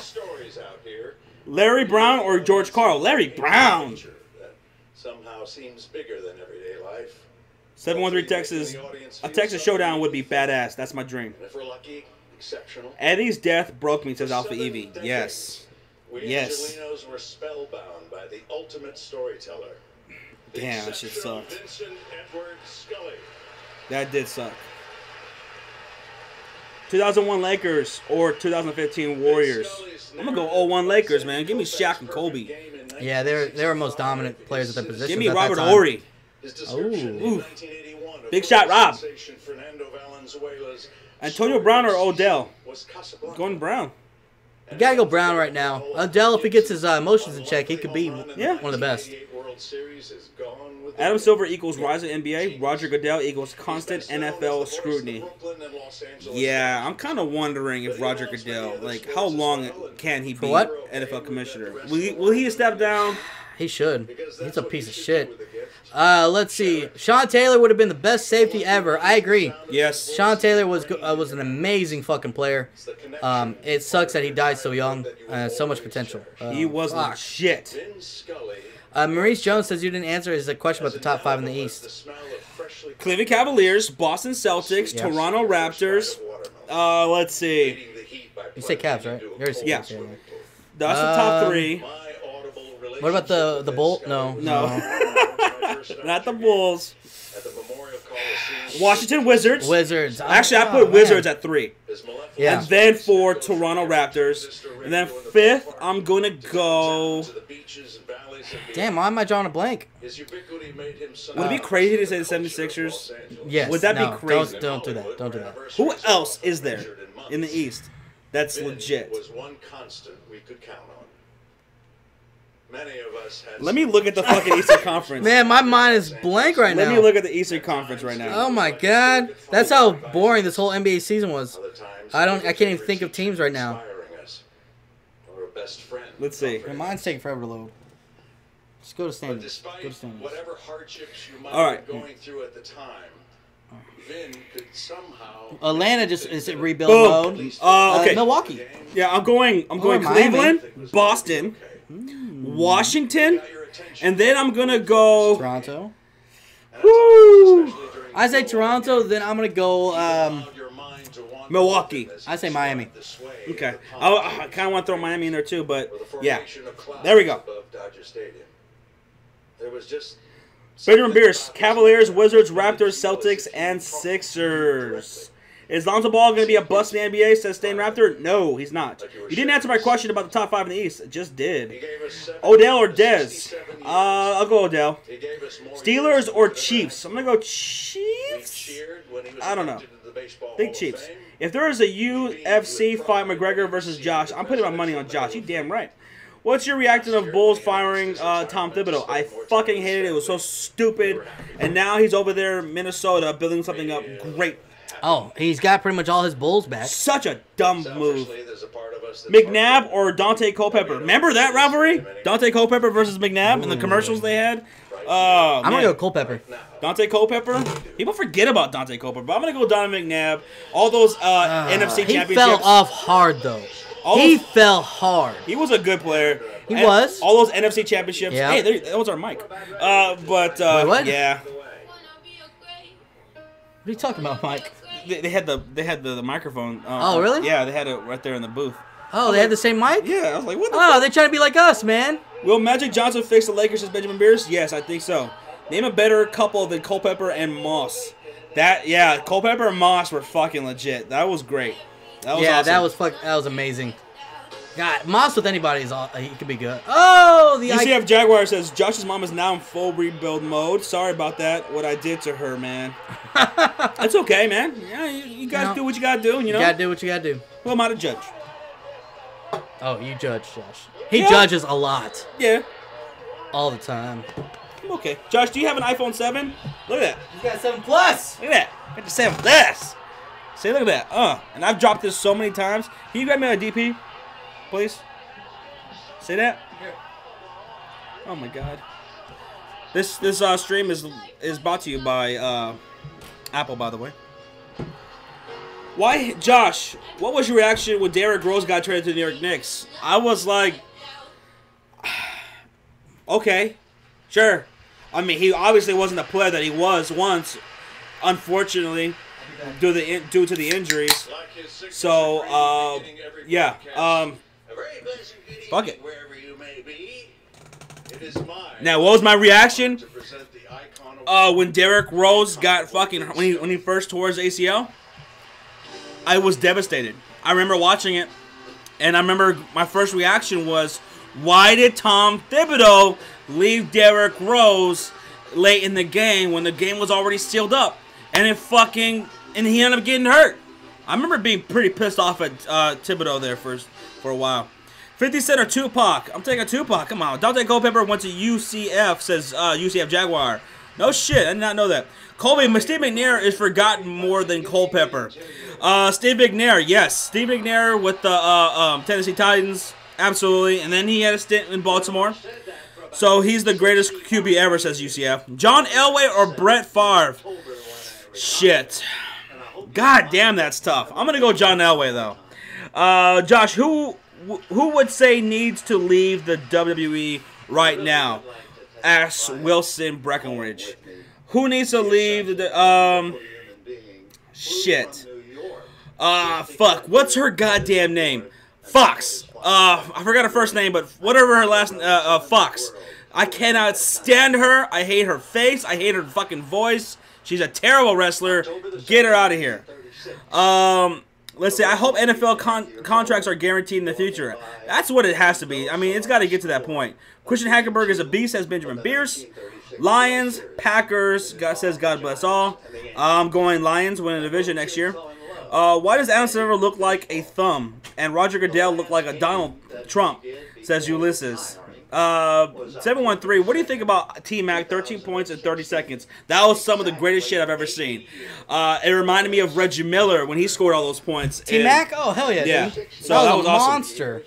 Stories out here. Larry Brown or George Karl? Larry Brown. That somehow seems bigger than everyday life. 713 Texas. A Texas showdown would be badass. That's my dream. And if we're lucky, exceptional. Eddie's death broke me, says Alpha Evie. Yes. We Yes. Angelinos were spellbound by the ultimate storyteller. Damn, that shit Exceptional sucked. Vincent Edward Scully. That did suck. 2001 Lakers or 2015 Warriors. I'm gonna go 01 Lakers, man. Give me Shaq and Kobe. Yeah, they were most dominant players at their position. Give me Robert Horry. Ooh. Big shot, Rob. Antonio Brown or Odell? Going Brown. You gotta go Brown right now. Odell, if he gets his emotions in check, he could be one of the best. Adam Silver equals rise in NBA. Roger Goodell equals constant NFL scrutiny. Yeah, I'm kind of wondering if Roger Goodell, like, how long can he be NFL commissioner? Will he step down? He should. He's a piece of shit. Let's see. Sean Taylor would have been the best safety ever. I agree. Yes. Sean Taylor was an amazing fucking player. It sucks that he died so young. So much potential. He was legit. Maurice Jones says you didn't answer his question about the top 5 in the East. Cleveland Cavaliers, Boston Celtics, Yeah. Toronto Raptors. Let's see. You say Cavs, right? You already said Yeah. Cavs, yeah. That's the top 3. What about the Bull? No. Not the Bulls. Washington Wizards. Wizards. Actually, I put Wizards at 3. Yeah. And then 4, Toronto Raptors. And then 5th, I'm going to go... Damn, why am I drawing a blank? His ubiquity made him Would it be crazy to say the 76ers? Yes. Would that no, be crazy? Don't do that. Don't do that. Who else is there in the East that's legit? was one constant we could count on. Many of us had Let me look at the fucking Eastern Conference. Man, my mind is blank right now. Let me look at the Eastern Conference right now. Oh my god, that's how boring this whole NBA season was. I can't even think of teams right now. Let's see. My mind's taking forever to load. Just go to standings. Despite Go to standings. whatever hardships you might All right. be going through at the time, Vin could somehow Atlanta just is in rebuild Boom. mode. Okay. Milwaukee. Yeah, I'm going Miami. Cleveland, Boston, Washington, and then I'm gonna go Toronto. Woo! I say Toronto, then I'm gonna go Milwaukee. I say Miami. Okay. I kind of want to throw Miami in there too, but yeah. There we go. There was just Benjamin Beers, Cavaliers, Wizards, Raptors, Celtics, and Sixers. Is Lonzo Ball going to be a bust in the NBA, says Stain Raptor? No, he's not. You didn't answer my question about the top 5 in the East. Just did. Odell or Dez? I'll go Odell. Steelers or Chiefs? I'm going to go Chiefs? I don't know. Big Chiefs. If there is a UFC fight, McGregor versus Josh, I'm putting my money on Josh. You damn right. What's your reaction of Bulls firing Tom Thibodeau? I fucking hated it. It was so stupid. And now he's over there in Minnesota building something up great. Oh, he's got pretty much all his Bulls back. Such a dumb move. McNabb or Dante Culpepper? Remember that rivalry? Dante Culpepper versus McNabb in the commercials they had? Oh, I'm going to go Culpepper. Dante Culpepper? People forget about Dante Culpepper, but I'm going to go Donovan McNabb. All those NFC championships. He fell off hard, though. He fell hard. He was a good player. He was. All those NFC championships. Yeah. Hey, that was our mic. Wait, what? Yeah. What are you talking about, Mike? They had the microphone. Oh, really? Yeah, they had it right there in the booth. Oh, they had the same mic? Yeah, I was like, what the Oh, they trying to be like us, man. Will Magic Johnson fix the Lakers as Benjamin Beers? Yes, I think so. Name a better couple than Culpepper and Moss. Culpepper and Moss were fucking legit. That was great. That was awesome. That was amazing. God, Moss with anybody he could be good. Oh, the UCF Jaguar says Josh's mom is now in full rebuild mode. Sorry about that. What I did to her, man. That's okay, man. Yeah, you guys do what you gotta do. You know. You gotta do what you gotta do. Who am I to judge? Oh, you judge, Josh. He Yeah. judges a lot. Yeah. All the time. Okay. Josh, do you have an iPhone 7? Look at that. He's got 7 Plus. Look at that. Got the 7 Plus. See, look at that. And I've dropped this so many times. Can you grab me a DP, please? See that? Here. Oh my God. This stream is brought to you by Apple, by the way. Why, Josh? What was your reaction when Derrick Rose got traded to the New York Knicks? I was like, okay, sure. I mean, he obviously wasn't the player that he was once, unfortunately, due to the injuries. So, yeah, fuck it. Now, what was my reaction when Derrick Rose got when he first tore his ACL? I was devastated. I remember watching it, and I remember my first reaction was, why did Tom Thibodeau leave Derrick Rose late in the game when the game was already sealed up? And and he ended up getting hurt. I remember being pretty pissed off at Thibodeau there for a while. 50 Cent or Tupac? I'm taking Tupac. Come on. Dante Culpepper went to UCF, says UCF Jaguar. No shit. I did not know that. Colby, Steve McNair is forgotten more than Culpepper. Steve McNair, yes. Steve McNair with the Tennessee Titans. Absolutely. And then he had a stint in Baltimore. So he's the greatest QB ever, says UCF. John Elway or Brett Favre? Shit. God damn, that's tough. I'm going to go John Elway, though. Josh, who would say needs to leave the WWE right now? Asks Wilson Breckenridge. Who needs to leave the shit. Fuck. What's her goddamn name? Fox. I forgot her first name, but whatever her last Fox. I cannot stand her. I hate her face. I hate her fucking voice. She's a terrible wrestler. Get her out of here. Let's see. I hope NFL contracts are guaranteed in the future. That's what it has to be. I mean, it's got to get to that point. Christian Hackenberg is a beast, says Benjamin Bierce. Lions, Packers, says God bless all. I'm going Lions, win a division next year. Why does Adam Silver look like a thumb and Roger Goodell look like a Donald Trump, says Ulysses. 713, what do you think about T-Mac, 13 points in 30 seconds? That was some of the greatest shit I've ever seen. It reminded me of Reggie Miller when he scored all those points. T-Mac? Oh, hell yeah, yeah. dude. So that was awesome. Monster.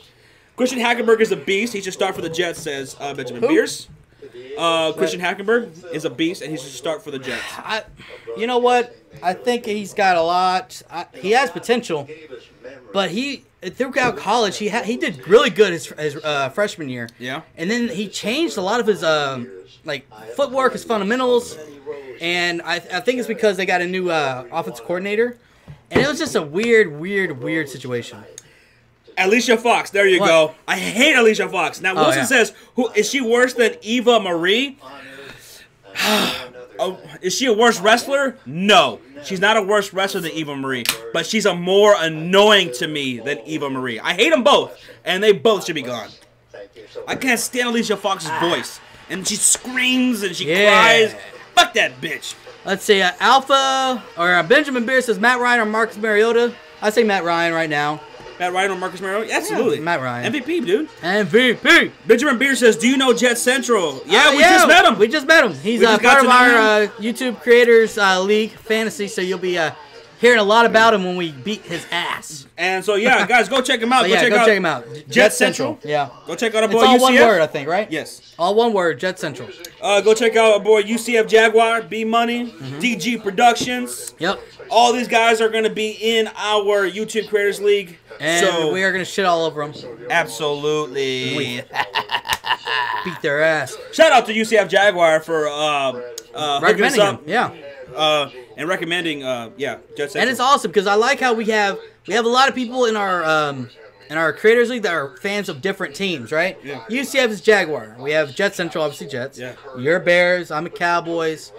Christian Hackenberg is a beast. He should start for the Jets, says Benjamin Bierce. Christian Hackenberg is a beast, and he should start for the Jets. You know what? I think he's got a lot. He has potential, but throughout college, he did really good his freshman year. Yeah. And then he changed a lot of his footwork, his fundamentals, and I think it's because they got a new offensive coordinator, and it was just a weird situation. Alicia Fox, there you go. I hate Alicia Fox. Now Wilson says, "Who is she worse than Eva Marie?" Is she a worse wrestler? No. She's not a worse wrestler than Eva Marie, but she's a more annoying to me than Eva Marie. I hate them both, and they both should be gone. I can't stand Alicia Fox's voice. And she screams and she cries. Fuck that bitch. Let's see, Alpha, or Benjamin Beer says Matt Ryan or Marcus Mariota. I say Matt Ryan right now. Matt Ryan or Marcus Mariota? Absolutely. Yeah, Matt Ryan. MVP, dude. MVP. Benjamin Beer says, do you know Jet Central? Yeah, we just met him. We just met him. He's part of our YouTube Creators League Fantasy, so you'll be hearing a lot about him when we beat his ass. And so, yeah, guys, go check him out. Go check him out. Jet Central. Yeah. Go check out our boy UCF. It's all UCF. one word, I think, right? Yes. All one word, Jet Central. Go check out our boy UCF Jaguar, B Money, DG Productions. Yep. All these guys are going to be in our YouTube Creators League. And so, we are going to shit all over them. Absolutely. Beat their ass. Shout out to UCF Jaguar for hooking us up. Yeah. And recommending, Jet Central. And it's awesome because I like how we have a lot of people in our Creators League that are fans of different teams, right? Yeah. UCF is Jaguar. We have Jet Central, obviously Jets. Yeah. You're Bears. I'm a Cowboys.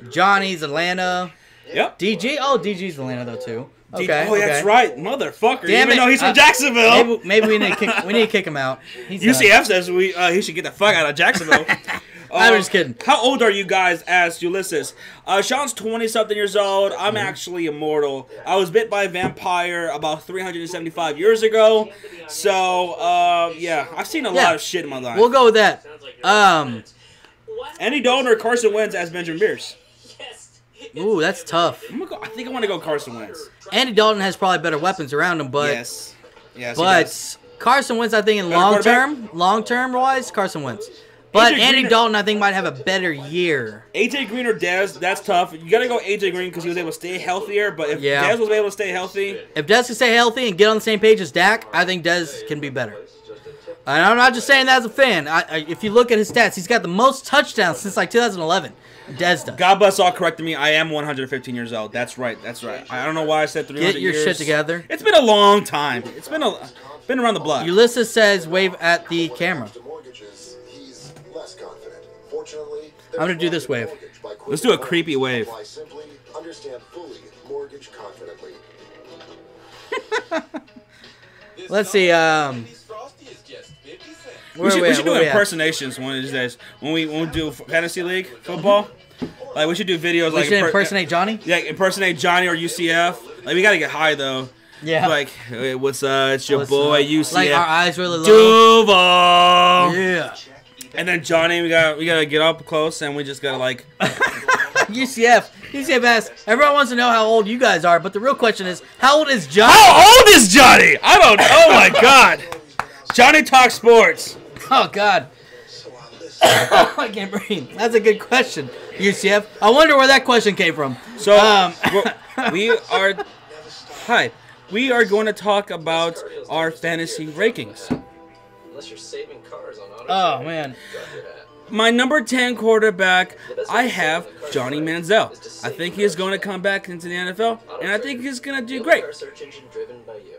Johnny's Atlanta. Yep. DG. Oh, DG's Atlanta though too. Okay. Oh, that's right, motherfucker. Damn Even though he's from Jacksonville. Maybe we need to kick him out. UCF says he should get the fuck out of Jacksonville. I'm just kidding. How old are you guys? Asked Ulysses. Sean's 20-something years old. I'm actually immortal. I was bit by a vampire about 375 years ago. So, yeah, I've seen a lot of shit in my life. We'll go with that. Andy Dalton or Carson Wentz as Benjamin Beers? Ooh, that's tough. I think I want to go Carson Wentz. Andy Dalton has probably better weapons around him, but yes, Carson Wentz, I think in long term wise, Carson Wentz. But Andy Dalton, I think, might have a better year. AJ Green or Dez, that's tough. You gotta go AJ Green because he was able to stay healthier. But if Dez was able to stay healthy, if Dez can stay healthy and get on the same page as Dak, I think Dez can be better. And I'm not just saying that as a fan. If you look at his stats, he's got the most touchdowns since like 2011. Dez does. God bless all correcting me. I am 115 years old. That's right. That's right. I don't know why I said 300 Get your shit together. It's been a long time. It's been around the block. Ulysses says wave at the camera. I'm going to do this wave. Let's do a creepy wave. Let's see. We should do impersonations one of these days. When we do fantasy league football, like we should do videos like impersonate Johnny. Yeah, impersonate Johnny or UCF. Like we gotta get high though. Yeah. Like, hey, what's up? It's your boy UCF. Like our eyes really low. Duval. Yeah. And then Johnny, we gotta get up close and we just gotta like. UCF asks, everyone wants to know how old you guys are, but the real question is, how old is Johnny? How old is Johnny? I don't. Oh my God. Johnny talks sports. Oh God. I can't breathe. That's a good question, UCF. I wonder where that question came from. So we are going to talk about our fantasy rankings. Unless you're saving cars on auto. Oh man. My number 10 quarterback, I have Johnny Manziel. I think he is going to come back into the NFL, and I think he's going to do great. Search engine driven by you.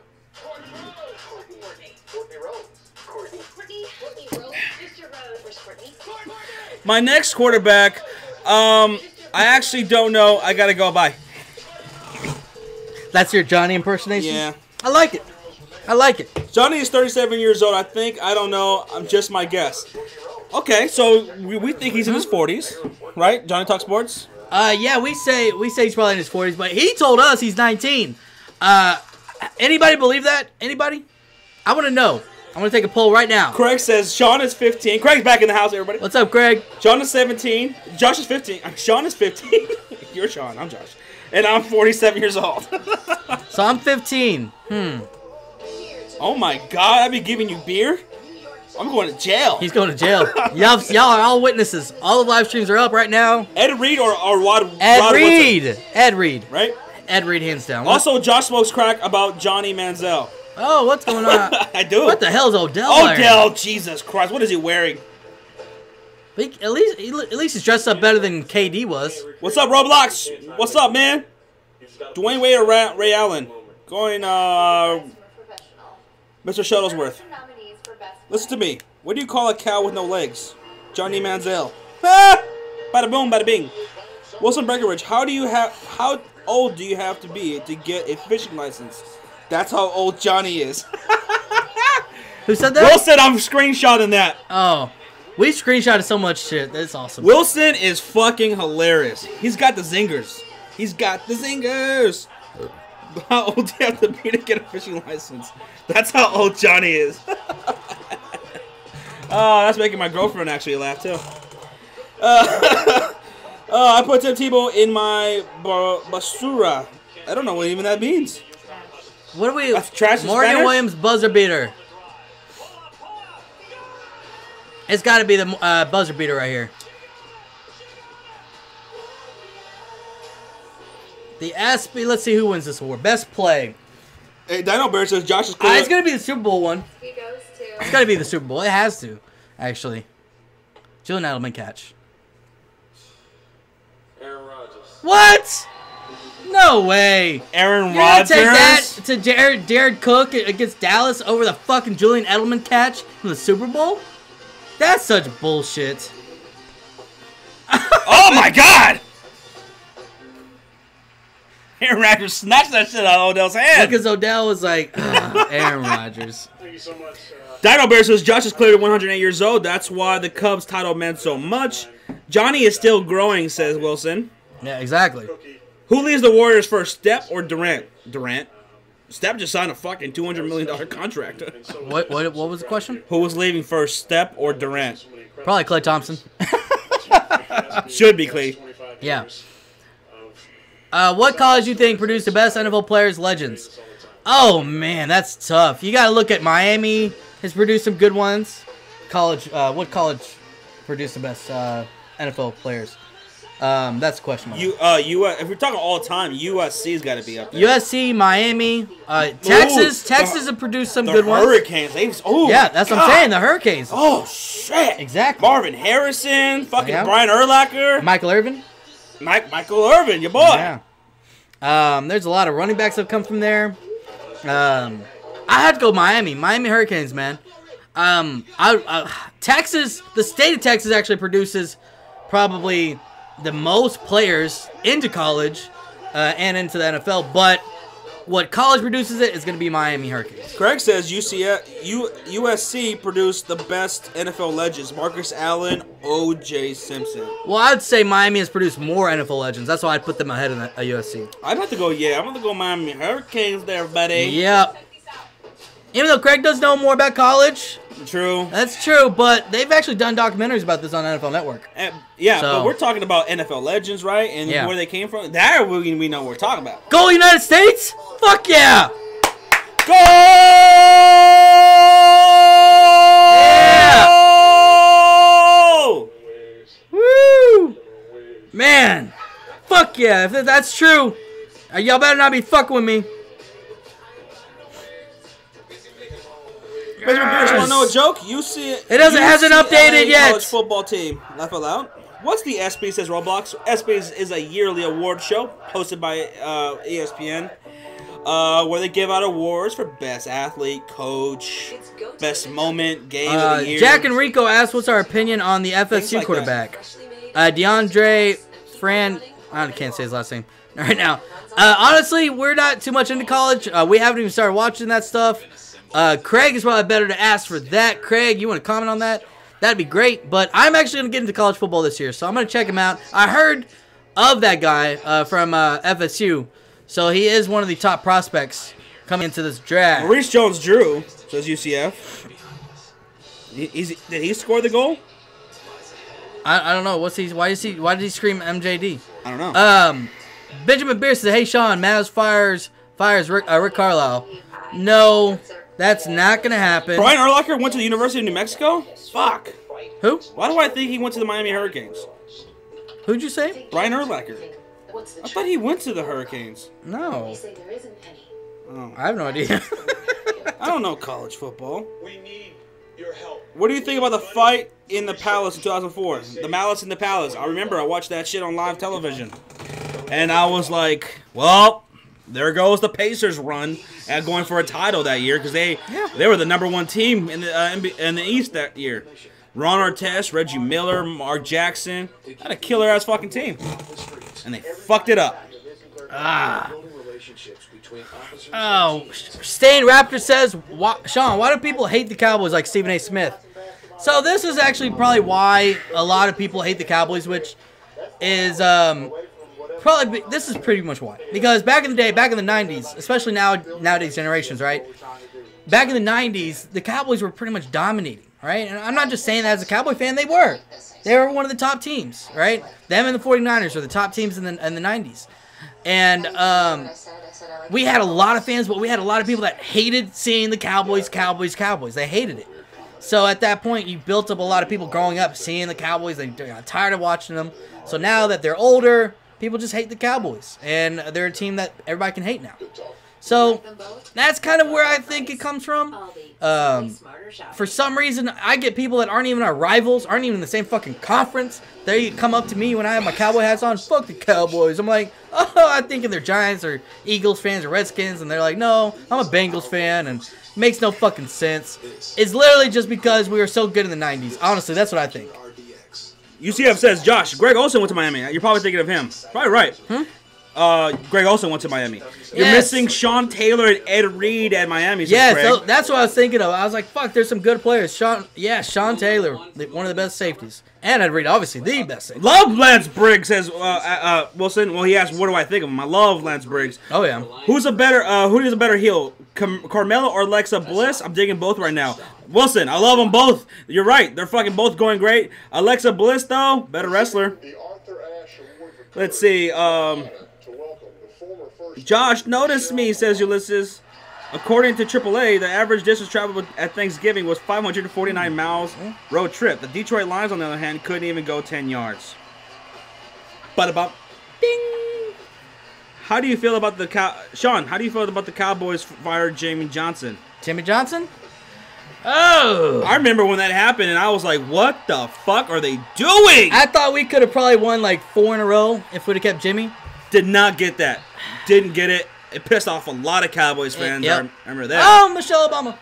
My next quarterback, I actually don't know. I got to go by. That's your Johnny impersonation? Yeah. I like it. I like it. Johnny is 37 years old, I think. I don't know. I'm just my guess. Okay, so we think he's in his 40s, right? Johnny Talk Sports? Yeah, we say he's probably in his 40s, but he told us he's 19. Anybody believe that? Anybody? I want to know. I'm going to take a poll right now. Craig says Sean is 15. Craig's back in the house, everybody. What's up, Craig? Sean is 17. Josh is 15. Sean is 15. You're Sean. I'm Josh. And I'm 47 years old. So I'm 15. Oh, my God. I'd be giving you beer? I'm going to jail. He's going to jail. Y'all are all witnesses. All the live streams are up right now. Ed Reed or Rod? Ed Reed. Ed Reed. Right? Ed Reed, hands down. Also, Josh smokes crack about Johnny Manziel. Oh, what's going on? I do. What the hell is Odell wearing? Odell, Jesus Christ. What is he wearing? At least he's dressed up better than KD was. What's up, Roblox? What's up, man? Dwayne Wade or Ray Allen? Going, Mr. Shuttlesworth. Listen to me. What do you call a cow with no legs? Johnny Manziel. Ah! Bada boom, bada bing. Wilson Breckenridge, how old do you have to be to get a fishing license? That's how old Johnny is. Who said that? Wilson, I'm screenshotting that. Oh. We screenshotted so much shit. That's awesome. Wilson is fucking hilarious. He's got the zingers. He's got the zingers. How old do you have to be to get a fishing license? That's how old Johnny is. Oh, that's making my girlfriend actually laugh, too. I put Tim Tebow in my basura. I don't know what even that means. What are we? That's trash in Morgan Spanish? Williams buzzer beater. It's got to be the buzzer beater right here. The ESPY. Let's see who wins this award. Best play. Hey, Dino Bear says Josh is cool. It's gonna be the Super Bowl one. It's gotta be the Super Bowl. It has to, actually. Julian Edelman catch. Aaron Rodgers. What? No way. Aaron You're Rodgers. gonna take that to Jared Cook against Dallas over the fucking Julian Edelman catch from the Super Bowl? That's such bullshit. Oh my God! Aaron Rodgers snatched that shit out of Odell's hand. Because Odell was like, Aaron Rodgers. Thank you so much. Dino Bear says Josh is clearly 108 years old. That's why the Cubs title meant so much. Johnny is still growing, says Wilson. Yeah, exactly. Who leads the Warriors first, Steph or Durant? Durant. Steph just signed a fucking $200 million contract. What was the question? Who was leaving first, Steph or Durant? Probably Klay Thompson. Should be Klay. Yeah. What college do you think produced the best NFL players, legends? Oh, man, that's tough. You got to look at Miami. Has produced some good ones. What college produced the best NFL players? That's the question. If we're talking all time, USC's got to be up there. USC, Miami, Texas. Texas have produced some good ones. Hurricanes. Yeah, that's what I'm saying. The Hurricanes. Oh, shit. Exactly. Marvin Harrison, fucking Brian Urlacher. Michael Irvin. Michael Irvin, your boy. Yeah. There's a lot of running backs that have come from there. I had to go Miami. Miami Hurricanes, man. Texas, the state of Texas actually produces probably the most players into college and into the NFL, but what college produces it is going to be Miami Hurricanes. Craig says USC produced the best NFL legends. Marcus Allen, O.J. Simpson. Well, I'd say Miami has produced more NFL legends. That's why I'd put them ahead of USC. I'm going to go Miami Hurricanes there, buddy. Yep. Even though Craig does know more about college. True. That's true, but they've actually done documentaries about this on NFL Network. But we're talking about NFL legends, right? And where they came from. There we know what we're talking about. Go United States! Fuck yeah! Go! Yeah! Woo! Man! Fuck yeah! If that's true, y'all better not be fucking with me. Yes. Want to know a joke? You see it. It hasn't updated yet. College football team. Laugh out loud. What's the ESPY, says Roblox? ESPY is a yearly award show hosted by ESPN, where they give out awards for best athlete, coach, best moment, game of the year. Jack and Rico asked, "What's our opinion on the FSU quarterback, DeAndre Fran?" I can't say his last name right now. Honestly, we're not too much into college. We haven't even started watching that stuff. Craig is probably better to ask for that. Craig, you want to comment on that? That'd be great. But I'm actually going to get into college football this year, so I'm going to check him out. I heard of that guy from FSU, so he is one of the top prospects coming into this draft. Maurice Jones-Drew, says UCF. Did he score the goal? I don't know. Why did he scream MJD? I don't know. Benjamin Beer says, "Hey Sean, Mavs fires Rick Carlisle." No. That's not going to happen. Brian Urlacher went to the University of New Mexico? Fuck. Who? Why do I think he went to the Miami Hurricanes? Who'd you say? Brian Urlacher. I thought he went to the Hurricanes. No. Oh, I have no idea. I don't know college football. We need your help. What do you think about the fight in the Palace in 2004? The Malice in the Palace. I remember I watched that shit on live television. And I was like, well, there goes the Pacers' run at going for a title that year because they were the #1 team in the East that year. Ron Artest, Reggie Miller, Mark Jackson had a killer-ass fucking team, and they fucked it up. Oh, Stain Raptor says, Sean, why do people hate the Cowboys like Stephen A. Smith? So this is actually probably why a lot of people hate the Cowboys, which is this is pretty much why. Because back in the day, back in the 90s, especially nowadays generations, right? Back in the 90s, the Cowboys were pretty much dominating, right? And I'm not just saying that as a Cowboy fan. They were. They were one of the top teams, right? Them and the 49ers were the top teams in the 90s. And we had a lot of fans, but we had a lot of people that hated seeing the Cowboys. They hated it. So at that point, you built up a lot of people growing up seeing the Cowboys. They got tired of watching them. So now that they're older, people just hate the Cowboys, and they're a team that everybody can hate now. So that's kind of where I think it comes from. For some reason, I get people that aren't even our rivals, aren't even in the same fucking conference. They come up to me when I have my Cowboy hats on. Fuck the Cowboys. I'm like, oh, I'm thinking they're Giants or Eagles fans or Redskins, and they're like, no, I'm a Bengals fan, and it makes no fucking sense. It's literally just because we were so good in the 90s. Honestly, that's what I think. UCF says, Josh, Greg Olsen went to Miami. You're probably thinking of him. Probably right. Greg also went to Miami. You're Yes. missing Sean Taylor and Ed Reed at Miami. says Yeah, Craig. so that's what I was thinking of. I was like, fuck, there's some good players. Sean Taylor, one of the best safeties. And Ed Reed, obviously, the best safety. Love Lance Briggs, says Wilson. Well, he asked, what do I think of him? I love Lance Briggs. Oh, yeah. Who is a better heel? Carmelo or Alexa Bliss? I'm digging both right now. Wilson, I love them both. You're right. They're fucking both going great. Alexa Bliss, though, better wrestler. Let's see. Josh noticed me, says Ulysses. According to AAA, the average distance traveled at Thanksgiving was 549 miles road trip. The Detroit Lions, on the other hand, couldn't even go 10 yards. Ba-da-bum. Ding. How do you feel about the Sean? How do you feel about the Cowboys fired Jamie Johnson? Jimmy Johnson? Oh! I remember when that happened, and I was like, "What the fuck are they doing?" I thought we could have probably won like 4 in a row if we'd have kept Jimmy. Did not get that. Didn't get it. It pissed off a lot of Cowboys fans. Yep. I remember that. Oh, Michelle Obama.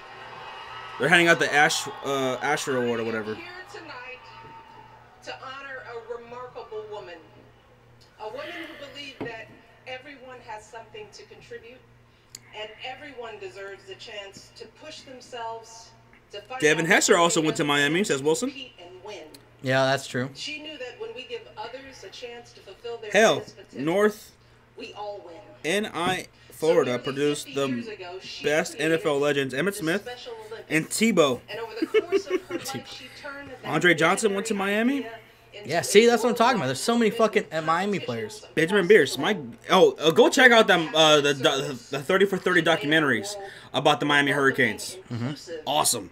They're handing out the Asher Award or whatever. Here tonight to honor a remarkable woman. A woman who believed that everyone has something to contribute and everyone deserves the chance to push themselves to find Devin Hester also went to Miami, says Wilson. and win. Yeah, that's true. She knew that when we give others a chance to fulfill their Hell, greatest potential, North we all win. NI Florida produced the best NFL legends Emmitt Smith and Tebow. Andre Johnson went to Miami. Yeah, see, that's what I'm talking about. There's so many fucking Miami players. Benjamin Beers, go check out them the 30 for 30 documentaries about the Miami Hurricanes. Awesome.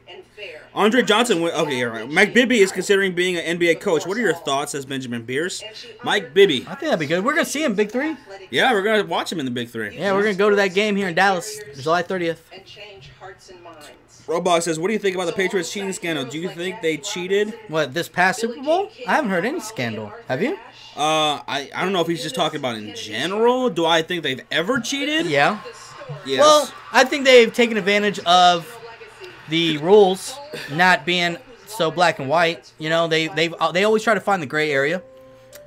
Andre Johnson went. Okay, all right. Mike Bibby is considering being an NBA coach. What are your thoughts? Says Benjamin Beers. Mike Bibby. I think that'd be good. We're gonna see him Big 3. Yeah, we're gonna watch him in the Big 3. Yeah, we're gonna go to that game here in Dallas, July 30th. Roblox says, "What do you think about the Patriots cheating scandal? Do you think they cheated? What, this past Super Bowl? I haven't heard any scandal. Have you? I don't know if he's just talking about in general. Do I think they've ever cheated? Yeah. Yes. Well, I think they've taken advantage of the rules not being so black and white. You know, they always try to find the gray area,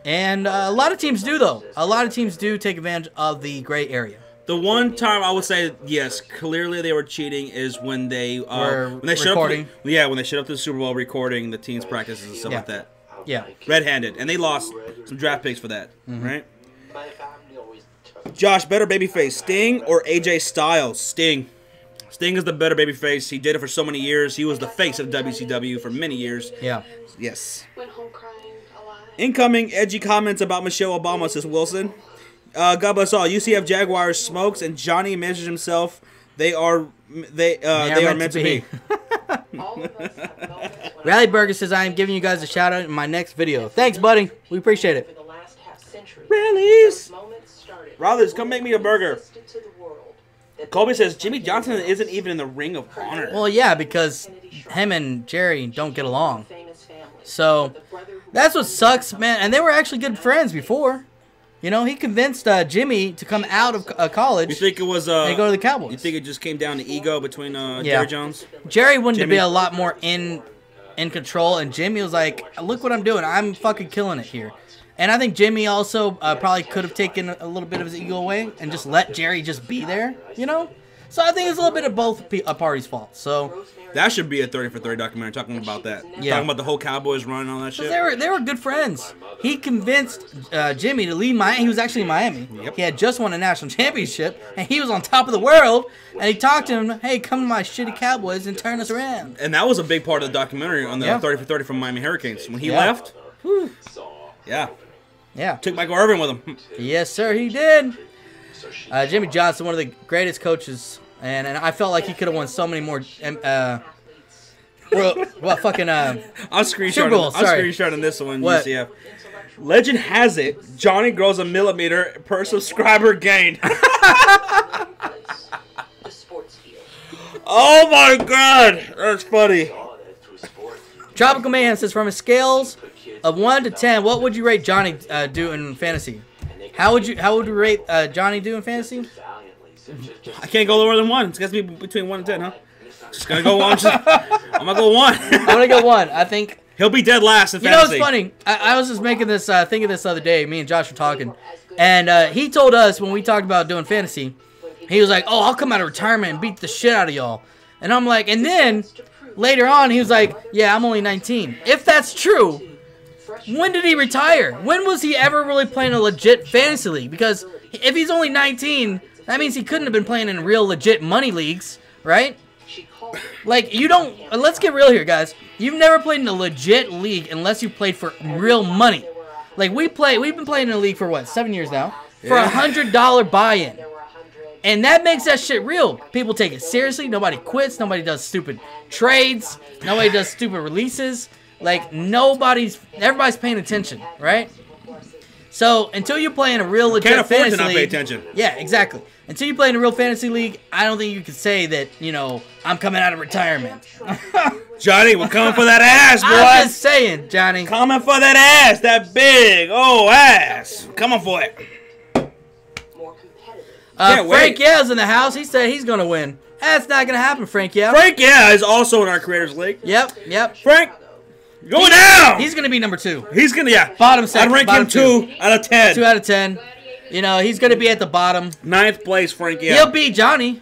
and a lot of teams do though. A lot of teams do take advantage of the gray area. The one time I would say yes, clearly they were cheating is when they were showed recording. up. When they showed up to the Super Bowl recording the teams' practices and stuff like that. Yeah. Red-handed, and they lost some draft picks for that. Right. Josh, better babyface, Sting or AJ Styles? Sting. Sting is the better babyface. He did it for so many years. He was the face of WCW for many years. Yeah. Yes. Went home crying a lot. Incoming edgy comments about Michelle Obama, says Wilson. God bless all. UCF Jaguars smokes and Johnny measures himself. They are meant to be. Rally Burger says, I am giving you guys a shout out in my next video. Thanks, buddy. We appreciate it. Rallies. Rallies, come make me a burger. Colby says Jimmy Johnson isn't even in the Ring of Honor. Well, yeah, because him and Jerry don't get along. So that's what sucks, man. And they were actually good friends before. You know, he convinced Jimmy to come out of college. You think it was and go to the Cowboys? You think it just came down to ego between Jerry Jones? Jerry wanted to be a lot more in control, and Jimmy was like, "Look what I'm doing! I'm fucking killing it here." And I think Jimmy also probably could have taken a little bit of his ego away and just let Jerry just be there. You know, so I think it's a little bit of both parties' fault. So. That should be a 30 for 30 documentary talking about that. Yeah. Talking about the whole Cowboys run and all that shit. They were good friends. He convinced Jimmy to leave Miami. He was actually in Miami. Yep. He had just won a national championship, and he was on top of the world. And he talked to him, hey, come to my shitty Cowboys and turn us around. And that was a big part of the documentary on the 30 for 30 from Miami Hurricanes. When he left, whew. Yeah. Took Michael Irvin with him. Yes, sir, he did. Jimmy Johnson, one of the greatest coaches. And I felt like he could have won so many more fucking I'm screenshotting this one. What? UCF. Legend has it, Johnny grows a millimeter per subscriber gained. Oh my god, that's funny. Tropical Mayhem says, from a scales of 1 to 10, what would you rate Johnny do in fantasy? How would you rate Johnny do in fantasy? I can't go lower than 1. It's got to be between 1 and 10, huh? Just gonna go 1. I'm gonna go 1. I'm gonna go 1. I think he'll be dead last in fantasy. You know what's funny? I was just making this thinking this other day. Me and Josh were talking. And he told us when we talked about doing fantasy, he was like, "Oh, I'll come out of retirement and beat the shit out of y'all." And I'm like, and then later on, he was like, "Yeah, I'm only 19." If that's true, when did he retire? When was he ever really playing a legit fantasy league? Because if he's only 19, that means he couldn't have been playing in real legit money leagues, right? Like, you don't... Let's get real here, guys. You've never played in a legit league unless you played for real money. Like, we've been playing in a league for, what, 7 years now? For a $100 buy-in. And that makes that shit real. People take it seriously. Nobody quits. Nobody does stupid trades. Nobody does stupid releases. Like, everybody's paying attention, right? So, until you play in a real legit fantasy league... Can't afford to not pay attention. Yeah, exactly. Until you play in a real fantasy league, I don't think you can say that, you know, I'm coming out of retirement. Johnny, we're coming for that ass, boy. I'm just saying, Johnny. Coming for that ass, that big, ass. Coming for it. Frank Yeo's in the house. He said he's going to win. That's not going to happen, Frank Yeo. Frank Yeo is also in our Creators League. Yep. Frank, going down. He's going to be number 2. He's going to, yeah. Bottom 2. I'd rank him 2 out of 10. 2 out of 10. You know, he's going to be at the bottom. 9th place, Frank Yeo. He'll beat Johnny.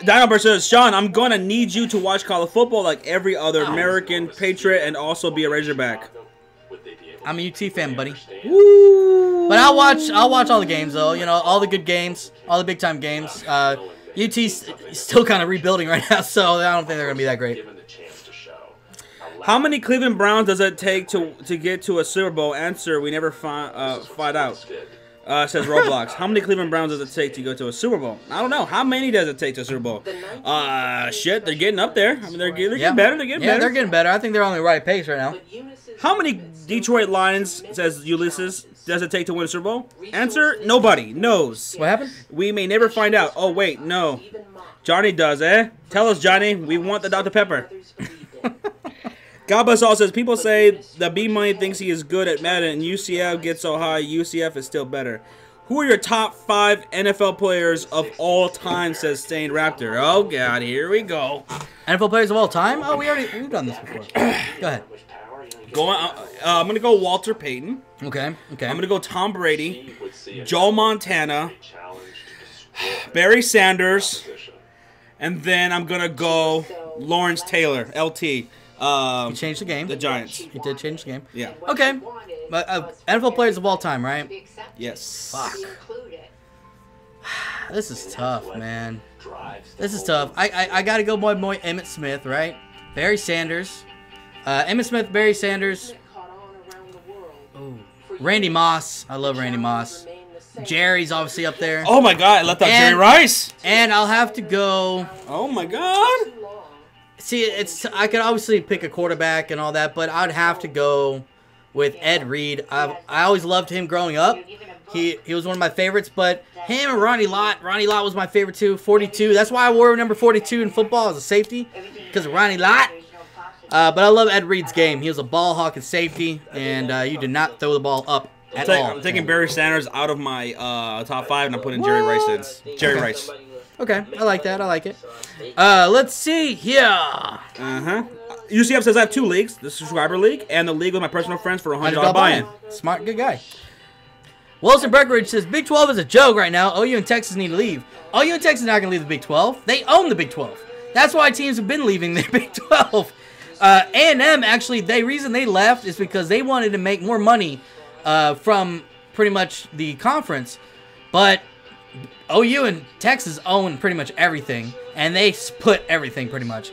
Dino says, Sean, I'm going to need you to watch college football like every other American Patriot and also be a Razorback. I'm a UT fan, buddy. Woo. But I'll watch all the games, though. You know, all the good games, all the big-time games. UT's still kind of rebuilding right now, so I don't think they're going to be that great. How many Cleveland Browns does it take to get to a Super Bowl? Answer, we never find out. Says Roblox. How many Cleveland Browns does it take to go to a Super Bowl? I don't know. How many does it take to a Super Bowl? Shit, they're getting up there. I mean, they're getting better. They're getting better. They're getting better. I think they're on the right pace right now. How many Detroit Lions, says Ulysses, does it take to win a Super Bowl? Answer, nobody knows. What happened? We may never find out. Oh, wait, no. Johnny does, eh? Tell us, Johnny. We want the Dr. Pepper. Gabasol says, people say the B-Money thinks he is good at Madden and UCF gets so high, UCF is still better. Who are your top 5 NFL players of all time, says Stained Raptor. Oh, God, here we go. NFL players of all time? Oh, we've done this before. Go ahead. I'm going to go Walter Payton. Okay. I'm going to go Tom Brady, Joe Montana, Barry Sanders, and then I'm going to go Lawrence Taylor, LT. He changed the game. The Giants. He did change the game. Yeah. Okay. But NFL players of all time, right? Yes. Fuck. This is tough, man. This is tough. I got to go boy Emmitt Smith, right? Barry Sanders. Emmitt Smith, Barry Sanders. Ooh. Randy Moss. I love Randy Moss. Jerry's obviously up there. Oh, my God. I left out Jerry Rice. And I'll have to go... Oh, my God. See, I could obviously pick a quarterback and all that, but I'd have to go with Ed Reed. I always loved him growing up. He was one of my favorites, but him and Ronnie Lott was my favorite too. 42. That's why I wore number 42 in football as a safety, because of Ronnie Lott. But I love Ed Reed's game. He was a ball hawk and safety, and you did not throw the ball up at all. I'm taking Barry Sanders out of my top 5, and I'm putting Jerry Rice in. Jerry Rice. Okay, I like that. I like it. Let's see here. UCF says I have 2 leagues: the subscriber league and the league with my personal friends for $100 buy-in. Smart, good guy. Wilson Breckenridge says Big 12 is a joke right now. OU and Texas need to leave. OU and Texas are not going to leave the Big 12. They own the Big 12. That's why teams have been leaving the Big 12. A&M, actually, the reason they left is because they wanted to make more money from pretty much the conference. But OU and Texas own pretty much everything, and they split everything pretty much.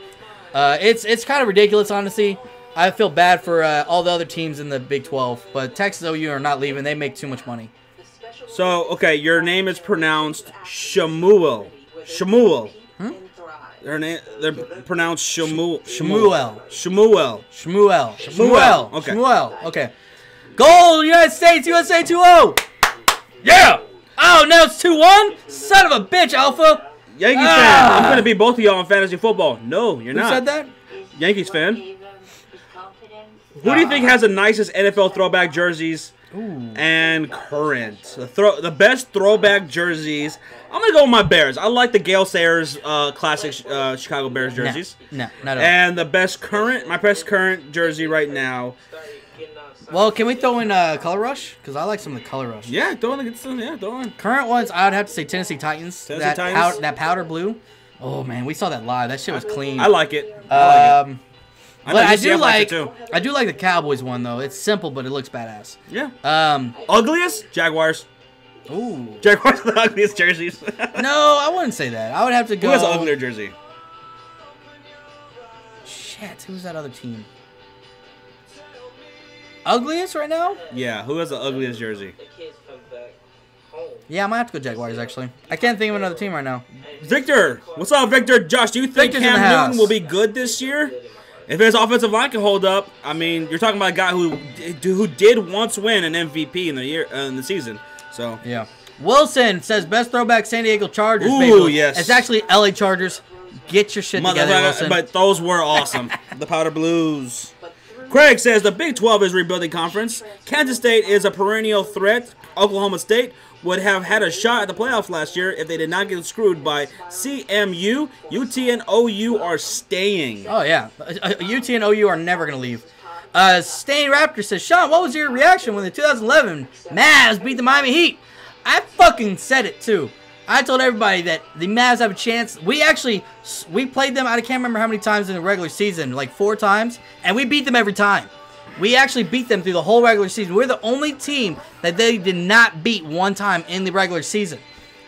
It's kind of ridiculous, honestly. I feel bad for all the other teams in the Big 12, but Texas OU are not leaving. They make too much money. So, okay, your name is pronounced Shamuel. Shamuel. They're pronounced Shamuel. Okay. Shmuel. Okay. Goal, United States, USA 2-0. Yeah. Oh, now it's 2-1? Son of a bitch, Alpha. Yankees fan. I'm going to beat both of y'all in fantasy football. No, you're not. Who said that? Yankees fan. Who do you think has the nicest NFL throwback jerseys and current? The best throwback jerseys. I'm going to go with my Bears. I like the Gale Sayers classic Chicago Bears jerseys. No, not at all. And my best current jersey right now Well, can we throw in Color Rush? Because I like some of the Color Rush. Yeah, throw in. Yeah, throw in. Current ones, I would have to say Tennessee Titans. Tennessee Titans. That powder blue. Oh man, we saw that live. That shit was clean. I like it. But I do UCF likes it like too. I do like the Cowboys one though. It's simple, but it looks badass. Yeah. Ugliest Jaguars. Ooh. Jaguars are the ugliest jerseys. No, I wouldn't say that. I would have to go. Who has an uglier jersey? Shit, who's that other team? Ugliest right now? Yeah, who has the ugliest jersey? Yeah, I might have to go Jaguars, actually. I can't think of another team right now. Victor! What's up, Victor? Josh, do you think Victor's in the Cam house. Newton will be good this year? If his offensive line can hold up, I mean, you're talking about a guy who did once win an MVP in the season. So yeah. Wilson says best throwback San Diego Chargers. Ooh, baby. yes. It's actually LA Chargers. Get your shit together, Wilson. But those were awesome. The Powder Blues. Craig says the Big 12 is rebuilding conference. Kansas State is a perennial threat. Oklahoma State would have had a shot at the playoffs last year if they did not get screwed by CMU. UT and OU are staying. Oh, yeah. UT and OU are never going to leave. Stain Raptor says, Sean, what was your reaction when the 2011 Mavs beat the Miami Heat? I fucking said it, too. I told everybody that the Mavs have a chance. We played them, I can't remember how many times in the regular season, like 4 times, and we beat them every time. We actually beat them through the whole regular season. We're the only team that they did not beat one time in the regular season.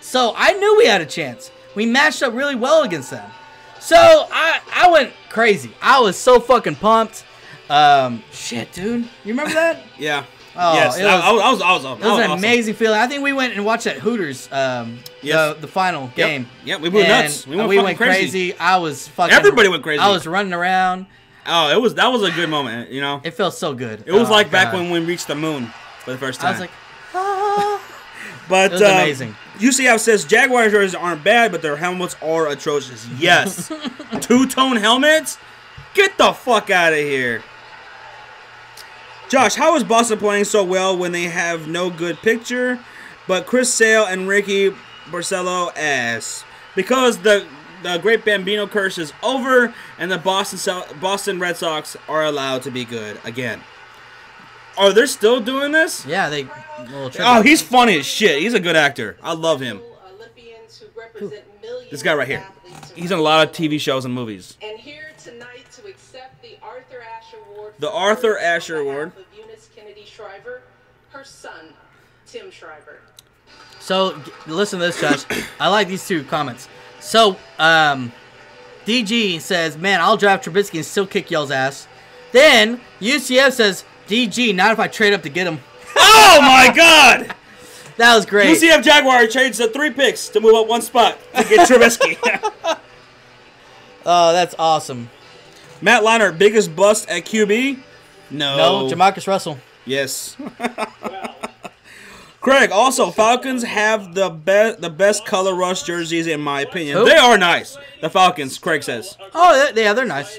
So I knew we had a chance. We matched up really well against them. So I went crazy. I was so fucking pumped. Shit, dude. You remember that? Yeah. Oh, yes, it was an awesome. amazing feeling. I think we went and watched that Hooters, the final game. Yep, we went nuts. We went crazy. I was fucking. Everybody went crazy. I was running around. Oh, that was a good moment. You know, it felt so good. It was like back when we reached the moon for the first time. I was like, ah. But it was amazing. UCF says Jaguars jerseys aren't bad, but their helmets are atrocious. Yes, 2-tone helmets. Get the fuck out of here. Josh, how is Boston playing so well when they have no good picture, but Chris Sale and Ricky Barcelo ass? Because the great Bambino curse is over, and the Boston Red Sox are allowed to be good again. Are they still doing this? Yeah, Oh, he's funny as shit. He's a good actor. I love him. This guy right here. He's in a lot of TV shows and movies. And here tonight to accept the Arthur Ashe Award. The Arthur Ashe Award. Of Eunice Kennedy Shriver, her son, Tim Shriver. So, listen to this, Josh. I like these 2 comments. So, DG says, man, I'll draft Trubisky and still kick y'all's ass. Then, UCF says, DG, not if I trade up to get him. Oh, my God! That was great. UCF Jaguar trades the 3 picks to move up 1 spot to get Trubisky. Oh, that's awesome. Matt Leinart, biggest bust at QB? No, Jamarcus Russell. Yes. Craig, also, Falcons have the best color rush jerseys, in my opinion. Who? They are nice. The Falcons, Craig says. Oh, yeah, they're nice.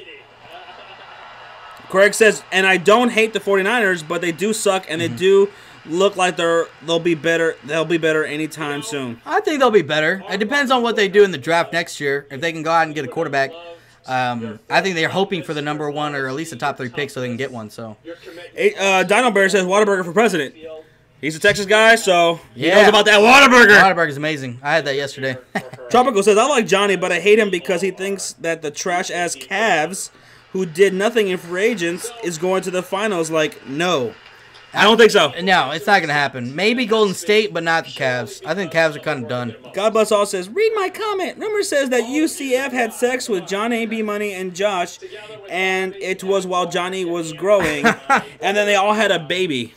Craig says, and I don't hate the 49ers, but they do suck, and they do look like they'll be better. They'll be better anytime soon. I think they'll be better. It depends on what they do in the draft next year. If they can go out and get a quarterback, I think they're hoping for the number 1 or at least the top 3 picks so they can get one. So, Dino Bear says Whataburger for president. He's a Texas guy, so he yeah. knows about that Whataburger. Whataburger's amazing. I had that yesterday. Tropical says, I like Johnny, but I hate him because he thinks that the trash-ass Cavs, who did nothing in free agents, is going to the finals. Like, no. I don't think so. No, it's not going to happen. Maybe Golden State, but not the Cavs. I think Cavs are kind of done. God Bless All says, read my comment. Rumor says that UCF had sex with John A.B. Money and Josh, and it was while Johnny was growing, and then they all had a baby.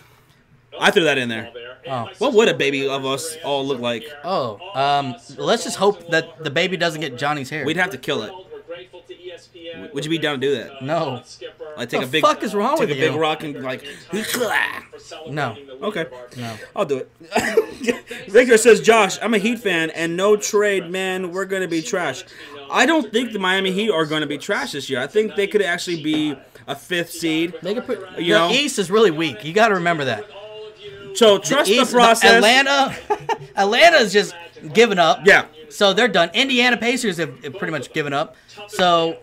I threw that in there. Oh. What would a baby of us all look like? Oh, let's just hope that the baby doesn't get Johnny's hair. We'd have to kill it. Would you be down to do that? No. Like take the a big fuck is wrong with you? Take a big rock and like. No. Okay. No. I'll do it. Victor says, Josh, I'm a Heat fan and no trade, man. We're gonna be trash. I don't think the Miami Heat are gonna be trash this year. I think they could actually be a 5th seed. They could put. The East is really weak. You got to remember that. So trust the process. Atlanta is just giving up. Yeah. So they're done. Indiana Pacers have pretty much given up. So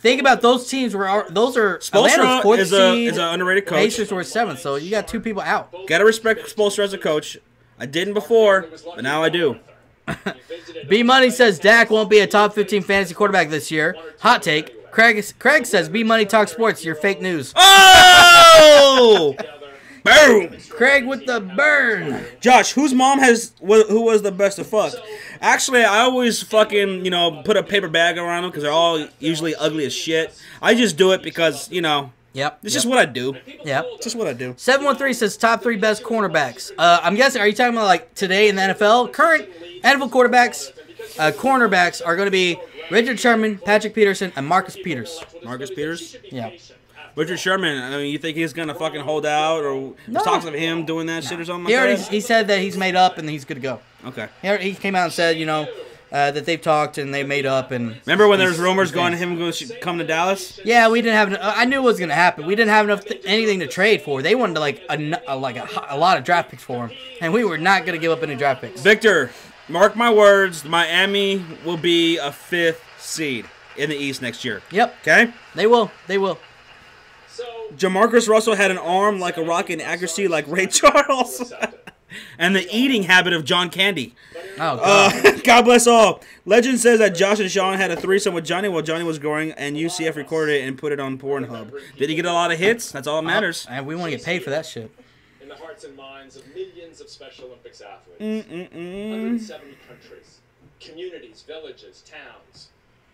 think about those teams those are Atlanta's fourth is seed. is an underrated coach. Pacers were 7th, so you got 2 people out. Gotta respect Spoelstra as a coach. I didn't before, but now I do. B Money says Dak won't be a top 15 fantasy quarterback this year. Hot take. Craig says B Money Talk Sports. You're fake news. Oh! Boom! Craig with the burn. Josh, whose mom who was the best to fuck? Actually, I always fucking, put a paper bag around them because they're all usually ugly as shit. I just do it because, Yep. It's just what I do. Yep. It's just what I do. 713 says top 3 best cornerbacks. I'm guessing, are you talking about like today in the NFL? Current NFL quarterbacks, cornerbacks are going to be Richard Sherman, Patrick Peterson, and Marcus Peters. Marcus Peters? Yeah. Richard Sherman, I mean, you think he's going to fucking hold out? Or there's talks of him doing that shit or something like that? He said that he's made up and he's good to go. Okay. He came out and said, that they've talked and they made up. And remember when there was rumors going to him come to Dallas? Yeah, we didn't have. I knew it was going to happen. We didn't have enough anything to trade for. They wanted a lot of draft picks for him, and we were not going to give up any draft picks. Victor, mark my words. Miami will be a 5th seed in the East next year. Yep. Okay. They will. They will. Jamarcus Russell had an arm like a rock and accuracy like Ray Charles. And the eating habit of John Candy. Oh, God. God bless all. Legend says that Josh and Sean had a threesome with Johnny while Johnny was growing, and UCF recorded it and put it on Pornhub. Did he get a lot of hits? That's all that matters. And we want to get paid for that shit. In the hearts and minds of millions of Special Olympics athletes. 170 countries, communities, villages, towns,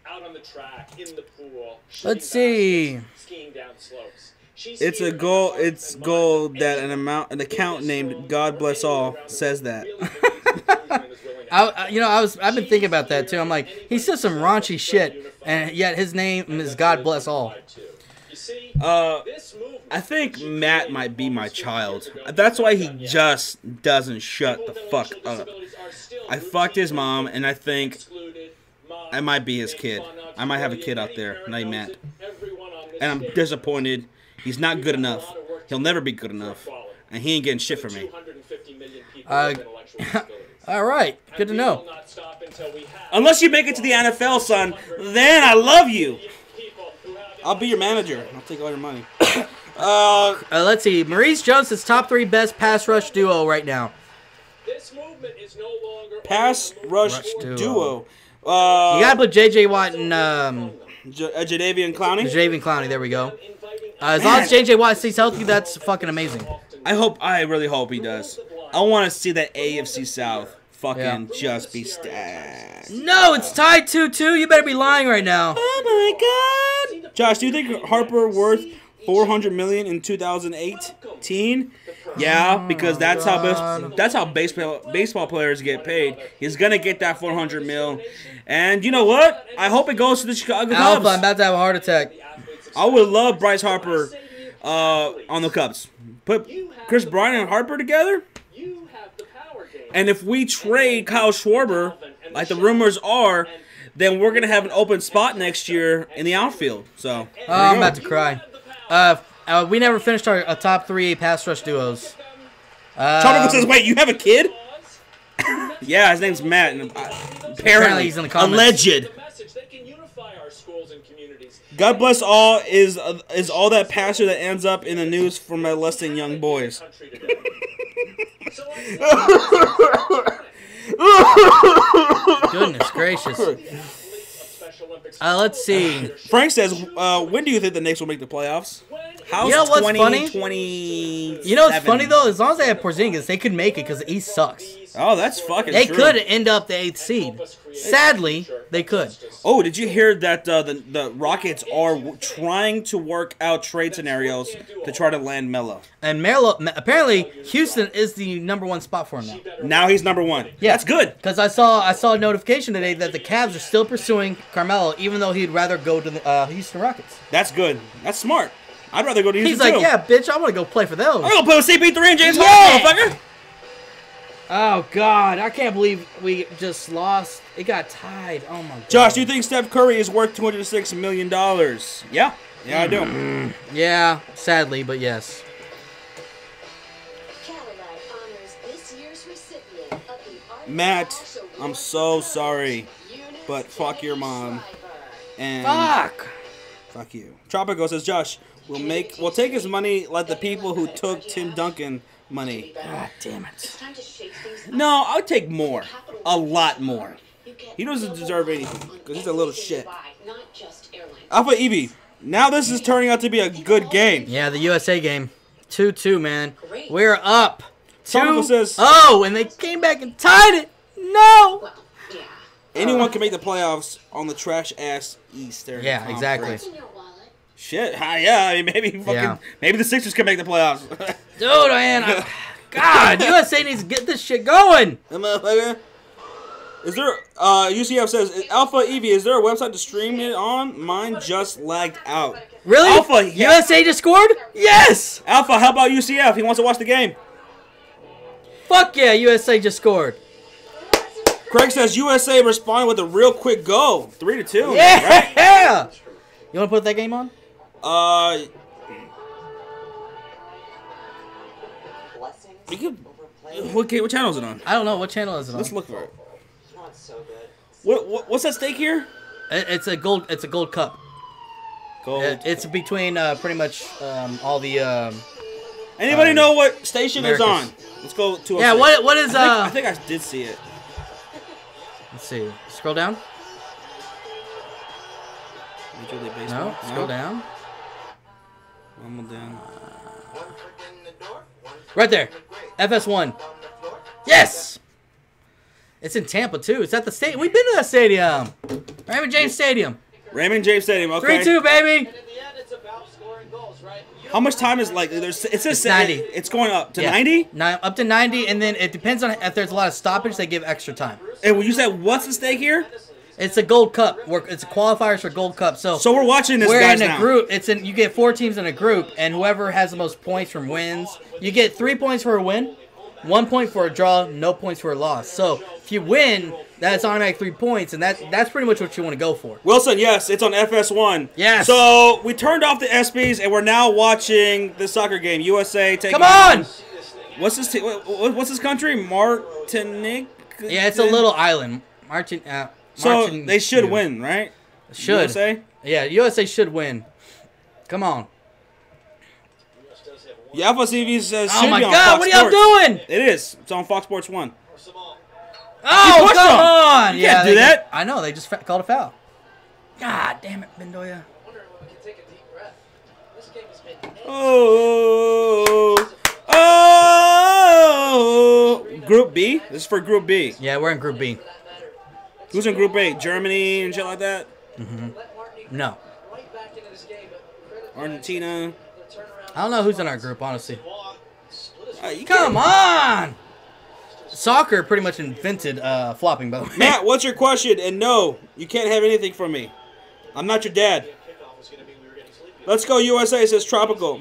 out on the track, in the pool. Let's see. Skiing down slopes. It's a goal. It's goal that an account named God Bless All says that. I've been thinking about that too. I'm like, he says some raunchy shit, and yet his name is God Bless All. I think Matt might be my child. That's why he just doesn't shut the fuck up. I fucked his mom, and I think I might be his kid. I might have a kid out there named Matt, and I'm disappointed. He's not good enough. He'll never be good enough. And he ain't getting shit from me. All right. Good to know. Unless you make it to the NFL, son, then I love you. I'll be your manager. I'll take all your money. Let's see. Maurice Jones is top 3 best pass rush duo right now. Pass rush duo. You got to put J.J. Watt and Jadeveon Clowney? Jadeveon Clowney. There we go. As long as J.J. Watt stays healthy, that's fucking amazing. I really hope he does. I want to see that AFC South fucking just be stacked. No, it's tied 2-2. You better be lying right now. Oh my God. Josh, do you think Harper worth $400 million in 2018? Yeah, because that's how baseball players get paid. He's gonna get that $400 million, and you know what? I hope it goes to the Chicago Cubs. I'm about to have a heart attack. I would love Bryce Harper on the Cubs. Put Chris Bryant and Harper together. And if we trade Kyle Schwarber, like the rumors are, then we're going to have an open spot next year in the outfield. So I'm about to cry. We never finished our top 3 pass rush duos. Tropical says, wait, you have a kid? Yeah, his name's Matt. And apparently he's in the comments. Alleged. God bless all is all that pastor that ends up in the news for molesting young boys. Goodness gracious. Let's see. Frank says, when do you think the Knicks will make the playoffs? How's you know what's funny? 2027? You know what's funny though? As long as they have Porzingis, they could make it because the East sucks. Oh, that's fucking They true. could end up the 8th seed. Sadly, they could. Oh, did you hear that the Rockets are trying to work out trade scenarios to try to land Melo? And Melo, apparently, Houston is the #1 spot for him now. Now he's #1. Yeah, that's good. Because I saw a notification today that the Cavs are still pursuing Carmelo, even though he'd rather go to the Houston Rockets. That's good. That's smart. I'd rather go to Houston. He's like, yeah, bitch, I want to go play for those. I'm gonna play with CP3 and James Harden, motherfucker. Oh, God. I can't believe we just lost. It got tied. Oh, my God. Josh, do you think Steph Curry is worth $206 million? Yeah. Yeah, I do. Yeah, sadly, but yes. Matt, I'm so sorry, but fuck your mom. And fuck. Fuck you. Tropico says, Josh, we'll take his money like the people who took Tim Duncan money. God damn it. It's time to shake things up. No, I would take more. A lot more. He doesn't deserve anything because he's a little shit. Not just airlines. Alpha Evie. Now this is turning out to be a good game. Yeah, the USA game. 2-2, man. We're up. Tropico says, oh, and they came back and tied it. No. Well, yeah. anyone can make the playoffs on the trash-ass Eastern Yeah, Conference. exactly. What's in your wallet? Shit, yeah, I mean, maybe the Sixers can make the playoffs. Dude, man. God, USA needs to get this shit going. Is there, UCF says, Alpha Evie, is there a website to stream it on? Mine just lagged out. Really? Alpha, yeah. USA just scored? Yes! Alpha, how about UCF? He wants to watch the game. Fuck yeah, USA just scored. Craig says, USA responded with a real quick go. 3-2. Yeah! Right? You want to put that game on? We could, what channel is it on? I don't know. What channel is it on? Let's look for it. What's at stake here? It's a gold cup. Gold. It's between pretty much all the. Anybody know what station Americas. is on? Let's go to. Yeah. What is I think I did see it. Let's see. Scroll down. Major League Baseball. No. Scroll down. One more down. Right there. FS1. Yes. It's in Tampa too. It's at the stadium. We've been to that stadium. Raymond James Stadium. Raymond James Stadium. Okay. 3-2, baby. How much time is like? It says It's 90. It's going up to 90. Up to 90, and then it depends on if there's a lot of stoppage. They give extra time. And when you said what's at stake here? It's a Gold Cup. It's qualifiers for Gold Cup. So we're watching this. We're guys in a now. group. You get 4 teams in a group, and whoever has the most points from wins, you get 3 points for a win, 1 point for a draw, no points for a loss. So if you win, that's automatic 3 points, and that's pretty much what you want to go for. Wilson, yes, it's on FS1. Yes. So we turned off the ESPYs, and we're now watching the soccer game. USA taking. Come on! What's this country? Martinique. Yeah, it's a little island. So they should win, right? Should. USA? Yeah, USA should win. Come on. Yeah, Alpha CV says. Oh my God! What are y'all doing? It is. It's on Fox Sports 1. Oh, come on! You can't do that. I know. They just called a foul. God damn it, Mendoya. Oh! Group B? This is for Group B. Yeah, we're in Group B. Who's in Group A? Germany and shit like that? No. Argentina. I don't know who's in our group, honestly. Come on! Soccer pretty much invented flopping, by the way. Matt, what's your question? And no, you can't have anything from me. I'm not your dad. Let's go USA, says Tropical.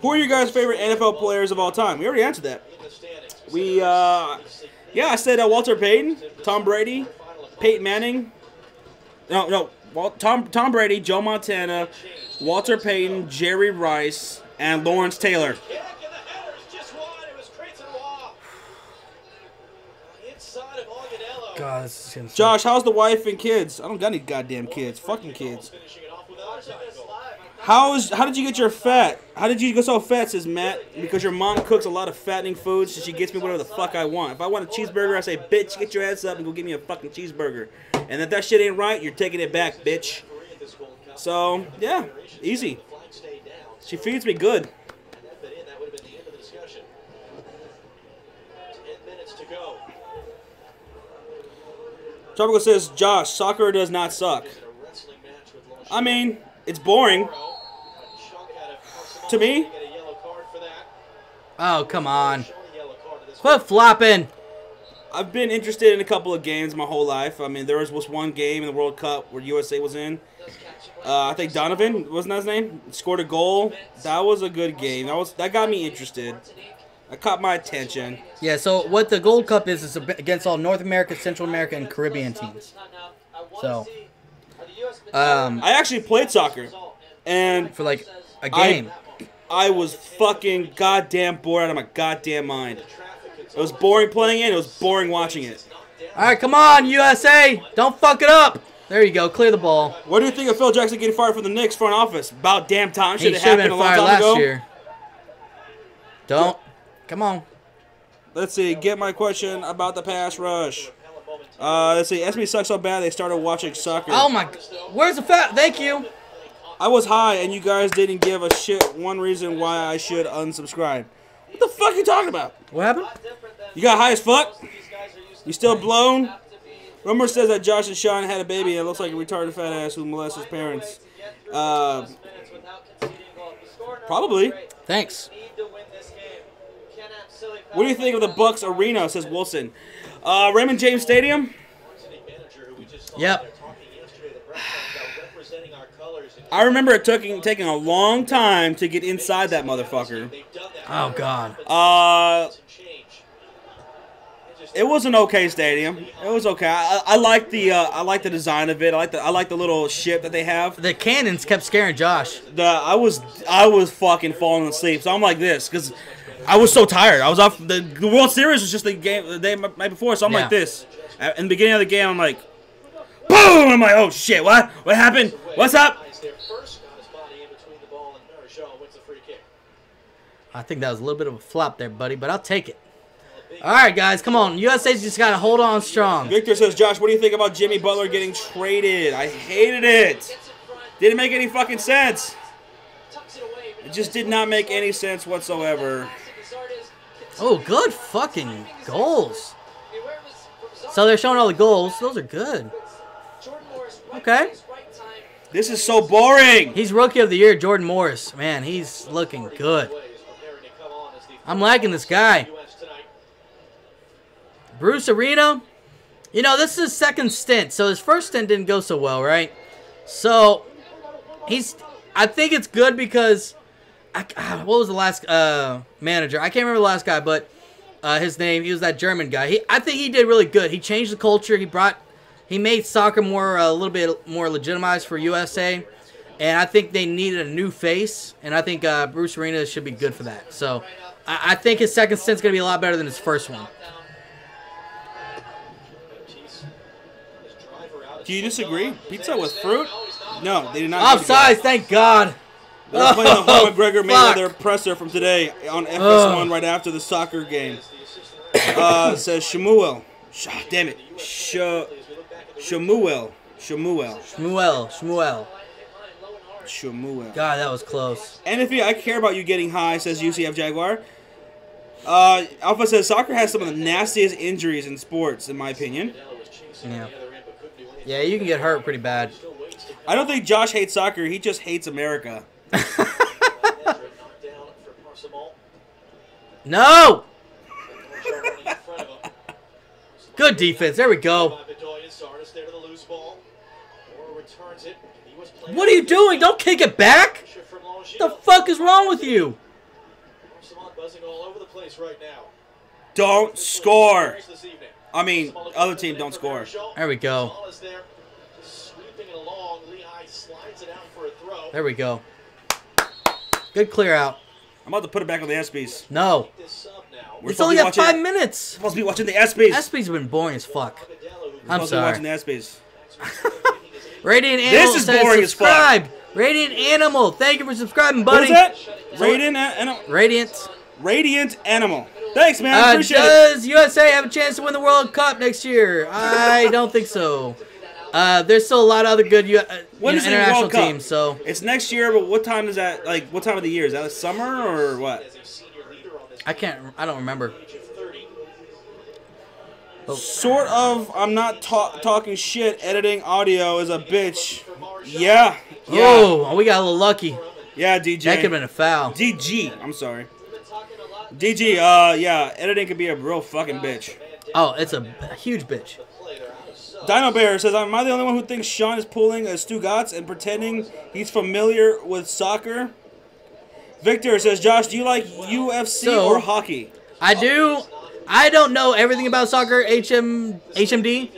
Who are your guys' favorite NFL players of all time? We already answered that. Yeah, I said Walter Payton, Tom Brady, Peyton Manning. No, Tom Brady, Joe Montana, Walter Payton, Jerry Rice, and Lawrence Taylor. God, this is gonna Josh, how's the wife and kids? I don't got any goddamn kids. Fucking kids. How did you get your fat? How did you go so fat, says Matt? Because your mom cooks a lot of fattening foods, so she gets me whatever the fuck I want. If I want a cheeseburger, I say, bitch, get your ass up and go get me a fucking cheeseburger. And if that shit ain't right, you're taking it back, bitch. So, yeah, easy. She feeds me good. Tropical says, Josh, soccer does not suck. I mean, it's boring. To me. Oh, come on. Quit flopping. I've been interested in a couple of games my whole life. I mean, there was one game in the World Cup where USA was in. I think Donovan, wasn't that his name? Scored a goal. That was a good game. That got me interested. That caught my attention. Yeah, so what the Gold Cup is against all North America, Central America, and Caribbean teams. So, I actually played soccer. And for like a game. I was fucking goddamn bored out of my goddamn mind. It was boring playing it. It was boring watching it. All right, come on, USA. Don't fuck it up. There you go. Clear the ball. What do you think of Phil Jackson getting fired from the Knicks front office? About damn time. He Should have should have happened been a long fired time last ago. year. Don't. Come on. Let's see. Get my question about the pass rush. Let's see. SB sucks so bad they started watching soccer. Oh my. Where's the fat? Thank you. I was high and you guys didn't give a shit. One reason why I should unsubscribe. What the fuck are you talking about? What happened? You got high as fuck? You still blown? Rumor says that Josh and Sean had a baby and it looks like a retarded fat ass who molests his parents. Probably. Thanks. What do you think of the Bucks arena, says Wilson? Raymond James Stadium? Yep. I remember it taking a long time to get inside that motherfucker. Oh, God. It was an okay stadium. It was okay. I like the design of it. I like the little ship that they have. The cannons kept scaring Josh. I was fucking falling asleep. So I'm like this because I was so tired. I was off. The World Series was just the day night before. So I'm like this. In the beginning of the game, I'm like, boom! I'm like, oh shit! What happened? What's up? I think that was a little bit of a flop there, buddy, but I'll take it. All right, guys, come on. USA's just got to hold on strong. Victor says, Josh, what do you think about Jimmy Butler getting traded? I hated it. Didn't make any fucking sense. It just did not make any sense whatsoever. Oh, good fucking goals. So they're showing all the goals. Those are good. Okay. This is so boring. He's Rookie of the Year, Jordan Morris. Man, he's looking good. I'm liking this guy. Bruce Arena. You know, this is his second stint. So his first stint didn't go so well, right? So I think it's good because what was the last manager? I can't remember the last guy, but his name, he was that German guy. I think he did really good. He changed the culture. He made soccer a little bit more legitimized for USA, and I think they needed a new face, and I think Bruce Arena should be good for that. So I think his second stint's going to be a lot better than his first one. Do you disagree? Pizza with fruit? No, they did not. Offsides, thank God. They're playing the Conor McGregor Mayweather presser from today on FS1 right after the soccer game. Says Shemuel. Damn it. Shemuel. God, that was close. And if I care about you getting high, says UCF Jaguar. Alpha says soccer has some of the nastiest injuries in sports, in my opinion. Yeah. Yeah, you can get hurt pretty bad. I don't think Josh hates soccer. He just hates America. No! Good defense. There we go. What are you doing? Don't kick it back. What the fuck is wrong with you? Don't score. I mean, other team don't score. There we go. There we go. Good clear out. I'm about to put it back on the ESPYs. No. It's only got 5 minutes. Supposed to be watching the ESPYs. ESPYs have been boring as fuck. I'm sorry. sorry. Watching the ESPYs. Radiant Animal this is says boring subscribe. As fuck. Radiant Animal, thank you for subscribing, buddy. What is that? Radiant Animal. Radiant Animal. Thanks, man. Appreciate it. Does USA have a chance to win the World Cup next year? I don't think so. There's still a lot of other good international teams. So it's next year, but what time is that? Like, what time of the year is that? Summer or what? I don't remember. Oh. Sort of. I'm not talking shit. Editing audio is a bitch. Yeah. Oh, we got a little lucky. Yeah, DJ. That could have been a foul. DG. I'm sorry. DG. Yeah. Editing could be a real fucking bitch. Oh, it's a huge bitch. Dino Bear says, am I the only one who thinks Sean is pulling a Stugatz and pretending he's familiar with soccer? Victor says, Josh, do you like UFC or hockey? I do. I don't know everything about soccer, HMD.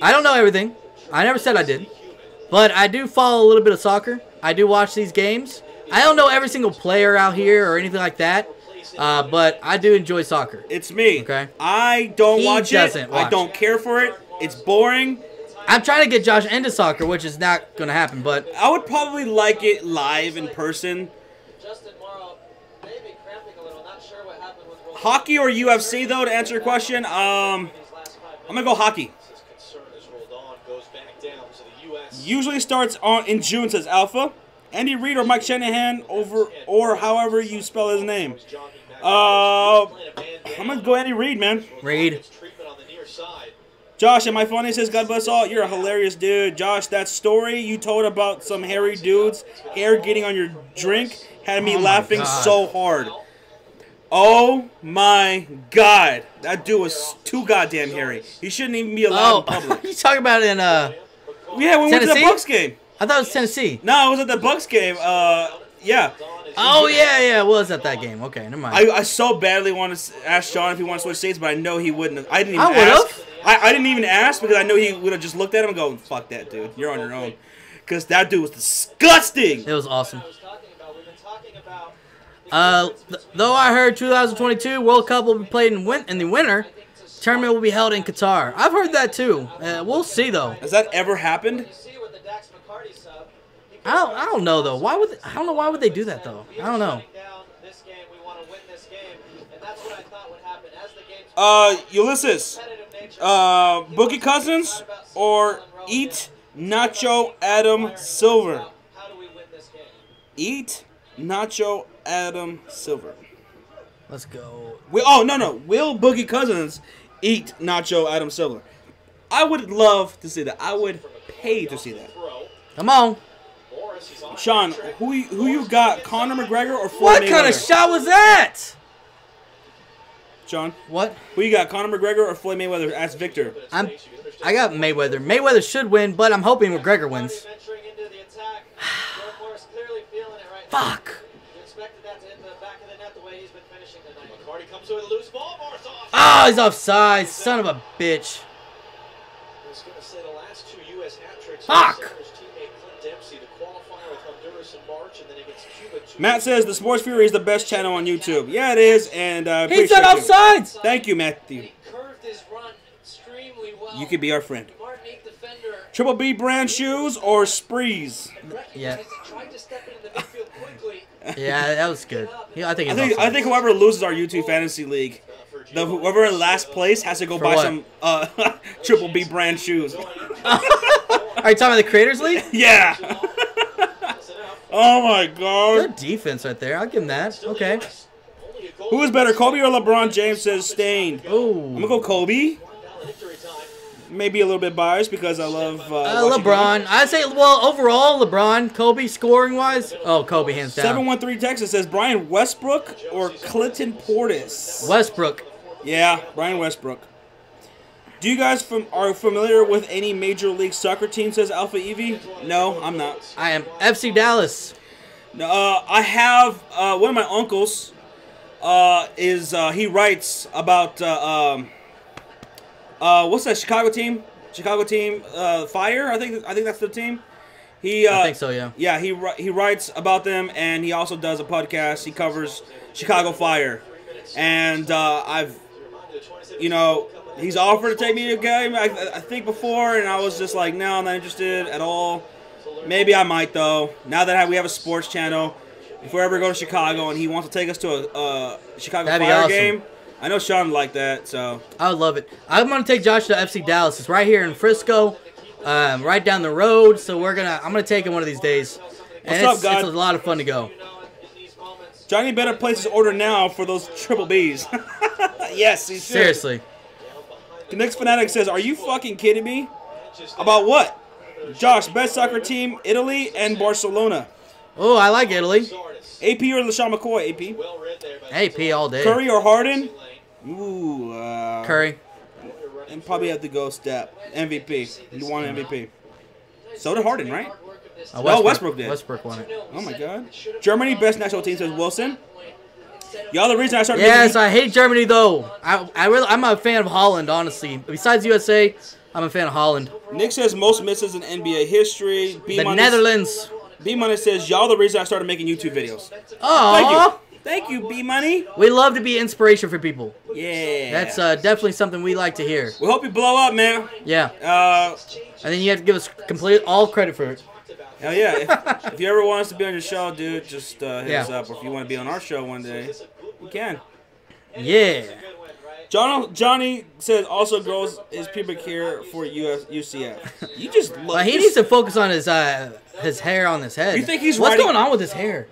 I don't know everything. I never said I did. But I do follow a little bit of soccer. I do watch these games. I don't know every single player out here or anything like that. But I do enjoy soccer. It's me. Okay. I don't watch it. I don't care for it. It's boring. I'm trying to get Josh into soccer, which is not going to happen, but I would probably like it live in person. Hockey or UFC, though, to answer your question, I'm going to go hockey. Usually starts in June, says Alpha. Andy Reid or Mike Shanahan, or however you spell his name. I'm going to go Andy Reid, man. Reid. Josh, am I funny? Says, God bless all. You're a hilarious dude. Josh, that story you told about some hairy dude's hair getting on your drink had me laughing so hard. Oh my God. That dude was too goddamn hairy. He shouldn't even be allowed in public. You talking about it in yeah, we went to the Bucks game. I thought it was Tennessee. No, it was at the Bucks game. Yeah. Oh, yeah. It was at that game. Okay, never mind. I so badly want to ask Sean if he wants to switch seats, but I know he wouldn't. I didn't even ask. I didn't even ask because I know he would have just looked at him and go, fuck that, dude. You're on your own. Because that dude was disgusting. It was awesome. Though I heard 2022 World Cup will be played in the winter, tournament will be held in Qatar. I've heard that too. We'll see though. Has that ever happened? I don't know though. I don't know why would they do that though. I don't know. Ulysses, Boogie Cousins or eat Nacho Adam Silver? Eat Nacho Adam Silver. Let's go. No. Will Boogie Cousins eat Nacho Adam Silver? I would love to see that. I would pay to see that. Come on. Sean, who you got? Conor McGregor or Floyd What Mayweather? kind of shot was that? Sean, what? Who you got? Conor McGregor or Floyd Mayweather? Ask Victor. I got Mayweather. Mayweather should win, but I'm hoping McGregor wins. Fuck. Oh, he's offside. Son of a bitch. Fuck. Matt says the Sports Fury is the best channel on YouTube. Yeah, it is, and he said offsides. Thank you, Matthew. You could be our friend. Triple B brand shoes or Sprees? Yeah. Yeah, that was good. I think whoever loses our YouTube fantasy league, whoever in last place has to go buy some Triple B brand shoes. Are you talking about the Creators League? Yeah. Oh my God. Good defense right there. I'll give him that. Okay. Who is better, Kobe or LeBron James? Says Stained. Ooh. I'm gonna go Kobe. Maybe a little bit biased because I love LeBron. I'd say, well, overall, LeBron. Kobe scoring wise. Oh, Kobe hands down. 713 Texas says Brian Westbrook or Clinton Portis. Westbrook. Yeah, Brian Westbrook. Do you guys are familiar with any Major League Soccer team? Says Alpha Evie. No, I'm not. I am FC Dallas. I have one of my uncles. He writes about what's that Chicago team? Fire. I think that's the team. I think so. Yeah. Yeah. He writes about them, and he also does a podcast. He covers Chicago Fire, and he's offered to take me to a game, I think, before, and I was just like, no, I'm not interested at all. Maybe I might, though. Now that we have a sports channel, if we ever go to Chicago and he wants to take us to a Chicago Fire game, I know Sean would like that, so. I would love it. I'm going to take Josh to FC Dallas. It's right here in Frisco, right down the road, so I'm going to take him one of these days. And What's up, God? It's a lot of fun to go. Johnny better place his order now for those Triple Bs. Yes, he should. Seriously. The next fanatic says, are you fucking kidding me? About what? Josh, best soccer team, Italy and Barcelona. Oh, I like Italy. AP or LaShawn McCoy? AP all day. Curry or Harden? Ooh. Curry. And probably have to go step. MVP. You want MVP. So did Harden, right? Westbrook did. Westbrook won it. Oh, my God. Germany, best national team, says Wilson. Y'all, the reason I started Yes, I hate Germany, though. I'm a fan of Holland, honestly. Besides USA, I'm a fan of Holland. Nick says most misses in NBA history. The Netherlands. B-Money says, y'all the reason I started making YouTube videos. Oh, Thank you, B Money. We love to be inspiration for people. Yeah. That's definitely something we like to hear. We hope you blow up, man. Yeah. And then you have to give us all credit for it. Hell yeah. If you ever want us to be on your show, dude, just hit us up. Or if you want to be on our show one day, you can. Yeah. Johnny says also grows his pubic hair for UCF. You just love. Well, he needs to focus on his hair on his head. You think he's What's writing... going on with his hair?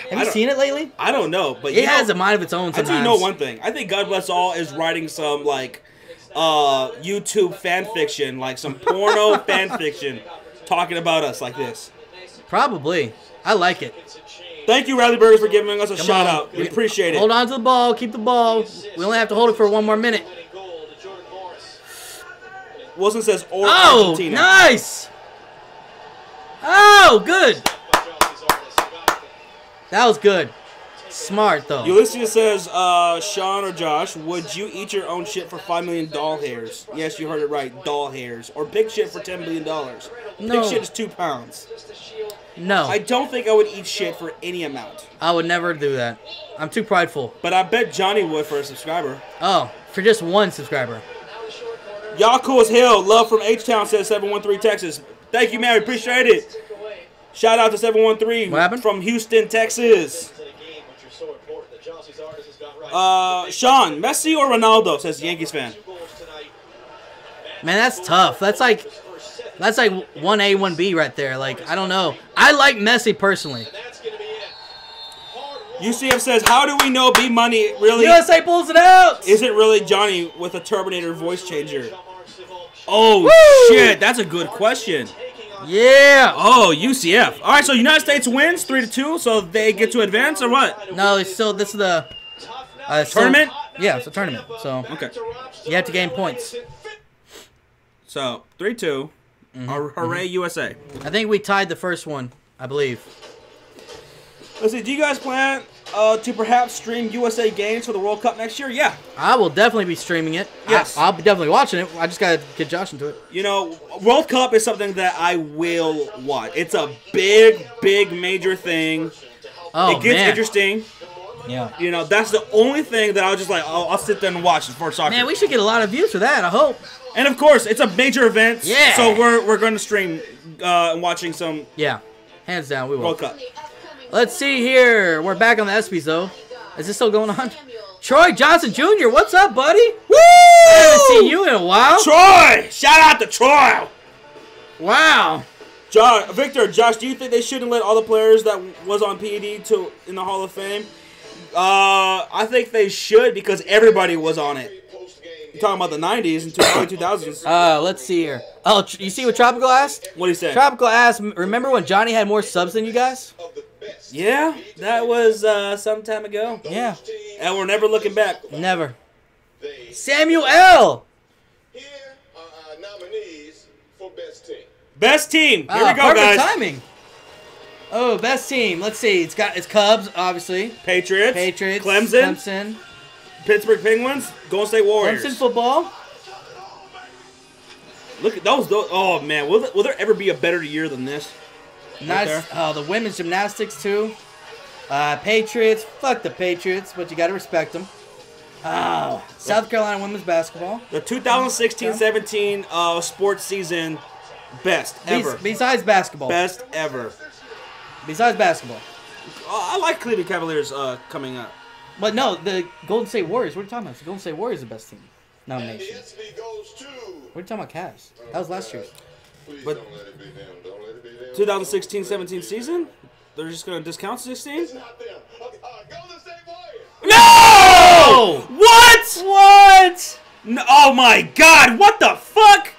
Have you seen it lately? I don't know, but it has a mind of its own. Sometimes. I do know one thing. I think God Bless All is writing some like YouTube fan fiction, like some porno fan fiction, talking about us like this. Probably. I like it. Thank you, Riley Burgers, for giving us a shout out. We appreciate it. Hold on to the ball. Keep the ball. We only have to hold it for 1 more minute. Wilson says, or Oh, Argentina. nice. Oh, good. That was good. Smart, though. Ulysses says, Sean or Josh, would you eat your own shit for $5 million doll hairs? Yes, you heard it right. Doll hairs. Or pig shit for $10 billion. No. Pig shit is 2 pounds. No. I don't think I would eat shit for any amount. I would never do that. I'm too prideful. But I bet Johnny would for a subscriber. Oh, for just 1 subscriber. Y'all cool as hell. Love from H-Town says 713 Texas. Thank you, man. We appreciate it. Shout out to 713 from Houston, Texas. Sean, Messi or Ronaldo, says Yankees fan. Man, that's tough. That's like 1A, 1B right there. Like, I don't know. I like Messi personally. UCF says, how do we know B Money really... USA pulls it out! Is it really Johnny with a Terminator voice changer? Oh, shit. That's a good question. Yeah. Oh, UCF. All right, so United States wins 3-2, so they get to advance or what? No, this is the... tournament? Yeah, it's a tournament. So okay. You have to gain points. So, 3-2. Hooray, USA. I think we tied the first one, I believe. Let's see, do you guys plan to perhaps stream USA games for the World Cup next year? Yeah. I will definitely be streaming it. Yes. I'll be definitely watching it. I just got to get Josh into it. You know, World Cup is something that I will watch. It's a big, big, major thing. Oh, it gets interesting. Yeah. You know, that's the only thing that I was just like, I'll sit there and watch for soccer. Man, we should get a lot of views for that, I hope. And of course, it's a major event. Yeah. So we're going to stream watching some. Yeah. Hands down, we will. World Cup. Let's see here. We're back on the ESPYs, though. Is this still going on? Troy Johnson Jr., what's up, buddy? Woo! I haven't seen you in a while. Troy! Shout out to Troy! Wow. Victor, Josh, do you think they shouldn't let all the players that was on PED in the Hall of Fame? I think they should because everybody was on it. You're talking about the 90s and early 2000s. Let's see here. Oh, you see what Tropical asked? What did he say? Tropical asked, remember when Johnny had more subs than you guys? Yeah, that was some time ago. Yeah. And we're never looking back. Never. Samuel L. Here are our nominees for best team. Best team. Here we go, perfect guys. Timing. Oh, best team. Let's see. It's Cubs, obviously. Patriots. Clemson. Pittsburgh Penguins. Golden State Warriors. Clemson football. Look at those. Oh, man. Will there ever be a better year than this? Nice. The women's gymnastics, too. Patriots. Fuck the Patriots, but you got to respect them. South Carolina women's basketball. The 2016-17 sports season, best ever. Besides basketball. Best ever. Besides basketball. I like Cleveland Cavaliers coming up. But no, the Golden State Warriors. What are you talking about? The Golden State Warriors is the best team. Nomination. What are you talking about, Cavs? That was last year. But 2016-17 season? They're just going to discount 16? No! What? What? No, oh my God! What the fuck?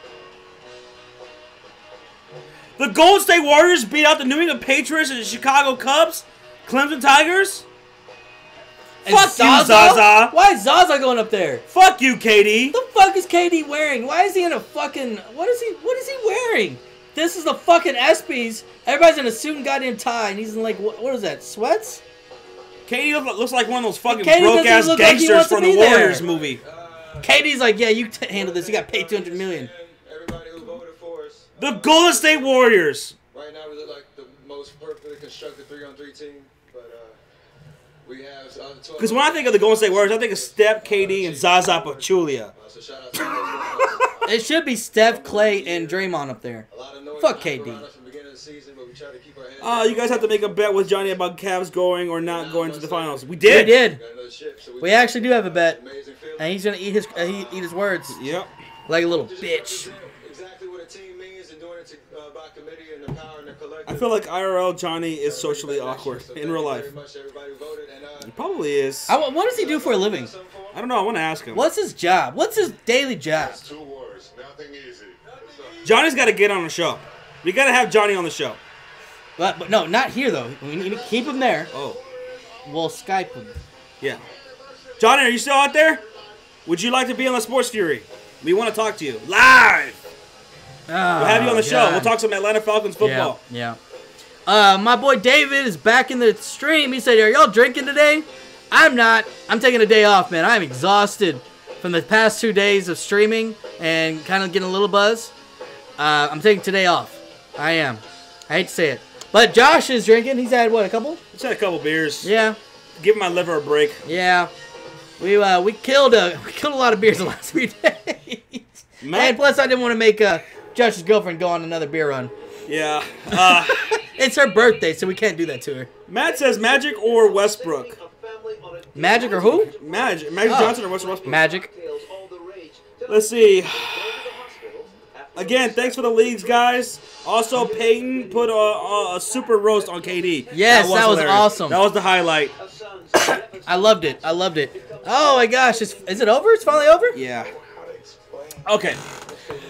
The Golden State Warriors beat out the New England Patriots and the Chicago Cubs? Clemson Tigers? And Fuck you, Zaza. Why is Zaza going up there? Fuck you, KD. What the fuck is KD wearing? Why is he in a fucking... What is he wearing? This is the fucking ESPYs. Everybody's in a suit and goddamn tie, and he's in like, what is that, sweats? KD looks like one of those fucking broke-ass gangsters from the Warriors movie. KD's like, yeah, you handle this. You got paid $200 million. Everybody who voted for us. The Golden State Warriors. Right now we look like the most perfectly constructed 3-on-3 team, but Because when I think of the Golden State Warriors, I think of Steph, KD, and Zaza Pachulia. It should be Steph, Clay, and Draymond up there. Fuck KD. You guys have to make a bet with Johnny about Cavs going or not going to the finals. We did. We did. We actually do have a bet, and he's gonna eat his words. Yep. Like a little bitch. I feel like IRL Johnny is socially awkward in real life. He probably is. What does he do for a living? I don't know. I want to ask him. What's his job? What's his daily job? Johnny's got to get on the show. We got to have Johnny on the show. But no, not here though. We need to keep him there. Oh. We'll Skype him. Yeah. Johnny, are you still out there? Would you like to be on the Sports Fury? We want to talk to you live. We'll have you on the show. We'll talk some Atlanta Falcons football. Yeah. My boy David is back in the stream. He said, "Are y'all drinking today?" I'm not. I'm taking a day off, man. I'm exhausted from the past 2 days of streaming and kind of getting a little buzz. I'm taking today off. I am. I hate to say it. But Josh is drinking. He's had, what, a couple? He's had a couple beers. Yeah. Give my liver a break. Yeah. We killed a lot of beers the last 3 days. And plus, I didn't want to make Josh's girlfriend go on another beer run. Yeah. It's her birthday, so we can't do that to her. Matt says Magic or Westbrook. Magic or who? Magic Johnson or Westbrook? Magic. Let's see. Again, thanks for the leagues, guys. Also, Peyton put a super roast on KD. Yes, that was awesome. That was the highlight. I loved it. I loved it. Oh my gosh, is it over? It's finally over? Yeah. Okay.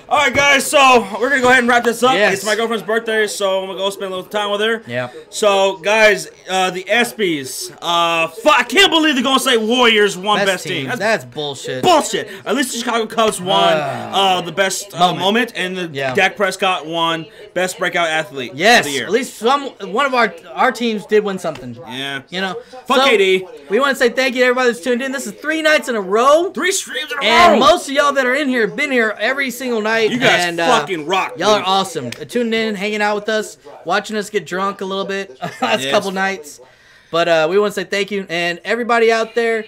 All right, guys, so we're going to go ahead and wrap this up. Yes. It's my girlfriend's birthday, so I'm going to go spend a little time with her. Yeah. So, guys, the ESPYs. I can't believe the Golden State Warriors won best team. That's bullshit. Bullshit. At least the Chicago Cubs won the best moment, and the Dak Prescott won best breakout athlete of the year. At least one of our teams did win something. Yeah. You know. Fuck KD. We want to say thank you to everybody that's tuned in. This is 3 nights in a row. 3 streams in a row. And most of y'all that are in here have been here every single night. You guys fucking rock. Y'all are awesome. Tuning in, hanging out with us, watching us get drunk a little bit last couple nights. But we want to say thank you. And everybody out there,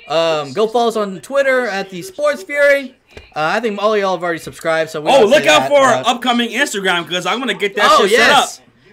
go follow us on Twitter at the Sports Fury. I think all of y'all have already subscribed. So look out for our upcoming Instagram, because I'm going to get that shit set up.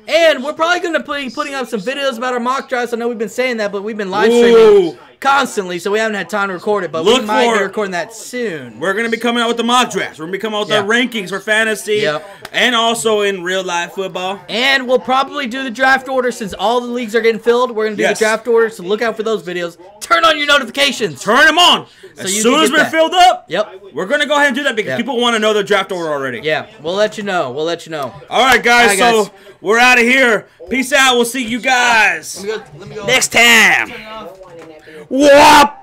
And we're probably going to be putting up some videos about our mock drafts. I know we've been saying that, but we've been live streaming constantly, so we haven't had time to record it. But we might be recording that soon. We're going to be coming out with the mock drafts. We're going to be coming out with our rankings for fantasy and also in real life football. And we'll probably do the draft order since all the leagues are getting filled. We're going to do the draft order, so look out for those videos. Turn on your notifications. Turn them on. As soon as we're filled up, we're going to go ahead and do that because people want to know the draft order already. Yeah, we'll let you know. We'll let you know. All right, guys. So we're out of here. Peace out. We'll see you guys let me go. next time. Whop!